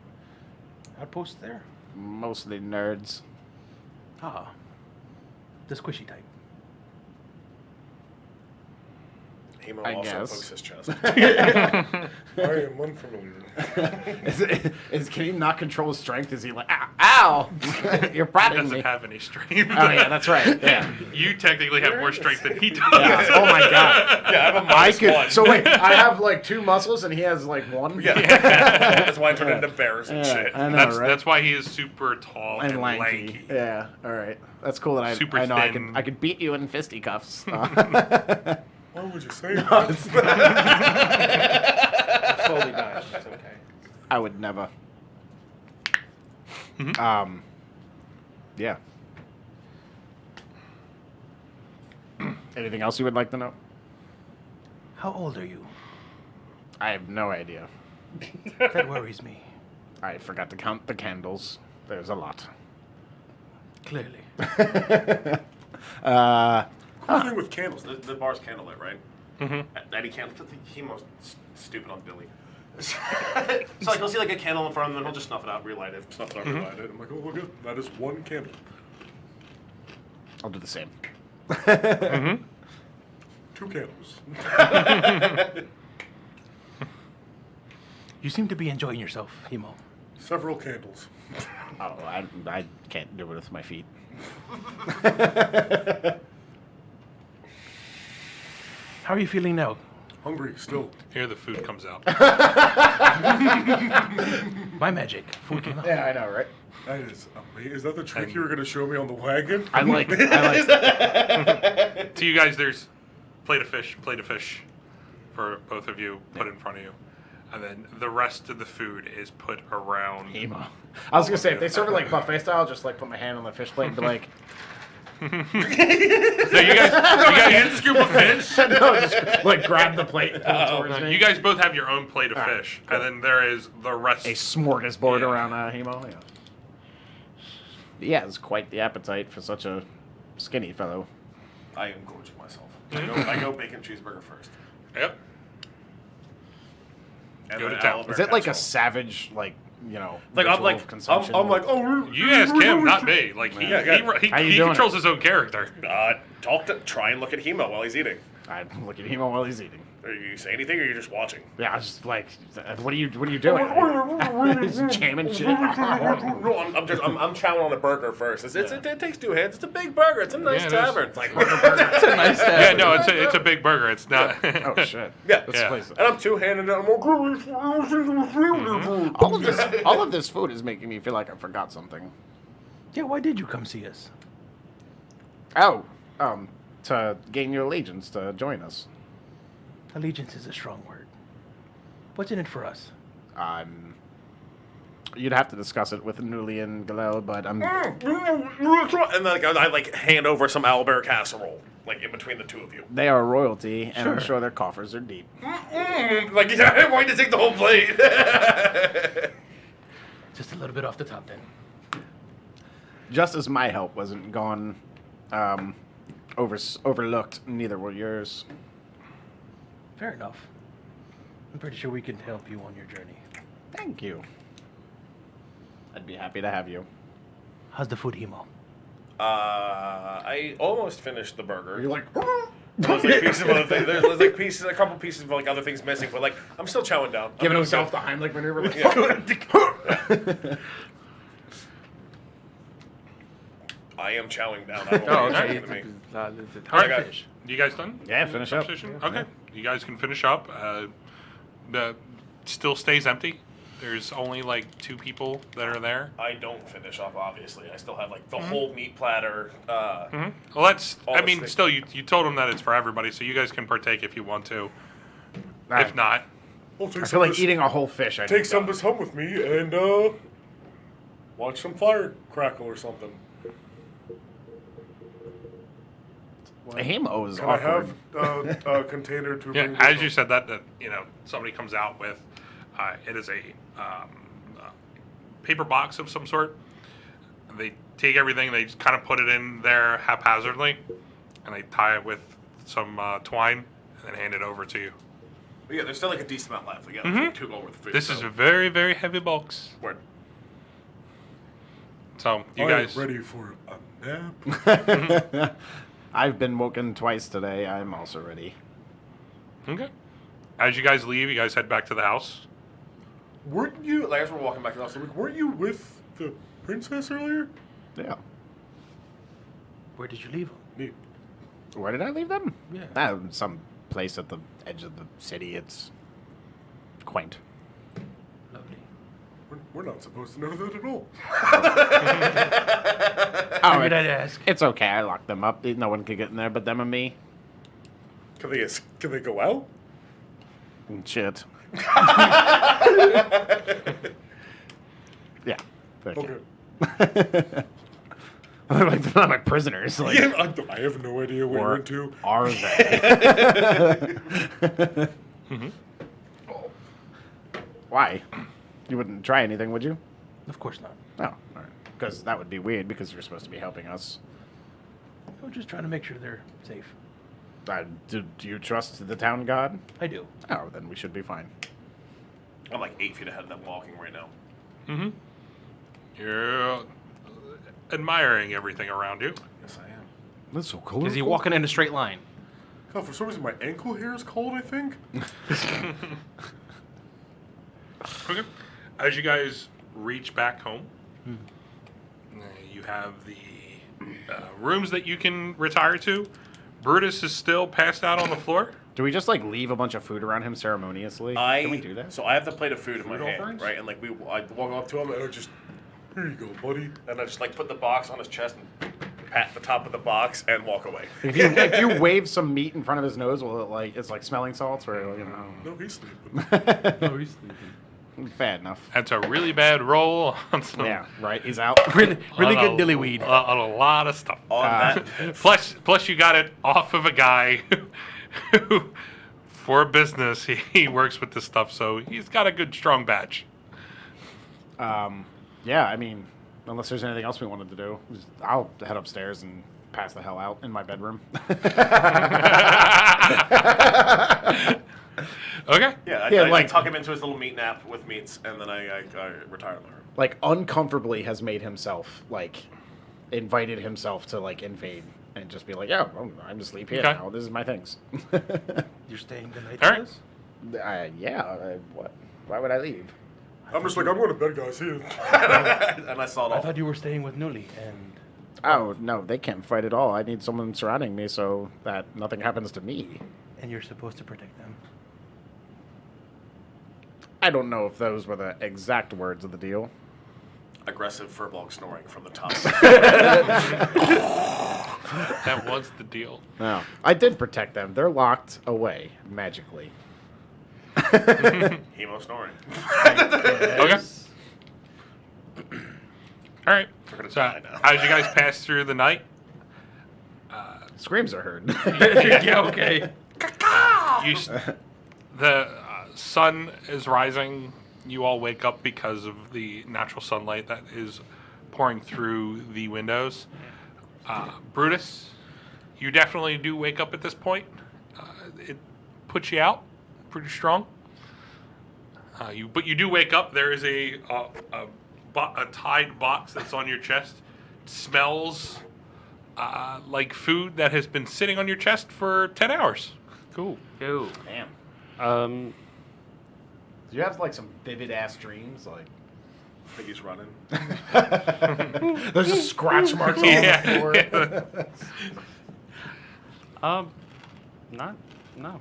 outposts there? Mostly nerds. Ah, the squishy type. Hemo I also guess. pokes his chest. I am unfamiliar. Can he not control his strength? Is he like, ow, you're He prodding doesn't me? have any strength. Oh yeah, that's right. Yeah. You technically have more strength than he does. Yeah. Oh my god. Yeah, I have a I minus could. 1. So wait, I have like 2 muscles and he has like 1. Yeah. That's why I turned into bears and shit. I know, That's right? that's why he is super tall and, And lanky. Yeah. All right. That's cool. That Super I know thin. I could beat you in fisticuffs. Why would you say that? Slowly dying. It's okay. I would never. Yeah. Anything else you would like to know? How old are you? I have no idea. That worries me. I forgot to count the candles. There's a lot. Clearly. Cool thing with candles, the bar's candlelit, right? Mm-hmm. Any candle, Hemo's stupid on Billy. So like he'll see like a candle in front of him, and he'll just snuff it out, relight it, snuff it out, relight it. I'm like, oh, look at that is 1 candle. I'll do the same. 2 candles. You seem to be enjoying yourself, Hemo. Several candles. Oh, I can't do it with my feet. How are you feeling now? Hungry still. Here the food comes out. My magic. Food came out. Yeah, I know, right? That is amazing. Is that the trick you were going to show me on the wagon? I like. To you guys, there's plate of fish for both of you, put in front of you. And then the rest of the food is put around. Emo. I was gonna say if they serve it like buffet style, just like put my hand on the fish plate and be like, So you guys scoop of fish. No, just like grab the plate. And pull it towards me. you guys both have your own plate of fish, and then there is the rest. A smorgasbord Yeah. around Hemo. Yeah. He has quite the appetite for such a skinny fellow. I am gorging myself. I go bacon cheeseburger first. Yep. And Go then to town. Albert Is it like a casserole. savage, like, Like I'm ritual like of consumption? I'm like oh You ask him, not me. Like he Yeah, yeah. How you he doing controls his own character. try and look at Hemo while he's eating. I look at Hemo while he's eating. Or you say anything, or you're just watching? Yeah, I was just like, what are you doing? He's jamming shit. No, I'm chowing on a burger first. It takes two hands. It's a big burger. It's a nice Yeah, it is. tavern. It's like That's a nice Yeah, no, it's a big burger. It's not. Oh shit. yeah. Let's Yeah. place it. And I'm two-handed. And I'm All of this food is making me feel like I forgot something. Yeah, why did you come see us? Oh, to gain your allegiance to join us. Allegiance is a strong word. What's in it for us? You'd have to discuss it with Newly and Galil, but I'm. and then I like hand over some owlbear casserole, like in between the two of you. They are royalty, and I'm Sure. sure their coffers are deep. Like yeah, I'm going to take the whole plate. Just a little bit off the top then. Just as my help wasn't gone, overlooked, neither were yours. Fair enough. I'm pretty sure we can help you on your journey. Thank you. I'd be happy to have you. How's the food, Hemo? I almost finished the burger. You're like, There's like pieces of other things. There's like pieces, a couple pieces of like other things missing, but like I'm still chowing down. I'm giving doing himself good. the Heimlich maneuver. Like, I am chowing down. I don't Oh, know what okay. you're saying to me. All right, Okay. guys. You guys done? Yeah, finish up. Conversation? Okay. You guys can finish up. The still stays empty. There's only like 2 people that are there. I don't finish up, obviously. I still have like the whole meat platter. Well, that's. All I the mean, steak. still, you told them that it's for everybody, so you guys can partake if you want to. If not, I'll take I some feel of like this, eating a whole fish. take some of this home with me and watch some fire crackle or something. Hemo is Can I awkward. have a container to yeah. bring? As you said that somebody comes out with, it is a paper box of some sort. They take everything, they just kind of put it in there haphazardly, and they tie it with some twine, and then hand it over to you. But yeah, there's still like a decent amount left. We got like 2 more worth of food. This so. is a very, very heavy box. Word. So you I'm guys. ready for a nap. I've been woken twice today. I'm also ready. Okay. As you guys leave, you guys head back to the house. Weren't you, like as we're walking back to the house, like, Weren't you with the princess earlier? Yeah. Where did you leave him? Neat. Where did I leave them? Yeah. Some place at the edge of the city. It's quaint. Lovely. We're not supposed to know that at all. Oh, Figured I'd ask. it's okay. I locked them up. No one could get in there but them and me. Can they go out? Shit. Yeah. Okay. Like they're not my prisoners. Like, Yeah, I have no idea where you or went to. are they? Why? You wouldn't try anything, would you? Of course not. No. All right. Because that would be weird. Because you're supposed to be helping us. I'm just trying to make sure they're safe. Do you trust the town god? I do. Oh, then we should be fine. I'm like 8 feet ahead of them walking right now. Mm-hmm. You're admiring everything around you. Yes, I am. That's so cool. Is he walking in a straight line? God, for some reason my ankle hair is cold, I think. Okay. As you guys reach back home, you have the rooms that you can retire to. Brutus is still passed out on the floor. Do we just like leave a bunch of food around him ceremoniously? Can we do that? So I have the plate of food in my Food hand, offerings? right? And like I walk up to him and I just, Here you go, buddy. and I just like put the box on his chest and pat the top of the box and walk away. If you wave some meat in front of his nose, will it it's like smelling salts, or No, he's sleeping. Oh, he's sleeping. Fair enough. That's a really bad roll on some. Yeah, right. He's out. Really on good a- dillyweed. On a lot of stuff. On that, Plus, you got it off of a guy who, for business, he works with this stuff, so he's got a good, strong badge. Yeah, I mean, unless there's anything else we wanted to do, I'll head upstairs and pass the hell out in my bedroom. Okay. yeah, Yeah, I like- tuck him into his little meat nap with meats, and then I retire to my room. Like, uncomfortably has made himself, like, invited himself to, like, invade and just be like, yeah, I'm asleep here Okay. now. This is my things. You're staying the night All with right. us? What? Why would I leave? I'm just like, I'm going to bed, guys. See you. And I saw it I all. thought you were staying with Nuli, and Oh, no, they can't fight at all. I need someone surrounding me so that nothing happens to me. you're supposed to protect them. I don't know if those were the exact words of the deal. Aggressive furbolg snoring from the top. That was the deal. No, I did protect them. They're locked away magically. Hemo snoring. Okay. All right. We're gonna So, die now. as you guys pass through the night, Screams are heard. Yeah, okay. The sun is rising. You all wake up because of the natural sunlight that is pouring through the windows. Brutus, you definitely do wake up at this point. It puts you out pretty strong. But you do wake up. There is a tied box that's on your chest. It smells like food that has been sitting on your chest for 10 hours. Cool. Damn. Um, Do you have like some vivid ass dreams? Like I think he's running. there's just scratch marks all Yeah. on the floor. not, no.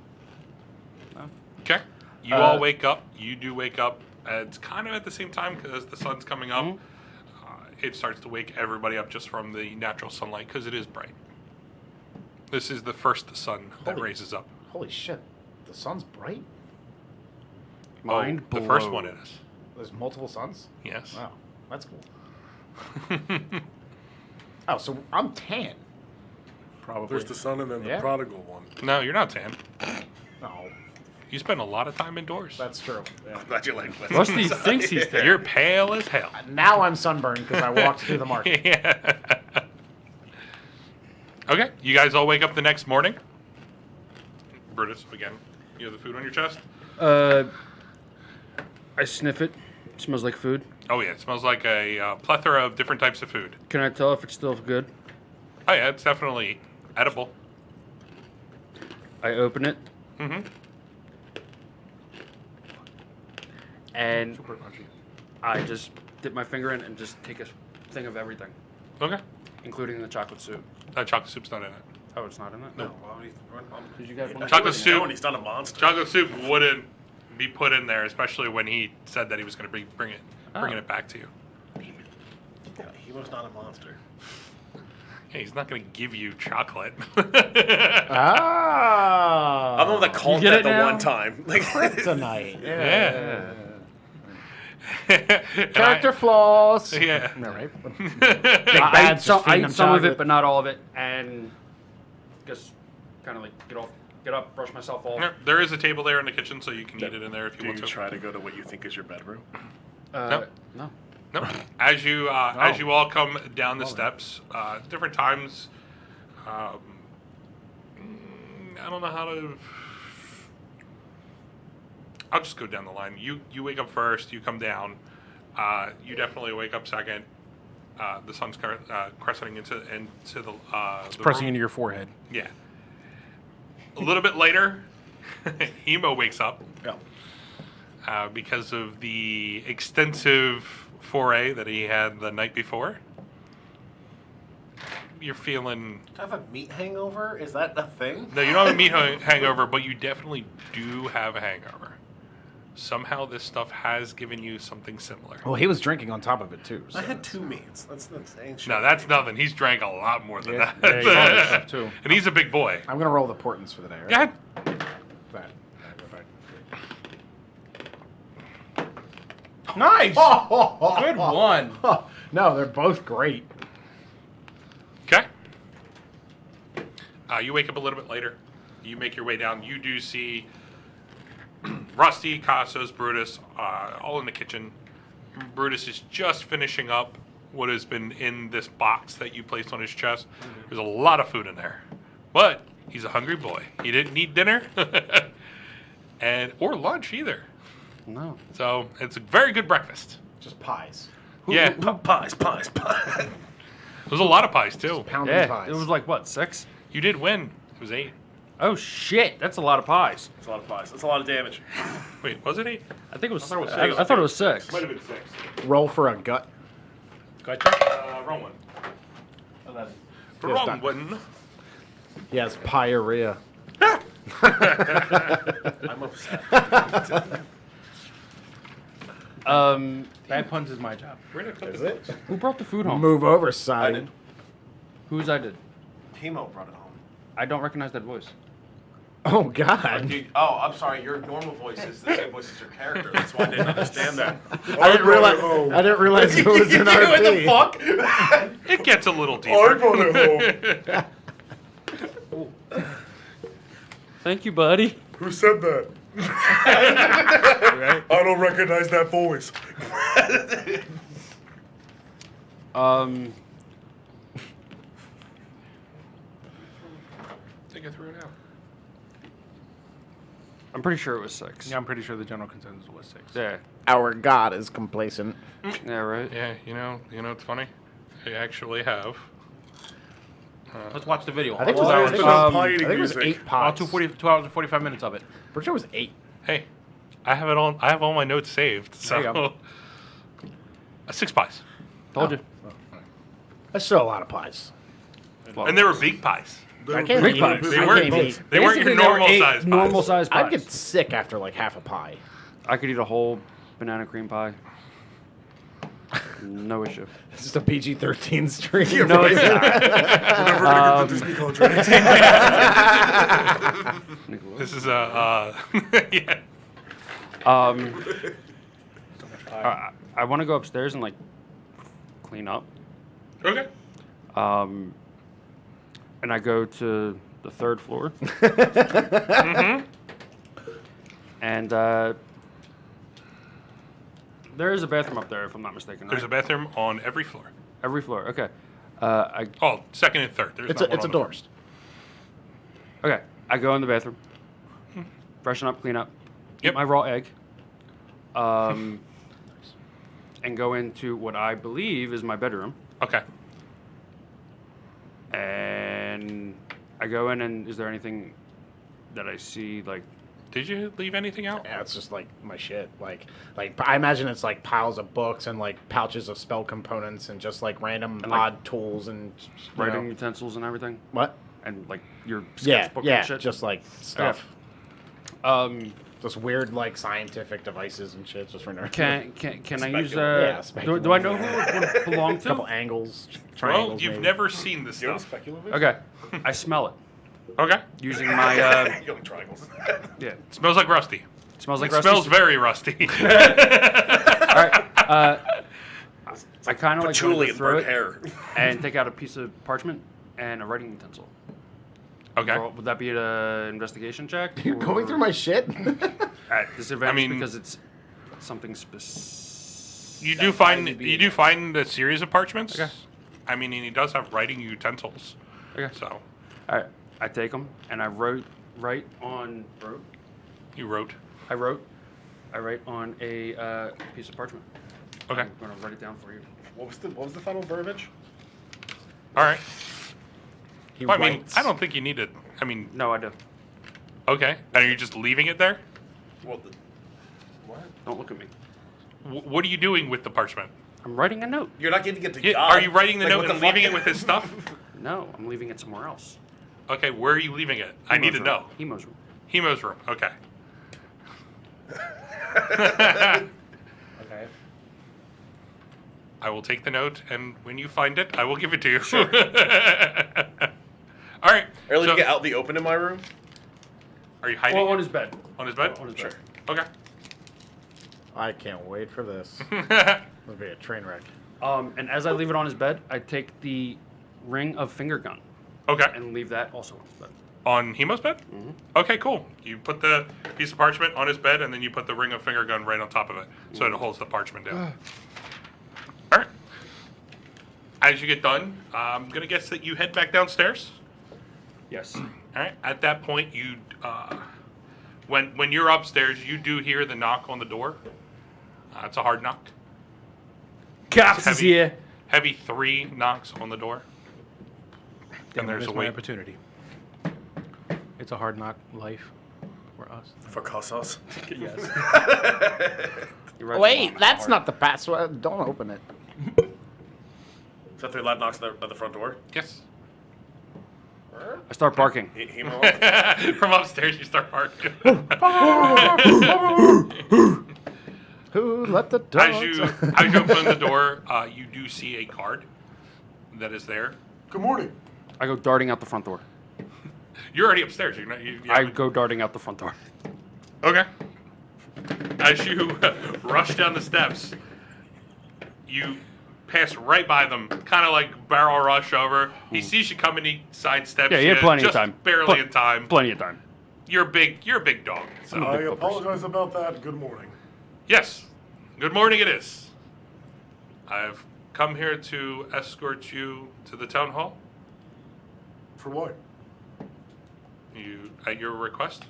Okay. You all wake up. You do wake up. It's kind of at the same time because the sun's coming up. It starts to wake everybody up just from the natural sunlight because it is bright. This is the first sun that Holy- raises up. Holy shit, the sun's bright. Mind The first blown. one is. There's multiple suns. Yes. Wow, that's cool. Oh, so I'm tan. Probably. There's the sun and then the Yeah. prodigal one. No, you're not tan. No, You spend a lot of time indoors. that's true. Yeah. Glad you like that. Rusty thinks he's there. You're pale as hell. Now I'm sunburned because I walked through the market. Yeah. Okay, you guys all wake up the next morning. Brutus, again, you have the food on your chest. I sniff it. It smells like food. Oh yeah, it smells like a plethora of different types of food. Can I tell if it's still good? Oh yeah, it's definitely edible. I open it Mm-hmm. and I just dip my finger in and just take a thing of everything, Okay. including the chocolate soup. Chocolate soup's not in it. Oh, it's not in it? No. Why would he run on? Did you guys want Chocolate He's soup. doing, he's not a monster. Chocolate soup wouldn't be put in there, especially when he said that he was going to bringing Oh. it back to you. Yeah, he was not a monster. Yeah, he's not going to give you chocolate. Ah, I'm the one that called get that it the now? one time. Like, tonight. Yeah. Character flaws. Yeah. No, right? I ate some, feeding them some of it, chocolate. but not all of it, and just kind of like get up, brush myself off. Yeah, there is a table there in the kitchen, so you can eat it in there if you do want you to. try to go to what you think is your bedroom? No. No. As you all come down the steps, different times. I don't know how to. I'll just go down the line. You wake up first. You come down. You definitely wake up second. The sun's crescenting into the. It's pressing into your forehead. Yeah. A little bit later, Emo wakes up. Yeah. Because of the extensive foray that he had the night before. You're feeling... Do I have a meat hangover? Is that a thing? No, you don't have a meat hangover, but you definitely do have a hangover. Somehow this stuff has given you something similar. Well, he was drinking on top of it too. I So. had 2 meats. That's ain't shit. No, that's nothing. He's drank a lot more than that. Yeah, he probably stuff, too. And he's a big boy. I'm gonna roll the portents for the day. Right? Go ahead. That. Nice. Good one. No, they're both great. Okay. You wake up a little bit later. You make your way down. You do see Rusty, Cassos, Brutus, all in the kitchen. Brutus is just finishing up what has been in this box that you placed on his chest. There's a lot of food in there. But he's a hungry boy. He didn't need dinner or lunch either. No. So it's a very good breakfast. Just pies. Yeah. Pies. There's a lot of pies, too. Pounded Yeah, pies. it was like, what, 6? You did win. It was 8. Oh, shit. That's a lot of pies. That's a lot of pies. That's a lot of damage. Wait, was it 8? I think it was, thought it was I 6. thought it was 6. Might have been 6. Roll for a gut. Wrong one. 11. Wrong done. one. He has pyorrhea. I'm upset. Bad puns is my job. Is it? Who brought the food home? Move over, I side. did. Whose I did? Timo brought it home. I don't recognize that voice. Oh, God. Dude, I'm sorry. Your normal voice is the same voice as your character. That's why I didn't understand that. I didn't realize it was an RP. What the fuck? It gets a little I deeper. brought it home. Thank you, buddy. Who said that? I don't recognize that voice. I think I threw it out. I'm pretty sure it was 6. Yeah, I'm pretty sure the general consensus was 6. Yeah. Our God is complacent. Yeah, right? Yeah, you know, it's funny. I actually have. Let's watch the video. I think it Why was, is I there think, no pie I eating think it was music? 8 pies. 2 hours and 45 minutes of it. Pretty sure it was 8. Hey, I have it all. I have all my notes saved. There you So, go. 6 pies, Told you. That's still a lot of pies. and they were big pies. I can't Big eat pies. it. They I weren't. can't eat. They weren't your Basically, there were normal 8 size pies. normal size pies. I'd get sick after like half a pie. I could eat a whole banana cream pie. No issue. It's just a PG-13 stream. No, it's not. We're never gonna get the Disney contract. This is a yeah. I want to go upstairs and like clean up. Okay. And I go to the 3rd floor. And there is a bathroom up there, if I'm not mistaken. There's a Right? bathroom on every floor. Every floor. Okay. Oh, second and third. There's It's not a, one it's a on the doors. Okay. I go in the bathroom, freshen up, clean up, Yep. eat my raw egg, and go into what I believe is my bedroom. Okay. And I go in, and is there anything that I see like? Did you leave anything out? Yeah, it's just like my shit. Like I imagine it's like piles of books and like pouches of spell components and just like random And, like, odd tools and you Writing know. utensils and everything, What? and like your Yeah, sketchbook yeah, and shit. just like stuff. Just weird like scientific devices and shit just for nerds. Can I use Yeah, do I know who it would belong A to? couple angles, Well, triangles. you've maybe. never seen this You want stuff. speculative? Okay, I smell it Okay. using my You like triangles. yeah. Smells like rusty. Smells like It rusty. smells very rusty. All right. I kind of like Patchouli went and through burnt it hair. and take out a piece of parchment and a writing utensil. Okay. Would that be an investigation check? You're going through my shit. At disadvantage I mean- because it's something specific. You do find a series of parchments. Okay. I mean, and he does have writing utensils. Okay. So All right. I take them and I write on you wrote. I write on a piece of parchment. Okay. I'm gonna write it down for you. What was the final verbiage? All right. He Well, I mean, writes. I don't think you need it. I mean, No, I do. okay. And are you just leaving it there? Well, what? Don't look at me. What are you doing with the parchment? I'm writing a note. You're not giving it to Yeah, God. are you writing the Like, note what and the leaving fuck? it with his stuff? No, I'm leaving it somewhere else. Okay, where are you leaving it? I need to Hemo's know. room. Hemo's room. Hemo's room. Okay. Okay. I will take the note, and when you find it, I will give it to you. Sure. All right. Are you leaving so- it out in the open in my room? Are you hiding Well, it? on his bed. On his bed? On his Sure. bed. Okay. I can't wait for this. It'll be a train wreck. And as I leave it on his bed, I take the ring of finger gun Okay. and leave that also on his bed. On Hemo's bed? Mm-hmm. Okay, cool. You put the piece of parchment on his bed, and then you put the ring of finger gun right on top of it, so it holds the parchment down. All right. As you get done, I'm gonna guess that you head back downstairs. Yes. All right. At that point, you, when you're upstairs, you do hear the knock on the door. It's a hard knock. Cops is Heavy, here. heavy 3 knocks on the door. Damn, there's there's a my wait. opportunity. It's a hard knock life for us. For Cossos. Yes. Wait, that's not the password. Don't open it. Is that 3 loud knocks at the front door? Yes. I start barking. Hemo? From upstairs, you start barking. Who let the dogs? As you open the door, you do see a guard that is there. Good morning. I go darting out the front door. You're already upstairs. You're not. You I haven't- go darting out the front door. Okay. As you rush down the steps, you pass right by them, kind of like barrel rush over. He sees you coming, he sidesteps. Yeah, you had plenty of just time. Barely in time. Plenty of time. You're a big dog. So I apologize about that. Good morning. yes, good morning. It is. I've come here to escort you to the town hall. For what? You at your request.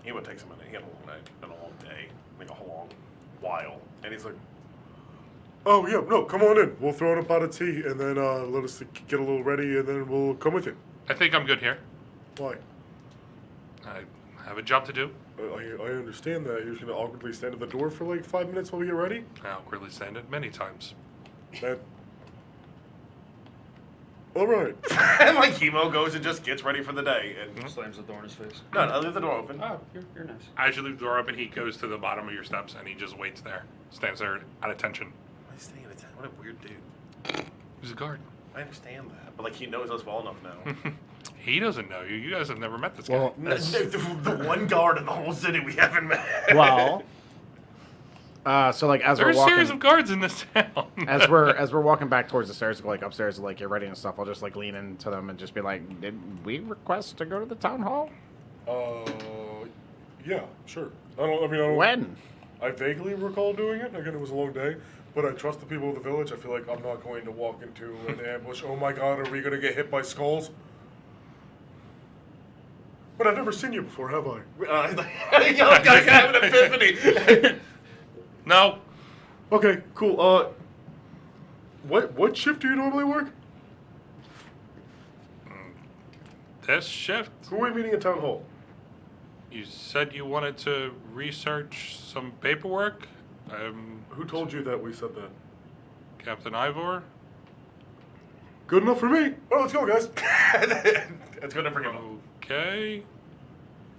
Hemo takes a minute. He had a long night. Been a long day. Like a long while. And he's like, Oh, yeah, no, come on in. We'll throw in a pot of tea and then let us get a little ready and then we'll come with you. I think I'm good here. Why? I have a job to do. I understand that. You're just going to awkwardly stand at the door for like 5 minutes while we get ready? I awkwardly stand it many times. That... All right. and like Hemo goes and just gets ready for the day. And Slams the door in his face. no, I leave the door open. Oh, you're nice. As you leave the door open, he goes to the bottom of your steps and he just waits there. Stands there at attention. Why is he staying at 10? What a weird dude. He's a guard. I understand that. But like he knows us well enough now. He doesn't know you. You guys have never met this Well, guy. the one guard in the whole city we haven't met. well. So like as There are we're a series walking, of guards in this town. as we're walking back towards the stairs, like upstairs, like get ready and stuff. I'll just like lean into them and just be like, "Did we request to go to the town hall? Yeah, sure. I don't... When? I vaguely recall doing it. Again, it was a long day. But I trust the people of the village. I feel like I'm not going to walk into an ambush. Oh my god, are we going to get hit by skulls? But I've never seen you before, have I? I have an epiphany. No. Okay, cool. What shift do you normally work? This shift. Who are we meeting at town hall? You said you wanted to research some paperwork. Who told you that we said that? Captain Ivor. Good enough for me. Oh, let's go, guys. That's good enough for him. Okay.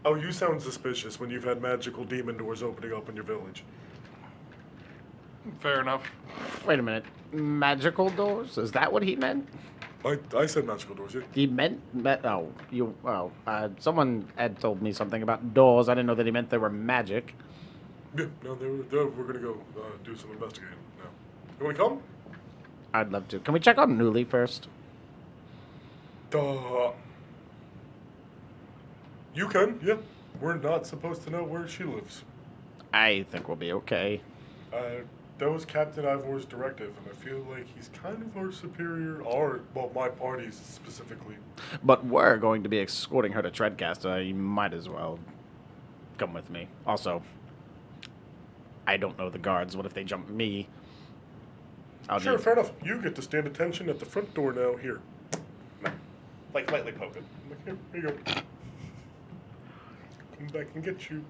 Oh, you sound suspicious when you've had magical demon doors opening up in your village. Fair enough. Wait a minute. Magical doors? Is that what he meant? I said magical doors, yeah. He meant someone had told me something about doors. I didn't know that he meant they were magic. Yeah, no, we're gonna go do some investigating now. You wanna come? I'd love to. Can we check on Newly first? You can, yeah. We're not supposed to know where she lives. I think we'll be okay. That was Captain Ivor's directive, and I feel like he's kind of our superior, my party specifically. But we're going to be escorting her to Treadcaster. You might as well come with me. Also, I don't know the guards. What if they jump me? Sure, fair enough. You get to stand attention at the front door now. Here. Like lightly poke it. Here you go. Come back and get you.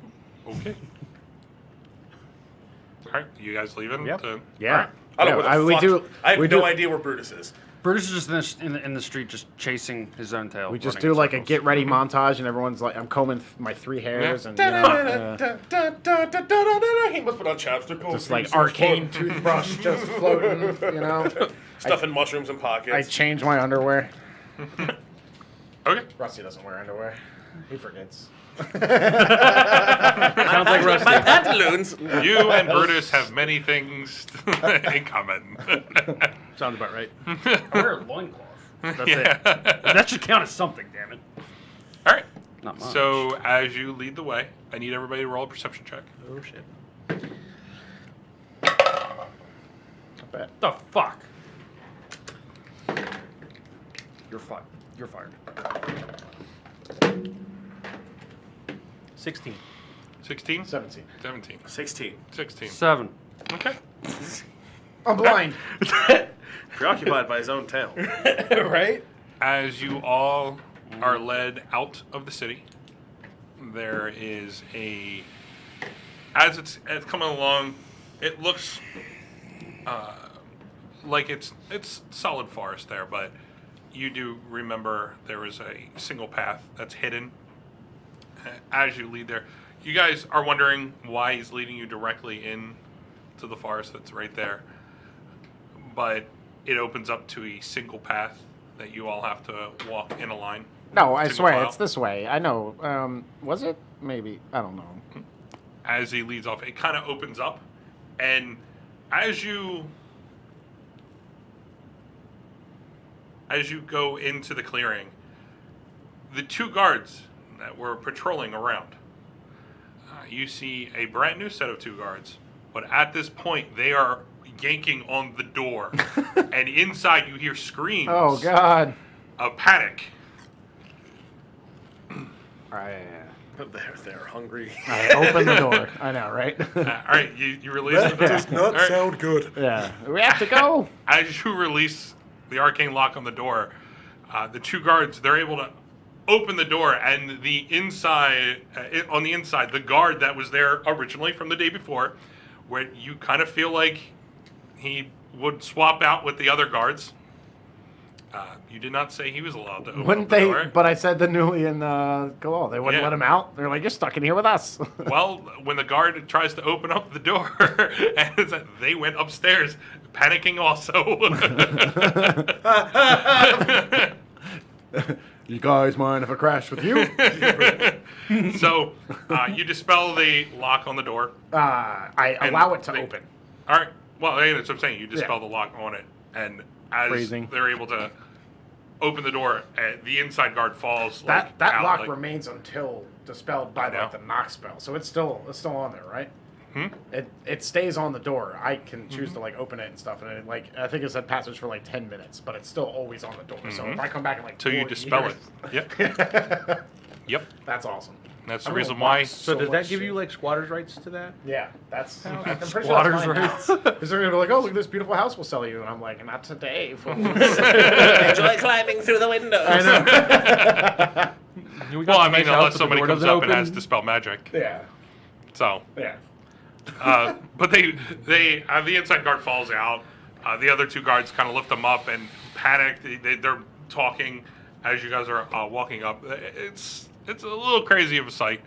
Okay. All right, you guys leaving? Yeah. To, Yeah. all right. I don't know Yeah, where the fuck. I have we no do- idea where Brutus is. Brutus is just in the street, just chasing his own tail. We just running do in like a circles. get ready montage, and everyone's like, I'm combing my 3 hairs, and you know, He must put on chapstick. just like arcane toothbrush just floating. You know, Stuffing mushrooms in pockets. I change my underwear. Okay. Rusty doesn't wear underwear. He forgets. Sounds like Rusty. My pantaloons. You and Brutus have many things in common. Sounds about right. I wear a loincloth. That's Yeah. it. That should count as something, damn it. All right. Not much. So as you lead the way, I need everybody to roll a perception check. Oh shit. Not bad. The fuck? You're fired. You're fired. 16. 16? 17. 17. 16. 16. 7. Okay. I'm blind. Preoccupied by his own tail. Right? As you all are led out of the city, there is as it's coming along, it looks like it's solid forest there, but you do remember there is a single path that's hidden. As you lead there, you guys are wondering why he's leading you directly in to the forest that's right there, but it opens up to a single path that you all have to walk in a line. No, I Single swear, file. it's this way. I know. Was it? Maybe. I don't know. As he leads off, it kind of opens up, and as you go into the clearing, the two guards that were patrolling around, you see a brand new set of two guards, but at this point they are yanking on the door, and inside you hear screams Oh, God. of panic. They're hungry. I open the door. I know, right? All right, you release That the does not All right. sound good. Yeah. We have to go. As you release the arcane lock on the door, the two guards, they're able to open the door, and the inside, on the inside, the guard that was there originally from the day before, where you kind of feel like he would swap out with the other guards. You did not say he was allowed to open Wouldn't up the they? door. But I said the Newly and Galal. They wouldn't Yeah. let him out. They're like, you're stuck in here with us. Well, when the guard tries to open up the door, and they went upstairs, panicking also. You guys mind if I crash with you? So you dispel the lock on the door. I And allow it to they- open. All right. Well, hey, that's what I'm saying. You dispel Yeah. the lock on it, and as Phrasing. they're able to open the door, the inside guard falls. That like, out, lock like- remains until dispelled by I know. the knock spell. So it's still on there, right? Hmm? It stays on the door. I can choose to like open it and stuff, and it, like I think it said passage for like 10 minutes, but it's still always on the door. So if I come back in like So you 4 dispel years, it. Yep. Yep. That's awesome. That's the I'm gonna reason why. watch So does much that give shit. you like squatters' rights to that? Yeah, that's. I'm pretty sure Squatters' that's mine rights. Because they're gonna be like, "Oh, look at this beautiful house we'll sell you," and I'm like, "Not today." folks." Enjoy climbing through the windows. I know. We got Well, I some nice mean, house, unless but the somebody door comes doesn't up and has open. dispel magic. Yeah, So, yeah. but they the inside guard falls out. The other two guards kind of lift them up and panic. They're talking as you guys are walking up. It's a little crazy of a sight.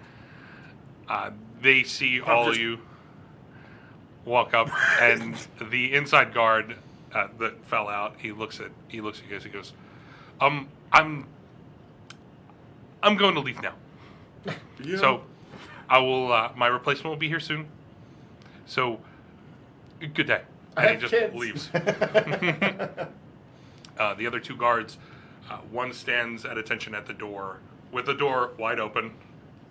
They see all of you walk up, and the inside guard that fell out. He looks at you guys. He goes, I'm going to leave now. Yeah. So I will. My replacement will be here soon. So good day. I And he have just kids. leaves. The other two guards, one stands at attention at the door with the door wide open,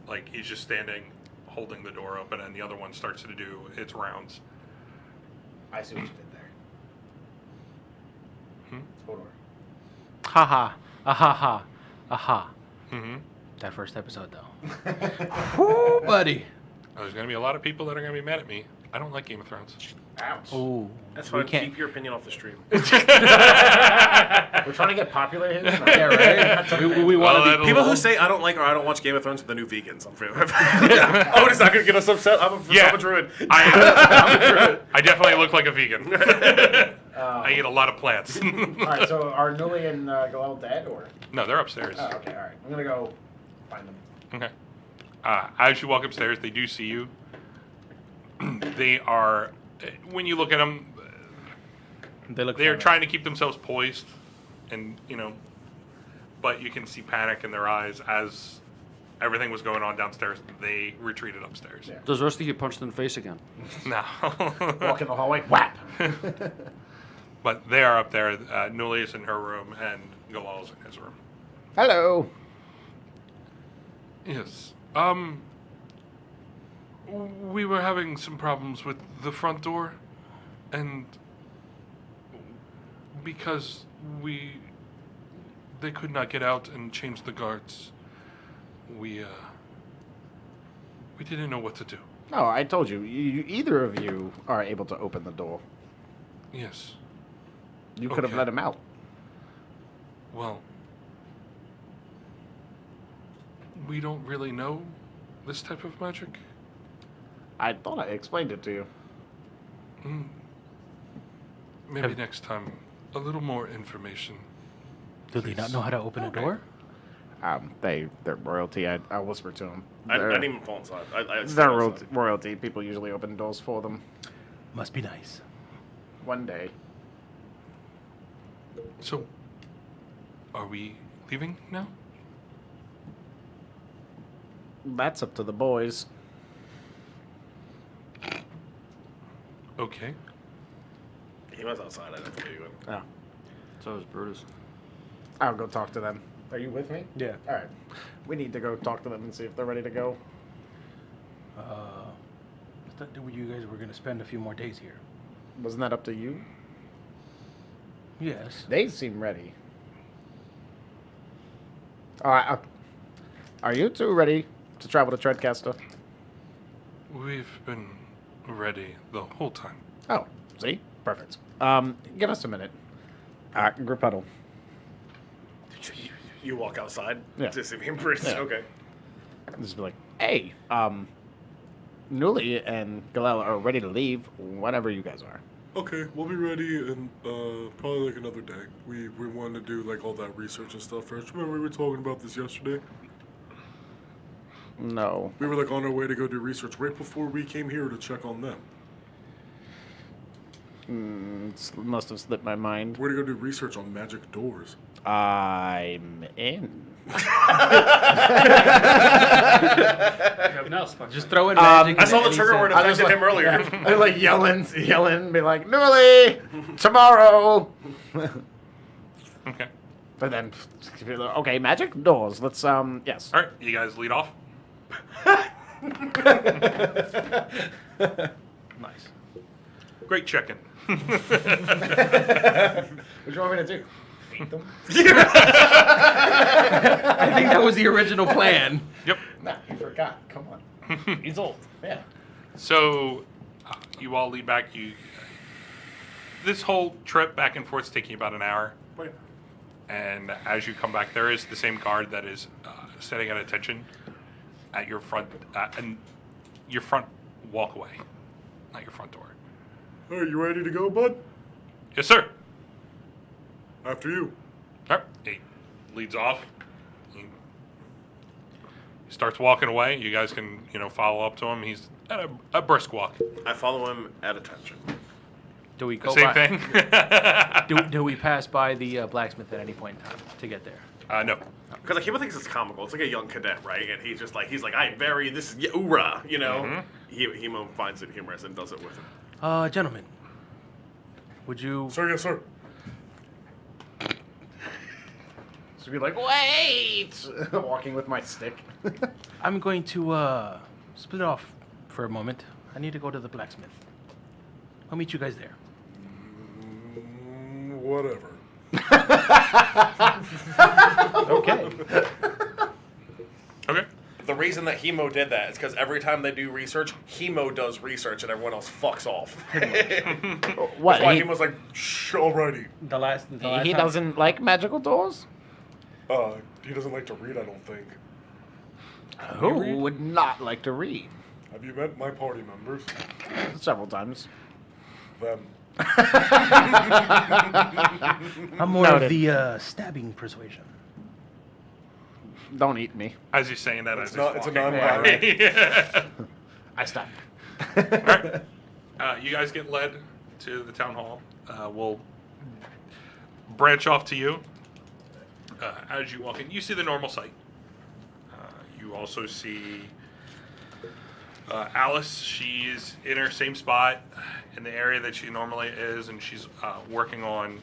like he's just standing, holding the door open, and the other one starts to do its rounds. I see what you did there. Hold on. Ha ha. Aha ha. Aha. Mm-hmm. That first episode though. Woo, buddy. There's going to be a lot of people that are going to be mad at me. I don't like Game of Thrones. Ouch. Ooh. That's we fine. can't. Keep your opinion off the stream. We're trying to get popular here. Yeah, right. We want to that'll- be. People who say I don't like or I don't watch Game of Thrones are the new vegans. I'm afraid. Oh, it's not gonna get us upset. I'm a druid. I definitely look like a vegan. I eat a lot of plants. All right, so are Nuli and Galel dead, or? No, they're upstairs. Oh, okay, all right. I'm gonna go find them. Okay. As you walk upstairs, they do see you. They are, when you look at them, They look. they're fine. trying to keep themselves poised, and but you can see panic in their eyes as everything was going on downstairs. They retreated upstairs. Yeah. Does Rusty get punched in the face again? No. Walk in the hallway, whap. But they are up there. Nulius in her room and Galal's in his room. Hello. Yes. We were having some problems with the front door, and because they could not get out and change the guards, we didn't know what to do. No, I told you. Either of you are able to open the door. Yes. You could have Okay. let him out. Well, we don't really know this type of magic. I thought I explained it to you. Maybe next time, a little more information. Do they not know how to open a door? They're royalty. I whisper to them. I didn't even fall inside. I They're stayed outside. royalty. People usually open doors for them. Must be nice. One day. So, are we leaving now? That's up to the boys. Okay. He was outside. I didn't get you in. Oh, So is Brutus. I'll go talk to them. Are you with me? Yeah. All right. We need to go talk to them and see if they're ready to go. I thought that you guys were going to spend a few more days here. Wasn't that up to you? Yes. They seem ready. All right. Are you two ready to travel to Treadcaster? We've been ready the whole time. Oh, see? Perfect. Give us a minute. Group huddle. You walk outside Yeah. to see me and Bruce. Yeah. Okay. Just be like, hey, Nuli and Galel are ready to leave whenever you guys are. Okay, we'll be ready in probably like another day. We want to do like all that research and stuff first. Remember we were talking about this yesterday? No. We were like on our way to go do research right before we came here to check on them. Must have slipped my mind. We're to go do research on magic doors. I'm in. Just throw in magic. I saw the and trigger he word said- affected him earlier. I like yelling, be like, Nuli, tomorrow. Okay. But then, okay, magic doors. Let's, yes. All right, you guys lead off. Nice. Great check-in. What do you want me to do? Feed them? I think that was the original plan. Yep. Nah, you forgot. Come on. He's old. Yeah. So, you all lead back. This whole trip back and forth is taking about an hour. Wait. And as you come back, there is the same guard that is sitting at attention at your front and your front walkway, not your front door. Are you ready to go, bud? Yes, sir. After you. All right. He leads off. He starts walking away. You guys can, follow up to him. He's at a brisk walk. I follow him at attention. Do we go Same by, thing. Do we pass by the blacksmith at any point in time to get there? No. Because like, people thinks it's comical. It's like a young cadet, right? And he's like, I very, this is, hoorah, you know? Mm-hmm. He finds it humorous and does it with him. Gentlemen, would you... Sir, yes, sir. So be like, wait! Walking with my stick. I'm going to split off for a moment. I need to go to the blacksmith. I'll meet you guys there. Whatever. Okay. Okay. The reason that Hemo did that is because every time they do research, Hemo does research and everyone else fucks off. What? That's why He, Hemo's like, Shh, alrighty. The last he time- doesn't like magical doors? He doesn't like to read, I don't think. Who would not like to read? Have you met my party members? Several times. Them. I'm more Noted. of the stabbing persuasion. Don't eat me. As he's saying that, It's as not- he's it's a walking non-binary. away. Yeah. I stopped. You guys get led to the town hall. We'll branch off to you. As you walk in, you see the normal sight. You You also see Alice. She's in her same spot in the area that she normally is, and she's working on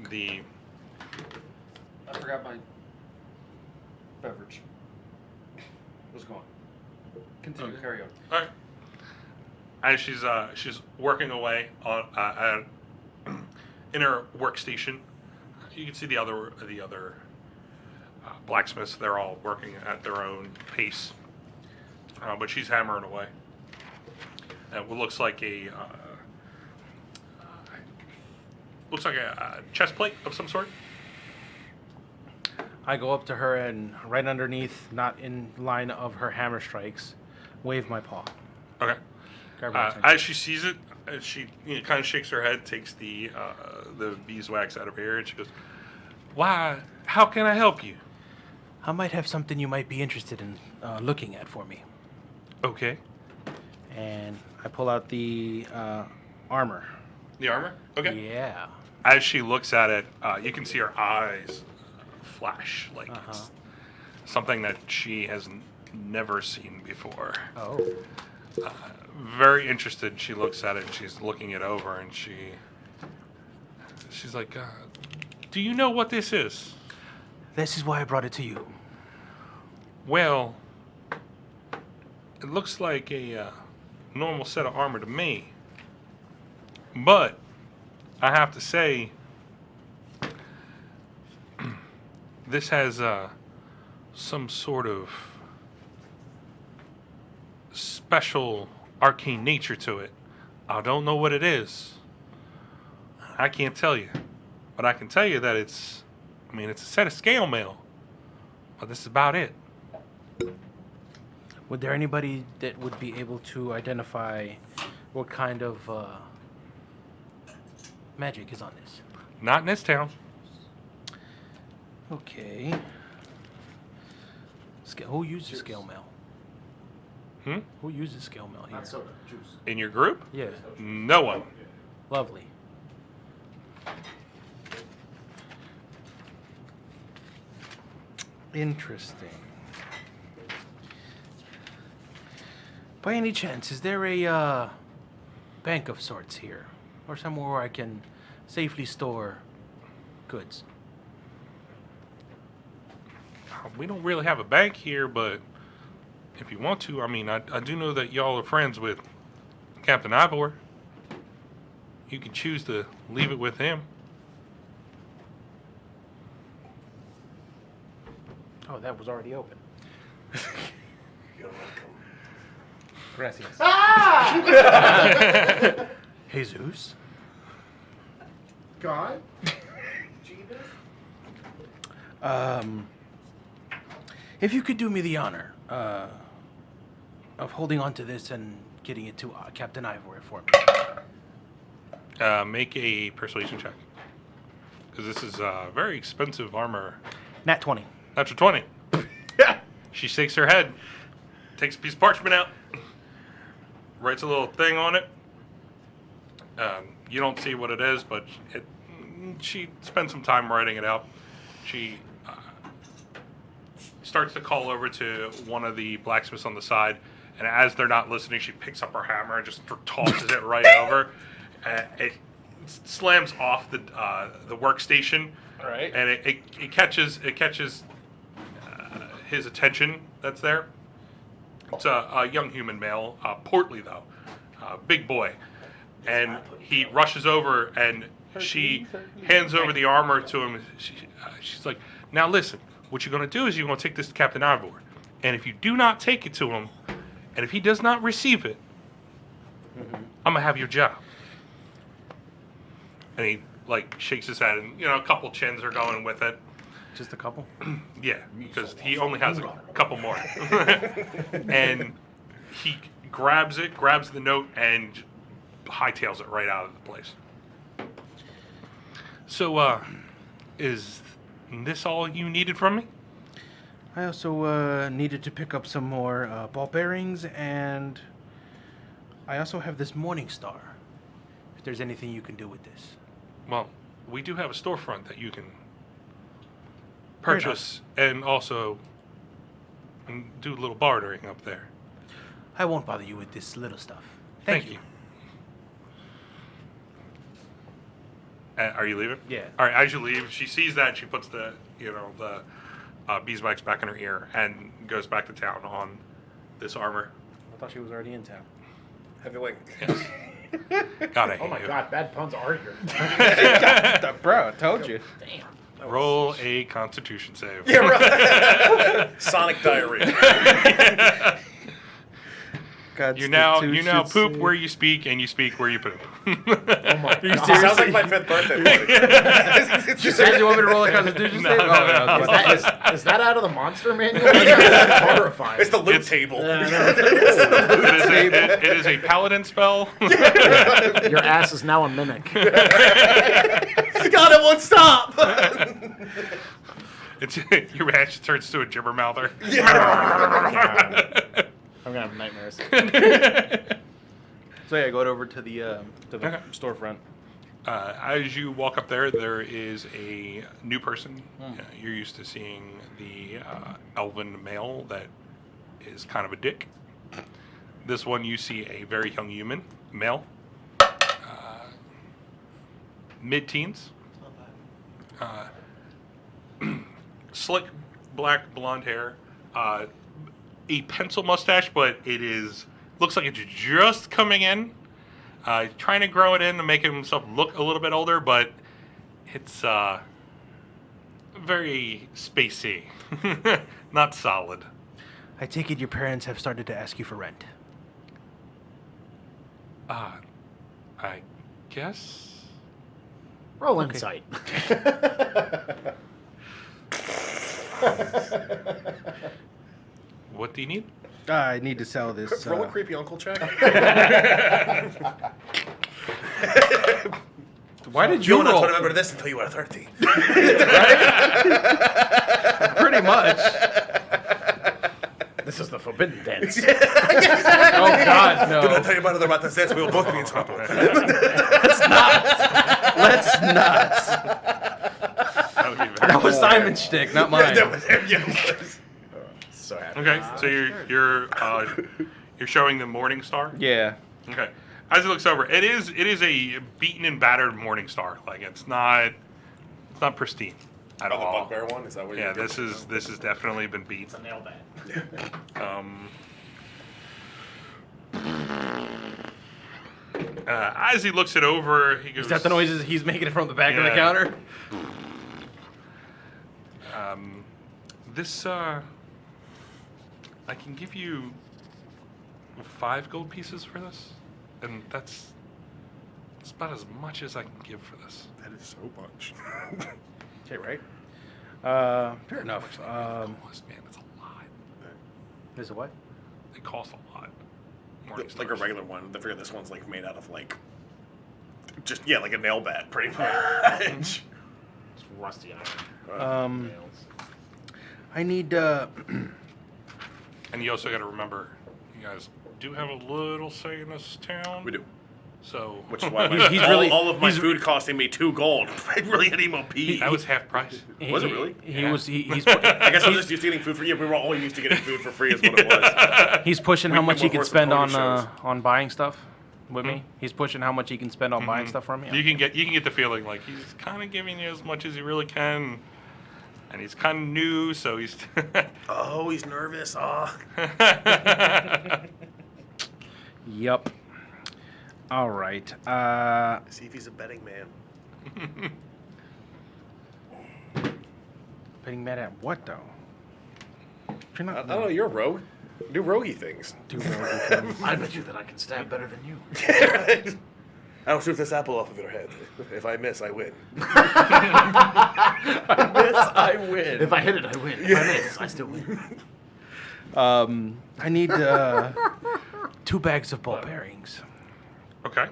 the. I forgot my beverage. What's going on? Continue, Okay. carry on. All right. As she's working away on in her workstation, you can see the other blacksmiths. They're all working at their own pace, but she's hammering away. And what looks like a chest plate of some sort. I go up to her and right underneath, not in line of her hammer strikes, wave my paw. Okay. Grab her attention. As she sees it, she kind of shakes her head, takes the beeswax out of her ear, and she goes, "Why? How can I help you?" I might have something you might be interested in looking at for me. Okay. And I pull out the armor. The armor? Okay. Yeah. As she looks at it, you can see her eyes flash like it's something that she has never seen before. Oh. Very interested, she looks at it and she's looking it over and she's like, "Do you know what this is?" This is why I brought it to you. Well, it looks like a normal set of armor to me. But I have to say, this has some sort of special arcane nature to it. I don't know what it is. I can't tell you. But I can tell you that it's a set of scale mail. But this is about it. Would there anybody that would be able to identify what kind of magic is on this? Not in this town. Okay. Who uses scale mail? Who uses scale mail here? Not soda, juice. In your group? Yeah. No one. Lovely. Interesting. By any chance, is there a bank of sorts here? Or somewhere where I can safely store goods? We don't really have a bank here, but if you want to, I do know that y'all are friends with Captain Ivor. You can choose to leave it with him. Oh, that was already open. Gracias. Jesus. God? If you could do me the honor of holding on to this and getting it to Captain Ivor for me. Make a persuasion check. Because this is very expensive armor. Nat 20. Natural 20. She shakes her head, takes a piece of parchment out, writes a little thing on it. You don't see what it is, but she spends some time writing it out. She starts to call over to one of the blacksmiths on the side, and as they're not listening, she picks up her hammer and just tosses it right over. It slams off the workstation, Right. and it catches his attention. That's there. It's a young human male, portly though, big boy, and he rushes over and she hands over the armor to him. She's like, "Now listen, what you're going to do is you're going to take this to Captain Ivor, and if you do not take it to him, and if he does not receive it, I'm gonna have your job." And he shakes his head, and a couple chins are going with it. Just a couple? Yeah, because he only has a couple more. And he grabs the note, and hightails it right out of the place. So, is this all you needed from me? I also needed to pick up some more ball bearings, and I also have this Morning Star. If there's anything you can do with this. Well, we do have a storefront that you can purchase and also and do a little bartering up there. I won't bother you with this little stuff. Thank you. Are you leaving? Yeah. All right. As you leave, she sees that. She puts the beeswax back in her ear and goes back to town on this armor. I thought she was already in town. Heavyweight. Yes. God, I hate Oh my you. god, bad puns are your. Bro, I told you. Damn. Roll a Constitution save. Yeah, right. Sonic diarrhea. You now poop where you speak, and you speak where you poop. Oh my god. Sounds like my 5th birthday party. You said you want me to roll a Constitution save? no. Is that out of the monster manual? That's horrifying. It's the loot table. It is a paladin spell. Your ass is now a mimic. God, it won't stop. Your ass turns to a jibbermouther. I'm gonna have nightmares. So yeah, go over to the Okay. storefront. As you walk up there, there is a new person. You're used to seeing the elven male that is kind of a dick. This one, you see a very young human, male, mid-teens, slick black blonde hair, a pencil mustache, but looks like it's just coming in. Trying to grow it in to make himself look a little bit older, but it's very spacey, not solid. I take it your parents have started to ask you for rent. I guess. Roll insight. What do you need? I need to sell this. Roll a creepy uncle check. Why did You you will not roll? remember this until you are 30. Pretty much. This is the forbidden dance. Oh God, Do not no. tell your mother about this dance. We will both be in trouble. Let's not. That would be very That was Simon's shtick, not mine. So happy. Okay, so you're showing the Morning Star. Yeah. Okay. As it looks over, it is a beaten and battered Morning Star. Like it's not pristine at Oh, the all. bugbear one? Is that what Yeah, you're this has definitely been beat. It's a nail bat. As he looks it over, he goes. Is that the noises he's making from the back of the Yeah. counter? This I can give you 5 gold pieces for this, and that's about as much as I can give for this. That is so much. Okay, right. Fair enough. Cost, man, it's a lot. Is it what? They cost a lot. Morning It's like a Stars. regular one. I figure this one's like made out of like like a nail bat, pretty much. It's rusty iron. Nails. I need. And you also got to remember, you guys do have a little say in this town. We do. So Which is why He's really- all of my he's- food costing me 2 gold. I really had emo pee. that was half price. Was it really? He Yeah. was. He's. I guess I was just used to getting food for you. We were all used to getting food for free, is what it was. He's pushing how We- much he we're can some spend pony on buying stuff with me. He's pushing how much he can spend on buying stuff from me. You can get the feeling like he's kind of giving you as much as he really can, and he's kind of new, so he's. Oh, he's nervous. Oh. Yep. All right. See if he's a betting man. Betting mad at what though? You're I not. don't know. You're a rogue. Do roguey things. I bet you that I can stab better than you. I'll shoot this apple off of your head. If I miss, I win. I win. If I hit it, I win. If I miss, I still win. I need 2 bags of ball bearings. Okay.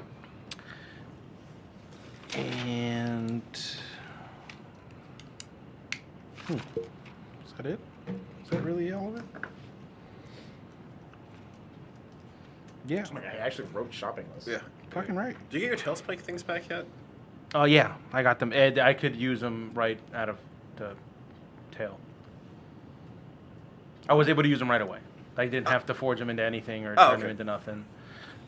And is that it? Is that really all of it? Yeah, I actually wrote shopping list. Yeah. fucking right. Do you get your tailspike things back yet? Oh yeah, I got them. Ed, I could use them right out of the tail. I was able to use them right away. I didn't have to forge them into anything or Oh, turn them okay. into nothing.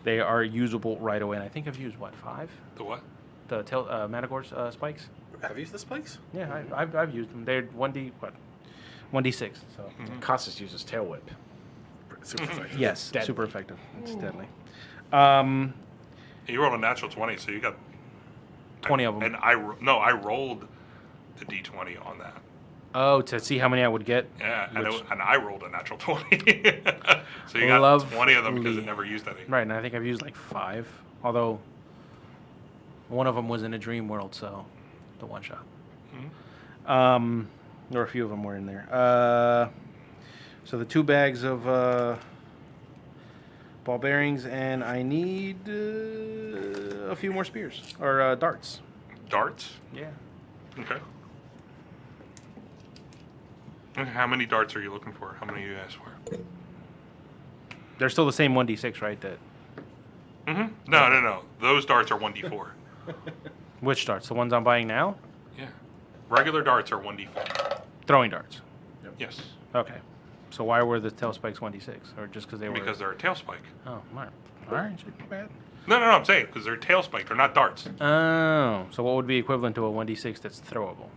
They are usable right away, and I think I've used, 5? The what? The Managore's spikes? Have you used the spikes? Yeah, I've used them. They're 1d6, so... Costas uses tail whip. Super effective. Yes, Deadly. super effective. It's deadly. You rolled a natural 20, so you got 20 of them. And I rolled the d20 on that. Oh, to see how many I would get? Yeah, and Which- I rolled a natural 20. So you got 20 of them because it Lovely. never used any. Right, and I think I've used like 5. Although, one of them was in a dream world, so the one shot. Or a few of them were in there. So the 2 bags of ball bearings, and I need a few more spears or darts. Darts? Yeah. Okay. Okay, how many darts are you looking for? How many you asked for? They're still the same 1d6, right? That No. Those darts are 1d4. which darts? The ones I'm buying now? Yeah. Regular darts are 1d4. Throwing darts. Yes. Okay. So why were the tail spikes 1d6, or just because they were? Because they're a tail spike. Oh, all right. Too bad. No, I'm saying because they're tail spike. They're not darts. Oh, so what would be equivalent to a 1d6 that's throwable?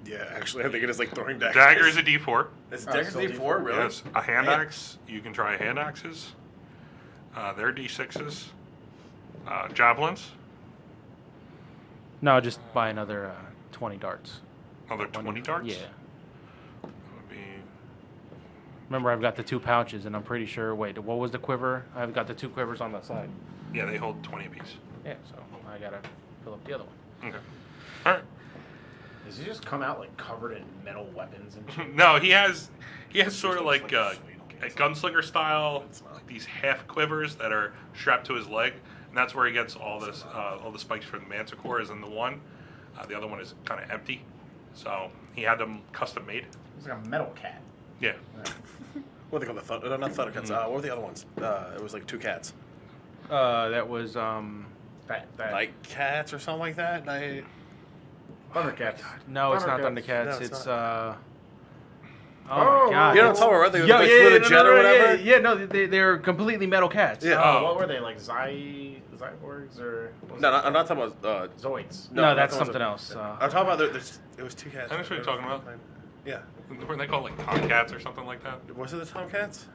Yeah, actually, I think it is like throwing daggers. Dagger is a d4. Is daggers D4, really? Yes. A hand axe. You can try hand axes. They're d6s. Javelins. No, just buy another 20 darts. Another 20 darts. Yeah. That would be. Remember, I've got the 2 pouches, and I'm pretty sure. Wait, what was the quiver? I've got the 2 quivers on the side. Yeah, they hold 20 apiece. Yeah, so I gotta fill up the other one. Okay. All right. Does he just come out like covered in metal weapons and shit? No, he has sort of like like a gunslinger style, like these half quivers that are strapped to his leg, and that's where he gets all the spikes for the manticore is in the one. The other one is kind of empty, so he had them custom made. He's like a metal cat. Yeah. What do they call the not Thundercats. What were the other ones? It was like 2 cats. That was That Night cats or something like that? Thundercats. no, it's not Thundercats. Thundercats. No, it's it's oh Oh, my god. You don't tell me, right? They Yo, like, yeah, flew yeah, the jet or whatever? Yeah, no, they're completely metal cats. Yeah. Oh, Oh. what were they like? Zyborgs or? what was No, it? I'm not talking about. Zoids. No, that's not something talking else. I'm talking about it was 2 cats. I know what you're talking about. Yeah. Weren't they called like tomcats or something like that? Was it the Tomcats?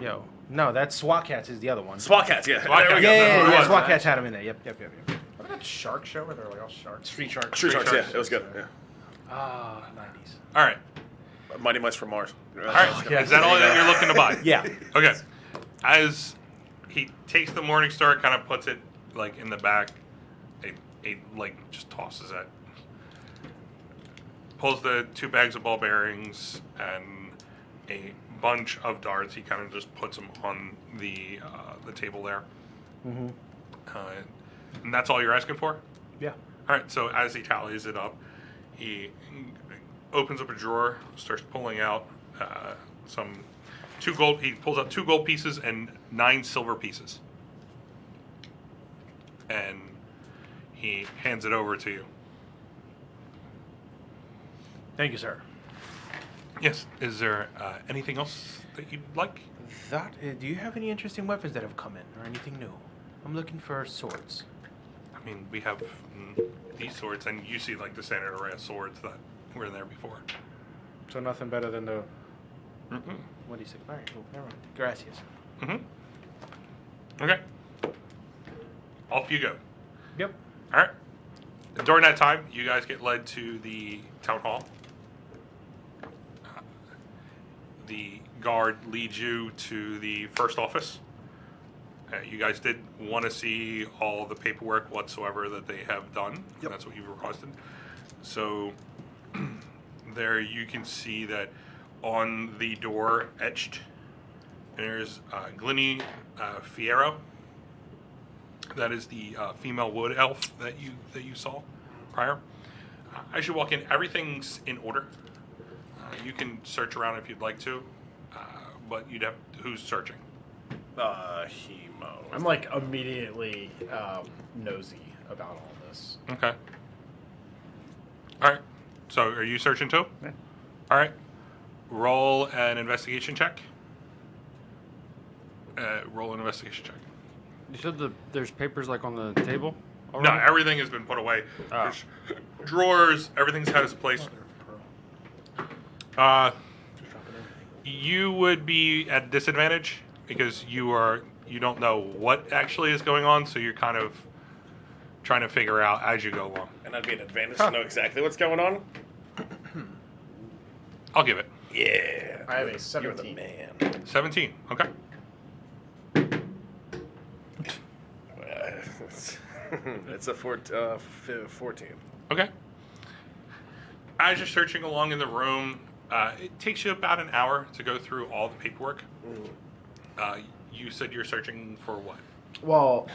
Yo, no, that's SWAT Cats is the other one. SWAT cats, yeah. SWAT There we cats, go. that's what it was. SWAT Cats had them in there. Yep. What about Shark Show where they're like all sharks? Street Sharks. Street Sharks, Sharks. yeah. It was good. Yeah. Ah, 90s. All right. Mighty Mice from Mars. All right. Is that all that you're looking to buy? Yeah. Okay. As he takes the Morning Star, kind of puts it like in the back, it like just tosses it. Pulls the 2 bags of ball bearings and a bunch of darts. He kind of just puts them on the table there. Mm-hmm. And that's all you're asking for? Yeah. All right. So as he tallies it up, he opens up a drawer, starts pulling out some 2 gold. He pulls out 2 gold pieces and 9 silver pieces, and he hands it over to you. Thank you, sir. Yes. Is there anything else that you'd like? That, do you have any interesting weapons that have come in or anything new? I'm looking for swords. I mean, we have these swords, and you see like the standard array of swords that were in there before. So nothing better than the 1d6. All right, cool. Never mind. Gracias. Mm-hmm. Okay. Off you go. Yep. All right. During that time, you guys get led to the town hall. The guard leads you to the first office. You guys did want to see all the paperwork whatsoever that they have done. Yep. That's what you've requested. So there you can see that on the door etched, there's Glenny Fierro. That is the female wood elf that you saw prior. As you walk in, everything's in order. You can search around if you'd like to, but you'd have who's searching. Hemo. I'm like immediately nosy about all this. Okay. All right. So are you searching too? Yeah. All right. Roll an investigation check. Roll an investigation check. You said there's papers like on the table. No, Already? everything has been put away. Oh. There's drawers. Everything's had its place. You would be at disadvantage because you don't know what actually is going on, so you're kind of trying to figure out as you go along. And that'd be an advantage to know exactly what's going on. I'll give it. Yeah. I have a You're 17. the man. 17. Okay. It's a 14. Okay. As you're searching along in the room, it takes you about an hour to go through all the paperwork. You said you're searching for what? Well,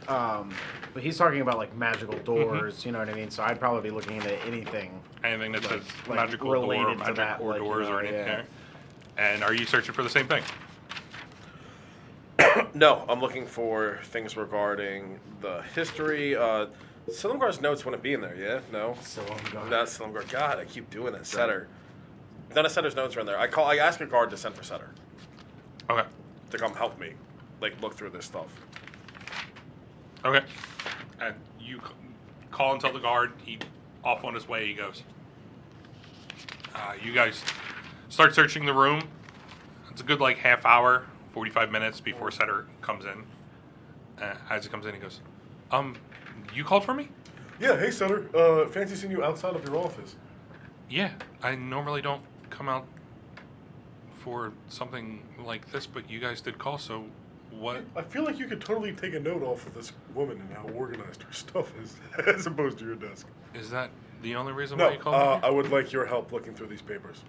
but he's talking about like magical doors. You know what I mean? So I'd probably be looking into anything. Anything that says like magical door, related to magic that, or like, you doors know, or anything. yeah. And are you searching for the same thing? No, I'm looking for things regarding the history. Silumgar's notes wouldn't be in there, yeah? No? Silumgar. That's Silumgar. God, I keep doing that. Setter. None of Setter's notes are in there. I ask a guard to send for Setter Okay. to come help me, like, look through this stuff. Okay. And you call and tell the guard. He off on his way he goes. You guys start searching the room. It's a good like half hour, 45 minutes before Setter comes in. As he comes in, he goes, you called for me? Yeah, hey, Sutter. Fancy seeing you outside of your office. Yeah, I normally don't come out for something like this, but you guys did call, so what? I feel like you could totally take a note off of this woman and how organized her stuff is, as opposed to your desk. Is that the only reason No, why you called me? I would like your help looking through these papers.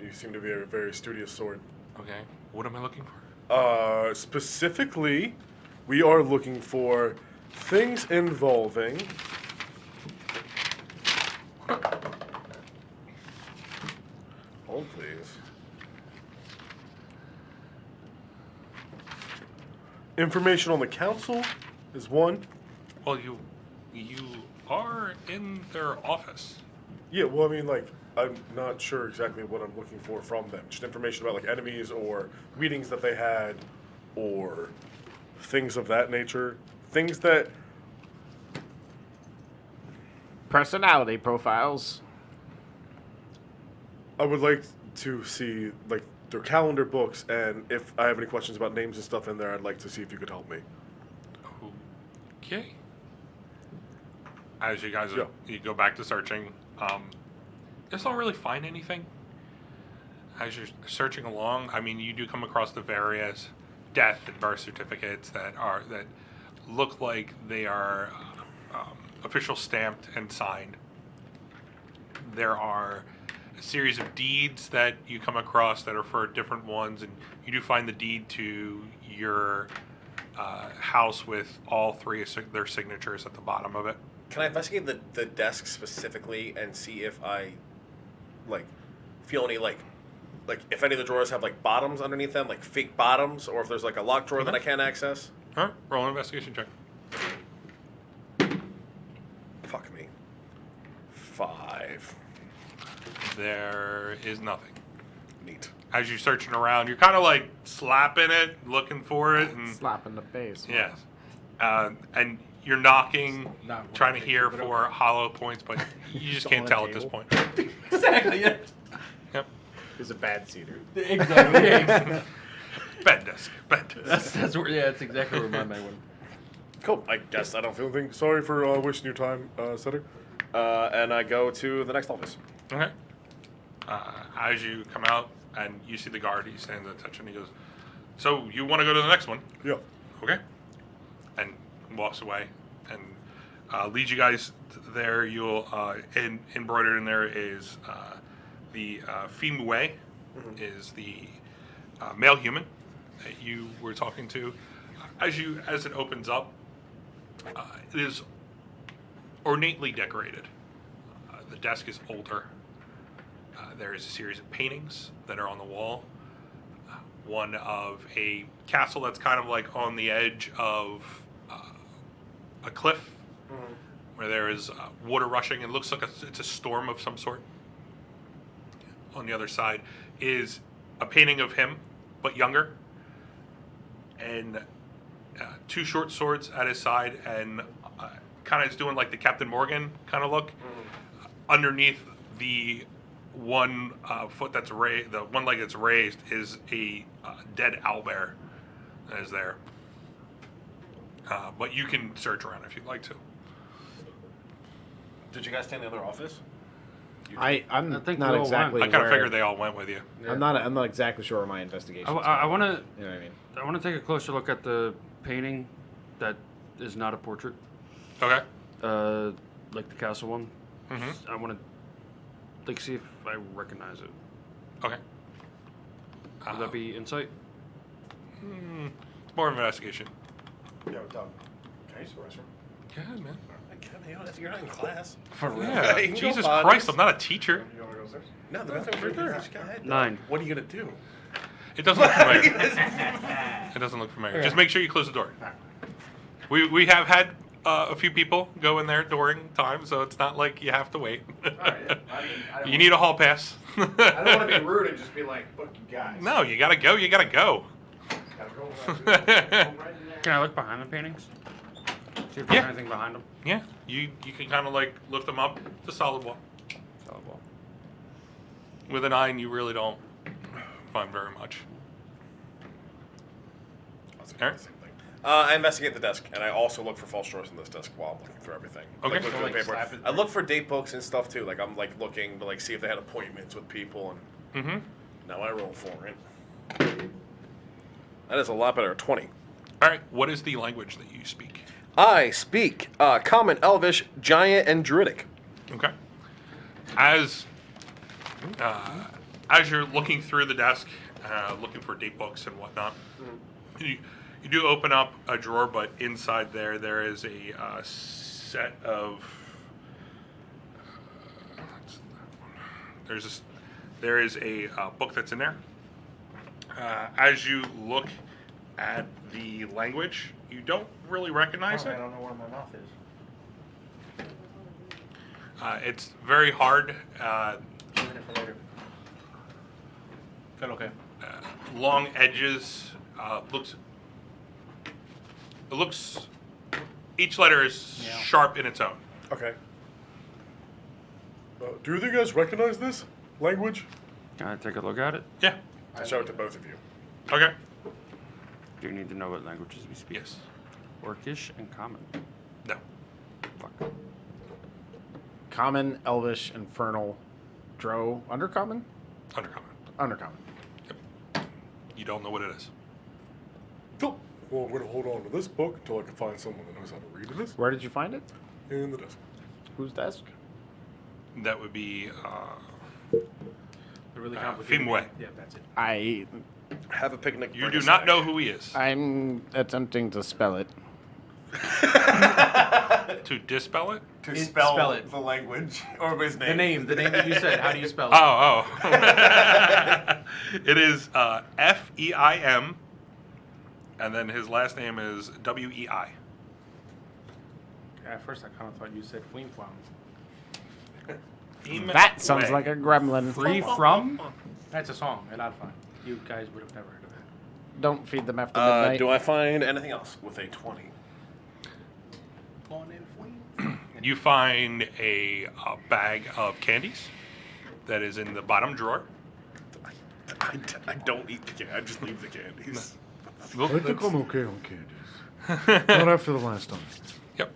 You seem to be a very studious sort. Okay, what am I looking for? Specifically, we are looking for things involving Hold, please. information on the council is one. Well, you are in their office. Yeah, well, I mean, like, I'm not sure exactly what I'm looking for from them. Just information about, like, enemies or meetings that they had or things of that nature. Things that... Personality profiles. I would like to see, like, their calendar books, and if I have any questions about names and stuff in there, I'd like to see if you could help me. Okay. As you guys Yeah. you go back to searching, you just don't really find anything. As you're searching along, I mean, you do come across the various death and birth certificates that look like they are official stamped and signed. There are a series of deeds that you come across that are for different ones, and you do find the deed to your house with all three of their signatures at the bottom of it. Can I investigate the desk specifically and see if I, like, feel any, like if any of the drawers have, like, bottoms underneath them, like fake bottoms, or if there's, like, a locked drawer that I can't access? All right, roll an investigation check. Fuck me. 5. There is nothing. Neat. As you're searching around, you're kind of like slapping it, looking for it, and Slap in the face. yes, and you're knocking, Not trying to one hear thing, for hollow points, but you just can't on tell the at this table. point. Exactly. Yeah. Yep. He's a bad seater. Exactly. Yeah. Bed desk. Bed desk. That's where. Yeah, that's exactly where my mind went. Cool. I guess I don't feel anything. Sorry for wasting your time, Setter. And I go to the next office. Okay. As you come out and you see the guard, he stands at attention. He goes, "So you want to go to the next one?" Yeah. Okay. And walks away and leads you guys there. You'll embroidered in there is the Fimue is the male human that you were talking to. As it opens up, it is ornately decorated. The desk is older. There is a series of paintings that are on the wall. One of a castle that's kind of like on the edge of a cliff where there is water rushing. It looks like it's a storm of some sort. on the other side is a painting of him, but younger, and 2 short swords at his side, and kind of is doing like the Captain Morgan kind of look. Underneath the one foot that's raised, the one leg that's raised, is a dead owlbear that is there. But you can search around if you'd like to. Did you guys stay in the other office? I'm I think not we all exactly. I kind of where- figured they all went with you. I'm not exactly sure where my investigation. I want to. You know what I mean? I want to take a closer look at the painting that is not a portrait, Okay. like the castle one. Mm-hmm. I want to like see if I recognize it. Okay. Would that be insight? More investigation. Yo, Doug, can I use the restroom? Yeah, man. You're not in class. For real. Yeah. You can go Jesus on. Christ, I'm not a teacher. You want to go upstairs? No, the bathroom's right there. Just go ahead. 9. What are you gonna do? It doesn't look familiar. It doesn't look familiar. Just make sure you close the door. We have had a few people go in there during time, so it's not like you have to wait. You need a hall pass. I don't want to be rude and just be like, look, you guys. No, you gotta go. You gotta go. Gotta go. Can I look behind the paintings? See if there's Yeah. anything behind them. Yeah, you can kind of like lift them up. It's a solid wall. Solid wall. With a 9, you really don't find very much. All right. Same thing. I investigate the desk, and I also look for false choice in this desk while I'm looking through everything. Okay. Like, look So, through like, the paper. slap it I look for date books and stuff too. Like I'm like looking to like see if they had appointments with people, and Mm-hmm. now I roll for it. That is a lot better. 20. All right. What is the language that you speak? I speak Common, Elvish, Giant, and Druidic. Okay. As you're looking through the desk, looking for date books and whatnot, you do open up a drawer, but inside there is a set of. There is a book that's in there. As you look at the language, you don't really recognize I it. don't know where my mouth is. It's very hard. Keeping it for later. Good, okay. Long edges. Looks. Each letter is Yeah. sharp in its own. Okay. Do you guys recognize this language? Can I take a look at it? Yeah. I show it to both of you. Okay. Do you need to know what languages we speak? Yes. Orcish and Common. No. Fuck. Common, Elvish, Infernal, Drow, Undercommon? Undercommon. Undercommon. You don't know what it is. Cool. Well, I'm going to hold on to this book until I can find someone that knows how to read this. Where did you find it? In the desk. Whose desk? That would be. The really complicated. Finwë. Yeah, that's it. I Have a picnic. You bring do a not snack. know who he is. I'm attempting to spell it. To dispel it? To spell it. the language or his The name that you said. How do you spell it? Oh. It is Feim, and then his last name is Wei. At first, I kind of thought you said Fleem Flom. That sounds like a gremlin. Free from? That's a song, and I'd find. You guys would have never heard of it. Don't feed them after midnight. Do I find anything else with a 20? Going in Fleem. You find a bag of candies that is in the bottom drawer. I don't eat the candy. I just leave the candies. Look, I think I'm okay on candies. Not after the last time. Yep.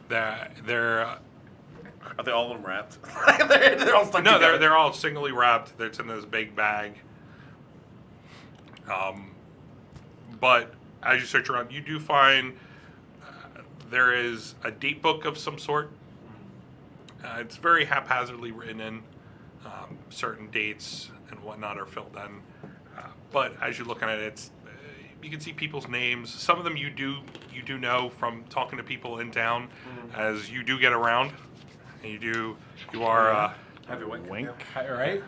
They're Are they all unwrapped? they're all stuck no, together. they're all singly wrapped. It's in this big bag. But as you search around, you do find there is a date book of some sort. It's very haphazardly written in. Certain dates and whatnot are filled in. But as you're looking at it, it's you can see people's names. Some of them you do know from talking to people in town, as you do get around, and you are. Have your wink. Wink. All right.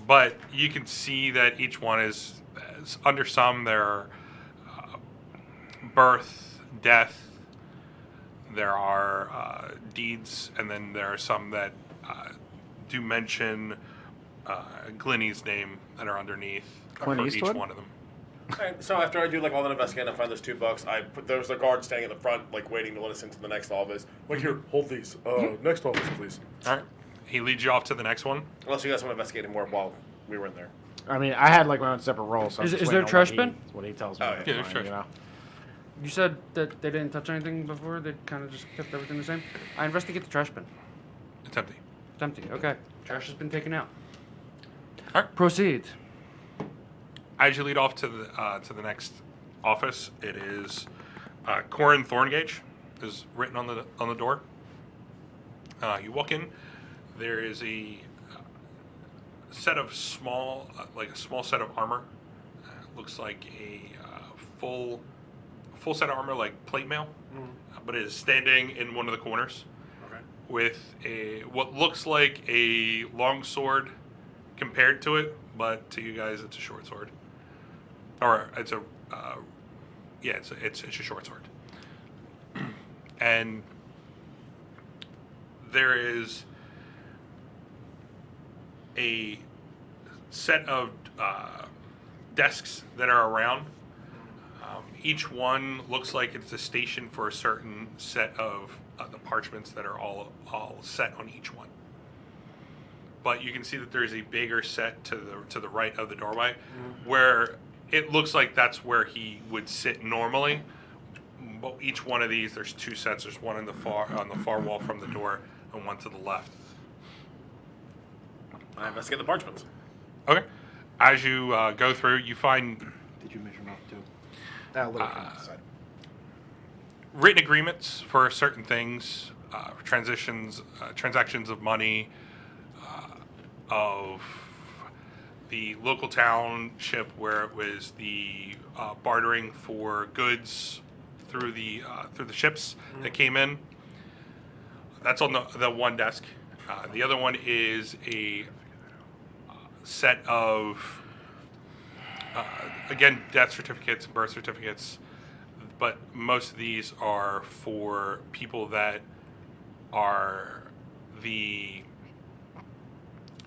But you can see that each one is under some there are birth, death. There are deeds, and then there are some that do mention Glenny's name that are underneath Clint for Eastwood? each one of them. Alright, so after I do like all the investigating, I find those $2. I put there's a guard standing at the front, like waiting to let us into the next office. Like, here, hold these. Next office, please. All right. He leads you off to the next one. Unless you guys want to investigate more while we were in there. I mean, I had like my own separate role. So I'm Is just there a waiting on trash what bin? That's what he tells me. Oh, yeah. to Yeah, there's find, trash you know? You said that they didn't touch anything before. They kind of just kept everything the same. I investigate the trash bin. It's empty. It's empty. Okay. Trash has been taken out. All right. Proceed. As you lead off to the next office, it is Corin Thorngage is written on the door. You walk in. There is a set of small, like a small set of armor. Looks like a full set of armor, like plate mail, but it is standing in one of the corners Okay. with what looks like a long sword compared to it, but to you guys, it's a short sword. Or it's a it's a short sword. And there is a set of desks that are around. Each one looks like it's a station for a certain set of the parchments that are all set on each one. But you can see that there's a bigger set to the right of the doorway, where it looks like that's where he would sit normally. But each one of these, there's two sets. There's one on the far wall from the door, and one to the left. I investigate the parchments. Okay. As you go through, you find Did you measure them up too? That little thing on the side. written agreements for certain things, transactions of money, of the local township where it was the bartering for goods through the ships that came in. That's on the one desk. The other one is a set of again death certificates and birth certificates, but most of these are for people that are the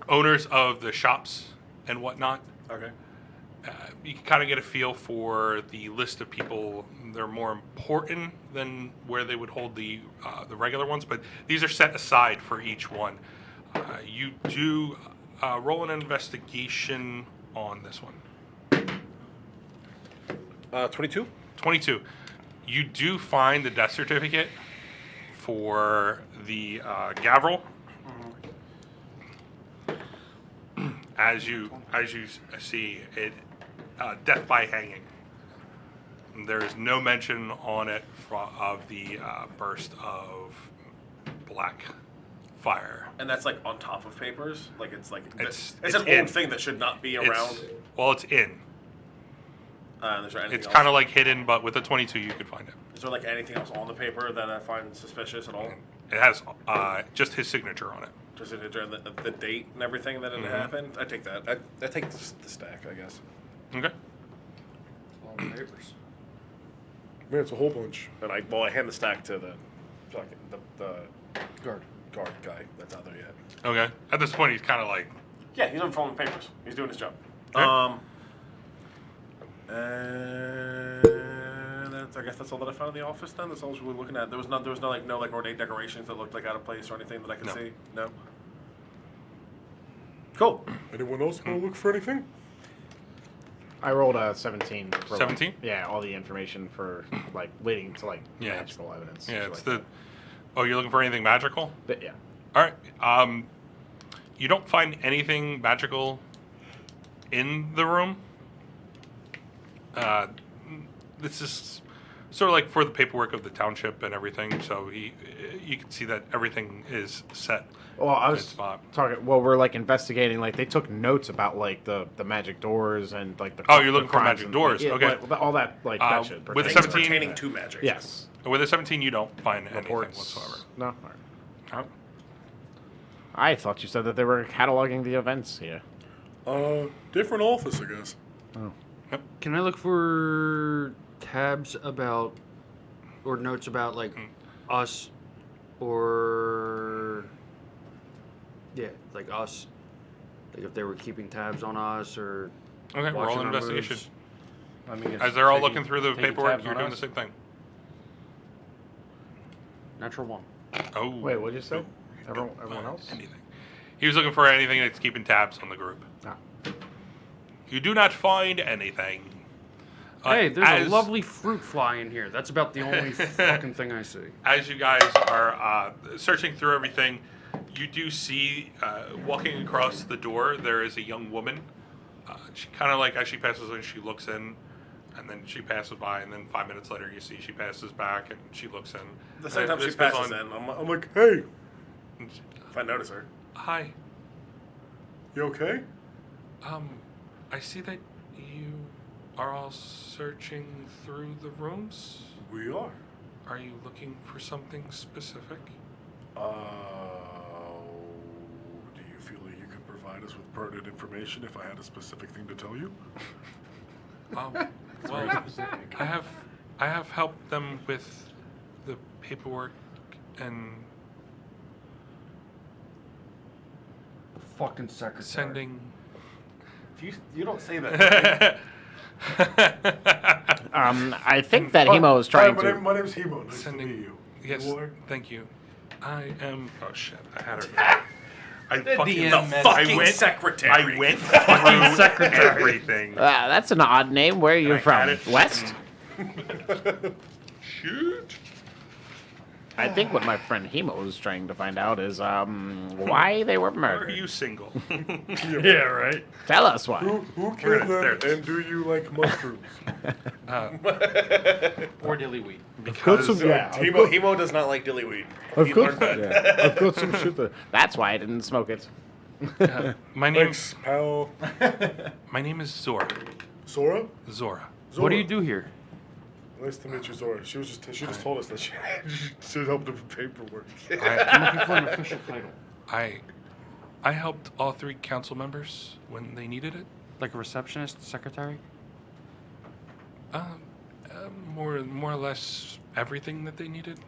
owners of the shops and whatnot. Okay. You can kind of get a feel for the list of people. They're more important than where they would hold the regular ones, but these are set aside for each one. You do roll an investigation on this one. 22. 22. You do find the death certificate for the Gavril. As you see it, death by hanging. There is no mention on it of the burst of black fire. And that's like on top of papers? Like it's like It's an in. old thing that should not be around. It's in. Is there anything It's else? kind of like hidden, but with a 22 you could find it. Is there like anything else on the paper that I find suspicious at all? It has just his signature on it. Just the date and everything that it happened? I take that. I take the stack, I guess. Okay. All the papers. Man, it's a whole bunch. And I hand the stack to the Guard. guard guy that's out there yet. Okay. At this point, he's kind of like, Yeah, he's unfolding the papers. He's doing his job. Okay. I guess that's all that I found in the office. Then that's all we were looking at. There was no ornate decorations that looked like out of place or anything that I could No. see. No. Cool. Anyone else want to look for anything? I rolled a 17. For 17? Like, yeah, all the information for like leading to like Yeah. magical evidence. yeah, shit it's like the. Oh, you're looking for anything magical? that. Yeah. All right. You don't find anything magical in the room. This is sort of like for the paperwork of the township and everything. So you can see that everything is set. Well, I in was its spot. talking. Well, we're like investigating. Like they took notes about like the magic doors and like the. Oh, you're the looking for crimes magic and- doors. yeah, Okay. like, all that like that shit. with the pertains to- 17 pertaining to magic. Yes. With a 17, you don't find anything Reports. whatsoever. No. All right. Huh? I thought you said that they were cataloging the events here. Different office, I guess. Can I look for tabs about or notes about like us or like us Like if they were keeping tabs on us or Okay, roll watching an our investigation. moves. I mean, it's As they're all taking- looking through the taking paperwork, tabs you're on doing the us. same thing. Natural 1. Oh. Wait, what'd you say? Everyone else? Anything. He was looking for anything that's keeping tabs on the group. Ah. You do not find anything. Hey, there's as- a lovely fruit fly in here. That's about the only fucking thing I see. As you guys are searching through everything, you do see walking across the door, there is a young woman. She kind of like, as she passes in, she looks in, and then she passes by, and then 5 minutes later you see she passes back, and she looks in. The same time she This goes passes on- in, I'm like, hey, and she- if I notice her. Hi. You okay? I see that you are all searching through the rooms. We are. Are you looking for something specific? Do you feel like you could provide us with pertinent information if I had a specific thing to tell you? Well, I have helped them with the paperwork and Fucking secretary. sending. You don't say that. I think that Hemo is trying Hi, to. my name's Hemo. Nice Sending- to meet you. Yes, You are? thank you. I am. Oh shit! I had her. I fucking. DM is- I went. secretary. I went through secretary. everything. That's an odd name. Where are you I from? had it. West? Shoot. I think what my friend Hemo was trying to find out is why they were Are murdered. you single? Yeah, right. Tell us why. Who killed there it them, is. and do you like mushrooms? Or dillyweed. Because Hemo does not like dillyweed. He learned that. I've got some shit there. That's why I didn't smoke it. my name. Thanks, pal. My name is Zora. Sora? Zora. What do you do here? Nice to meet you, Zora. She just told us that she helped him with paperwork. I'm looking for an official title. I helped all 3 council members when they needed it. Like a receptionist, secretary? More or less everything that they needed.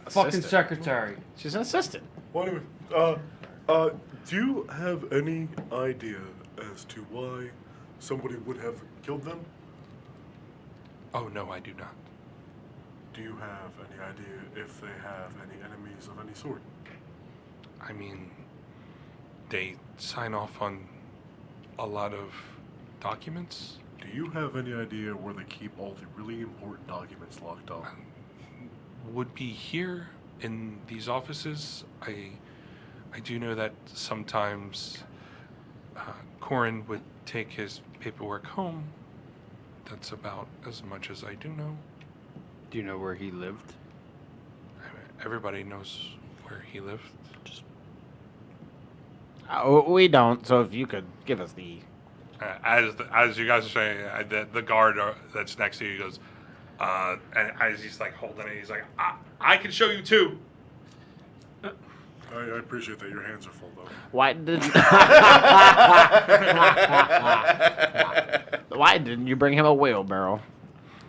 Fucking Assistant. secretary. She's an assistant. Well, anyway, do you have any idea as to why somebody would have killed them? Oh no, I do not. Do you have any idea if they have any enemies of any sort? I mean, they sign off on a lot of documents. Do you have any idea where they keep all the really important documents locked up? Would be here in these offices. I do know that sometimes Corin would take his paperwork home. That's about as much as I do know. Do you know where he lived? Everybody knows where he lived. Just We don't. So if you could give us the. As you guys are saying, the guard that's next to you goes, and as he's like holding it, he's like, I can show you too. I appreciate that. Your hands are full, though. Why did? Why didn't you bring him a wheelbarrow?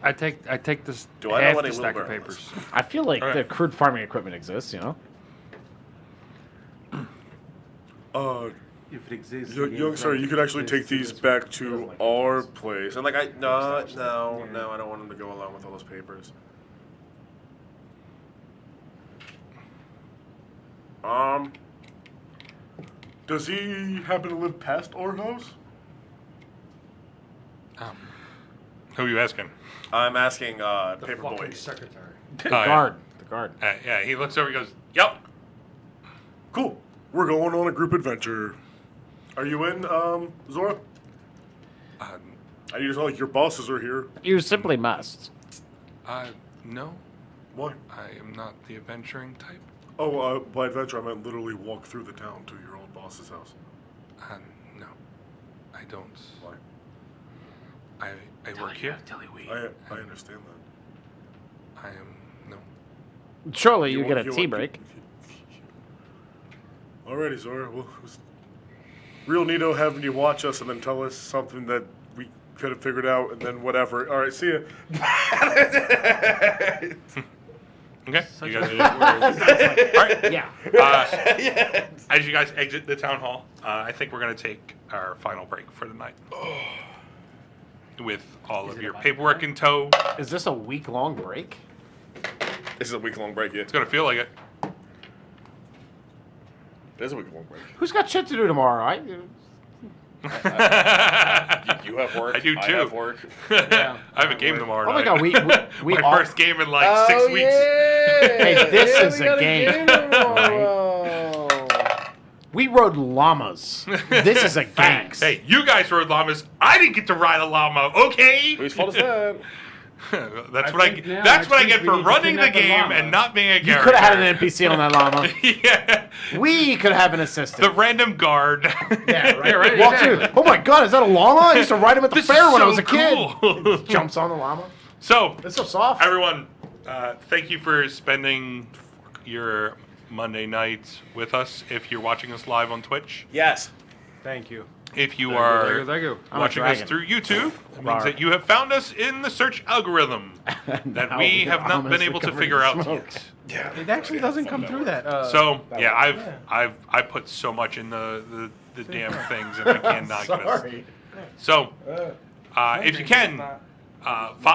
I take this Do I know half what a the stack of wheelbarrow papers. I feel like Alright. the crude farming equipment exists. You know. If it exists. Young sir, you could actually take these back to our place. And like, no, I don't want him to go along with all those papers. Does he happen to live past our house? Who are you asking? I'm asking The Paperboy. fucking secretary. The guard. The guard. Yeah, he looks over. He goes, "Yep." Cool. We're going on a group adventure. Are you in, Zora? I need to know, like, your bosses are here. You simply must. No, Why? I am not the adventuring type. Oh, by adventure, I meant literally walk through the town to your old boss's house. No, I don't. Why? I work here. I understand that. I am no. Surely you get a You tea want- break. Alrighty, Zora. Well, it was real neato having you watch us and then tell us something that we could have figured out and then whatever. Alright, see ya. Okay. You guys are all right. Yeah. As you guys exit the town hall, I think we're going to take our final break for the night. With all of your paperwork in tow. Is this a week-long break? This is a week-long break, yeah. It's going to feel like it. It is a week-long break. Who's got shit to do tomorrow? You have work. I do too. I have work. I have a game tomorrow. Oh my night. God, we my all- first game in like 6 weeks. Hey, this is a game. We rode llamas. This is a game. Hey, you guys rode llamas. I didn't get to ride a llama. Okay. Whose fault is that? That's what I get for running the game and not being a You character. could have had an NPC on that llama. Yeah. We could have an assistant. The random guard. Yeah, right. Walks in. Oh my God, is that a llama? I used to ride him at the This fair is when I so was a kid. cool. Jumps on the llama. So, It's so soft. everyone, thank you for spending your Monday night with us. If you're watching us live on Twitch, Yes. Thank you. if you Thank are you. I'm a watching us dragon. through YouTube, it means Rar. that you have found us in the search algorithm that Now we the have not llamas been are able to covered figure in out smoke. yet. It actually doesn't come through that. So yeah, I put so much in the damn things and I cannot get us. Sorry. So if you can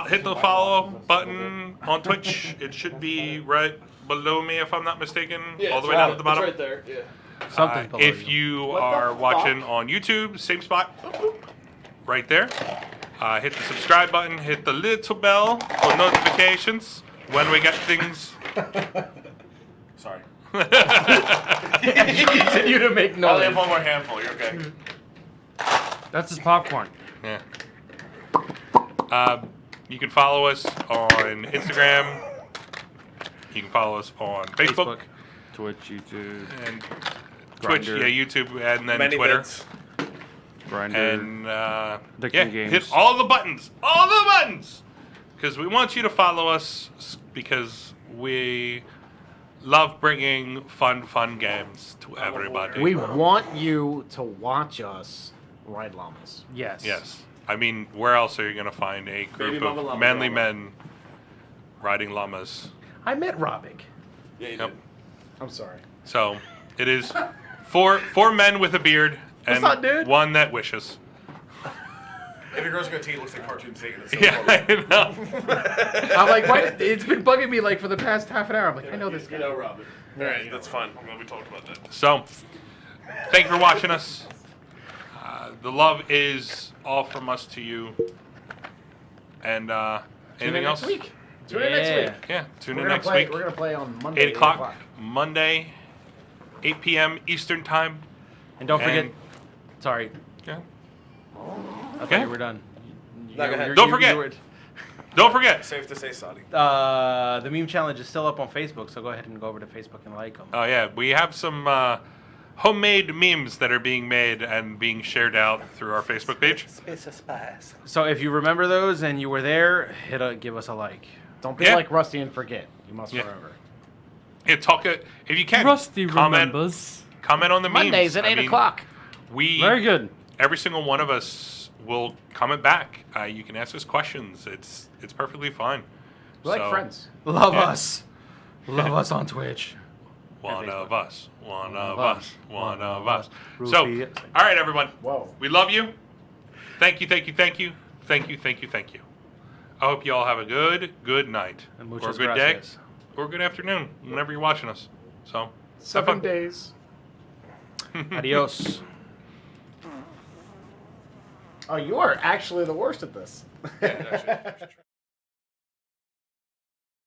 hit the follow button on Twitch. It should be right below me if I'm not mistaken, all the way down at the bottom. It's right there. Yeah. Something below If you are watching on YouTube, same spot, right there. Hit the subscribe button, hit the little bell for notifications when we get things. Sorry. Continue to make I only have noise. one more handful. You're okay. That's his popcorn. Yeah. You can follow us on Instagram. You can follow us on Facebook. Twitch, YouTube, And Twitch, Grindr. yeah, YouTube, and then Many Twitter. bits. Grindr. And Addicting yeah, Games. hit all the buttons, because we want you to follow us because we love bringing fun games to everybody. We want you to watch us ride llamas. Yes. Yes, I mean, where else are you gonna find a group Baby mama of llama manly drama. men riding llamas? I met Robic. Yeah, you Yep. did. I'm sorry. So it is four men with a beard and up, dude? one that wishes. If your girl's got tea, it looks like cartoon Satan. It's so Yeah, funny. I know. I'm like, why? It's been bugging me like for the past half an hour. I'm like, I know this guy. You know, Robin. All right, that's fun. I'm glad we talked about that. So, thank you for watching us. The love is all from us to you. And anything else? Next week. Tune in next week. Yeah, tune We're in gonna next play. week. We're gonna play on Monday. 8 o'clock, Monday, 8 p.m. Eastern Time. And don't forget. And- Sorry, Yeah. I thought Okay. you were done. go ahead. Don't forget. Don't forget. Safe to say, Saudi. The meme challenge is still up on Facebook, so go ahead and go over to Facebook and like them. Oh yeah, we have some homemade memes that are being made and being shared out through our Facebook page. Space of spies. So if you remember those and you were there, give us a like. Don't be Yeah. like Rusty and forget. You must Yeah. remember. Yeah, talk if you can. Rusty comment, remembers. comment on the memes. Mondays at I 8 mean, o'clock. We Very good. every single one of us will comment back. You can ask us questions. It's perfectly fine. We're like So, friends. Love Yeah. us. Love us on Twitch. One of us. One of us. us. One of us. Rufy. So, all right, everyone. Whoa. We love you. Thank you, thank you, thank you. Thank you, thank you, thank you. I hope you all have a good night. And Or a muchas good day. gracias. Or a good afternoon, whenever you're watching us. So, have 7 fun. days. Adios. Oh, you are actually the worst at this. Yeah, actually.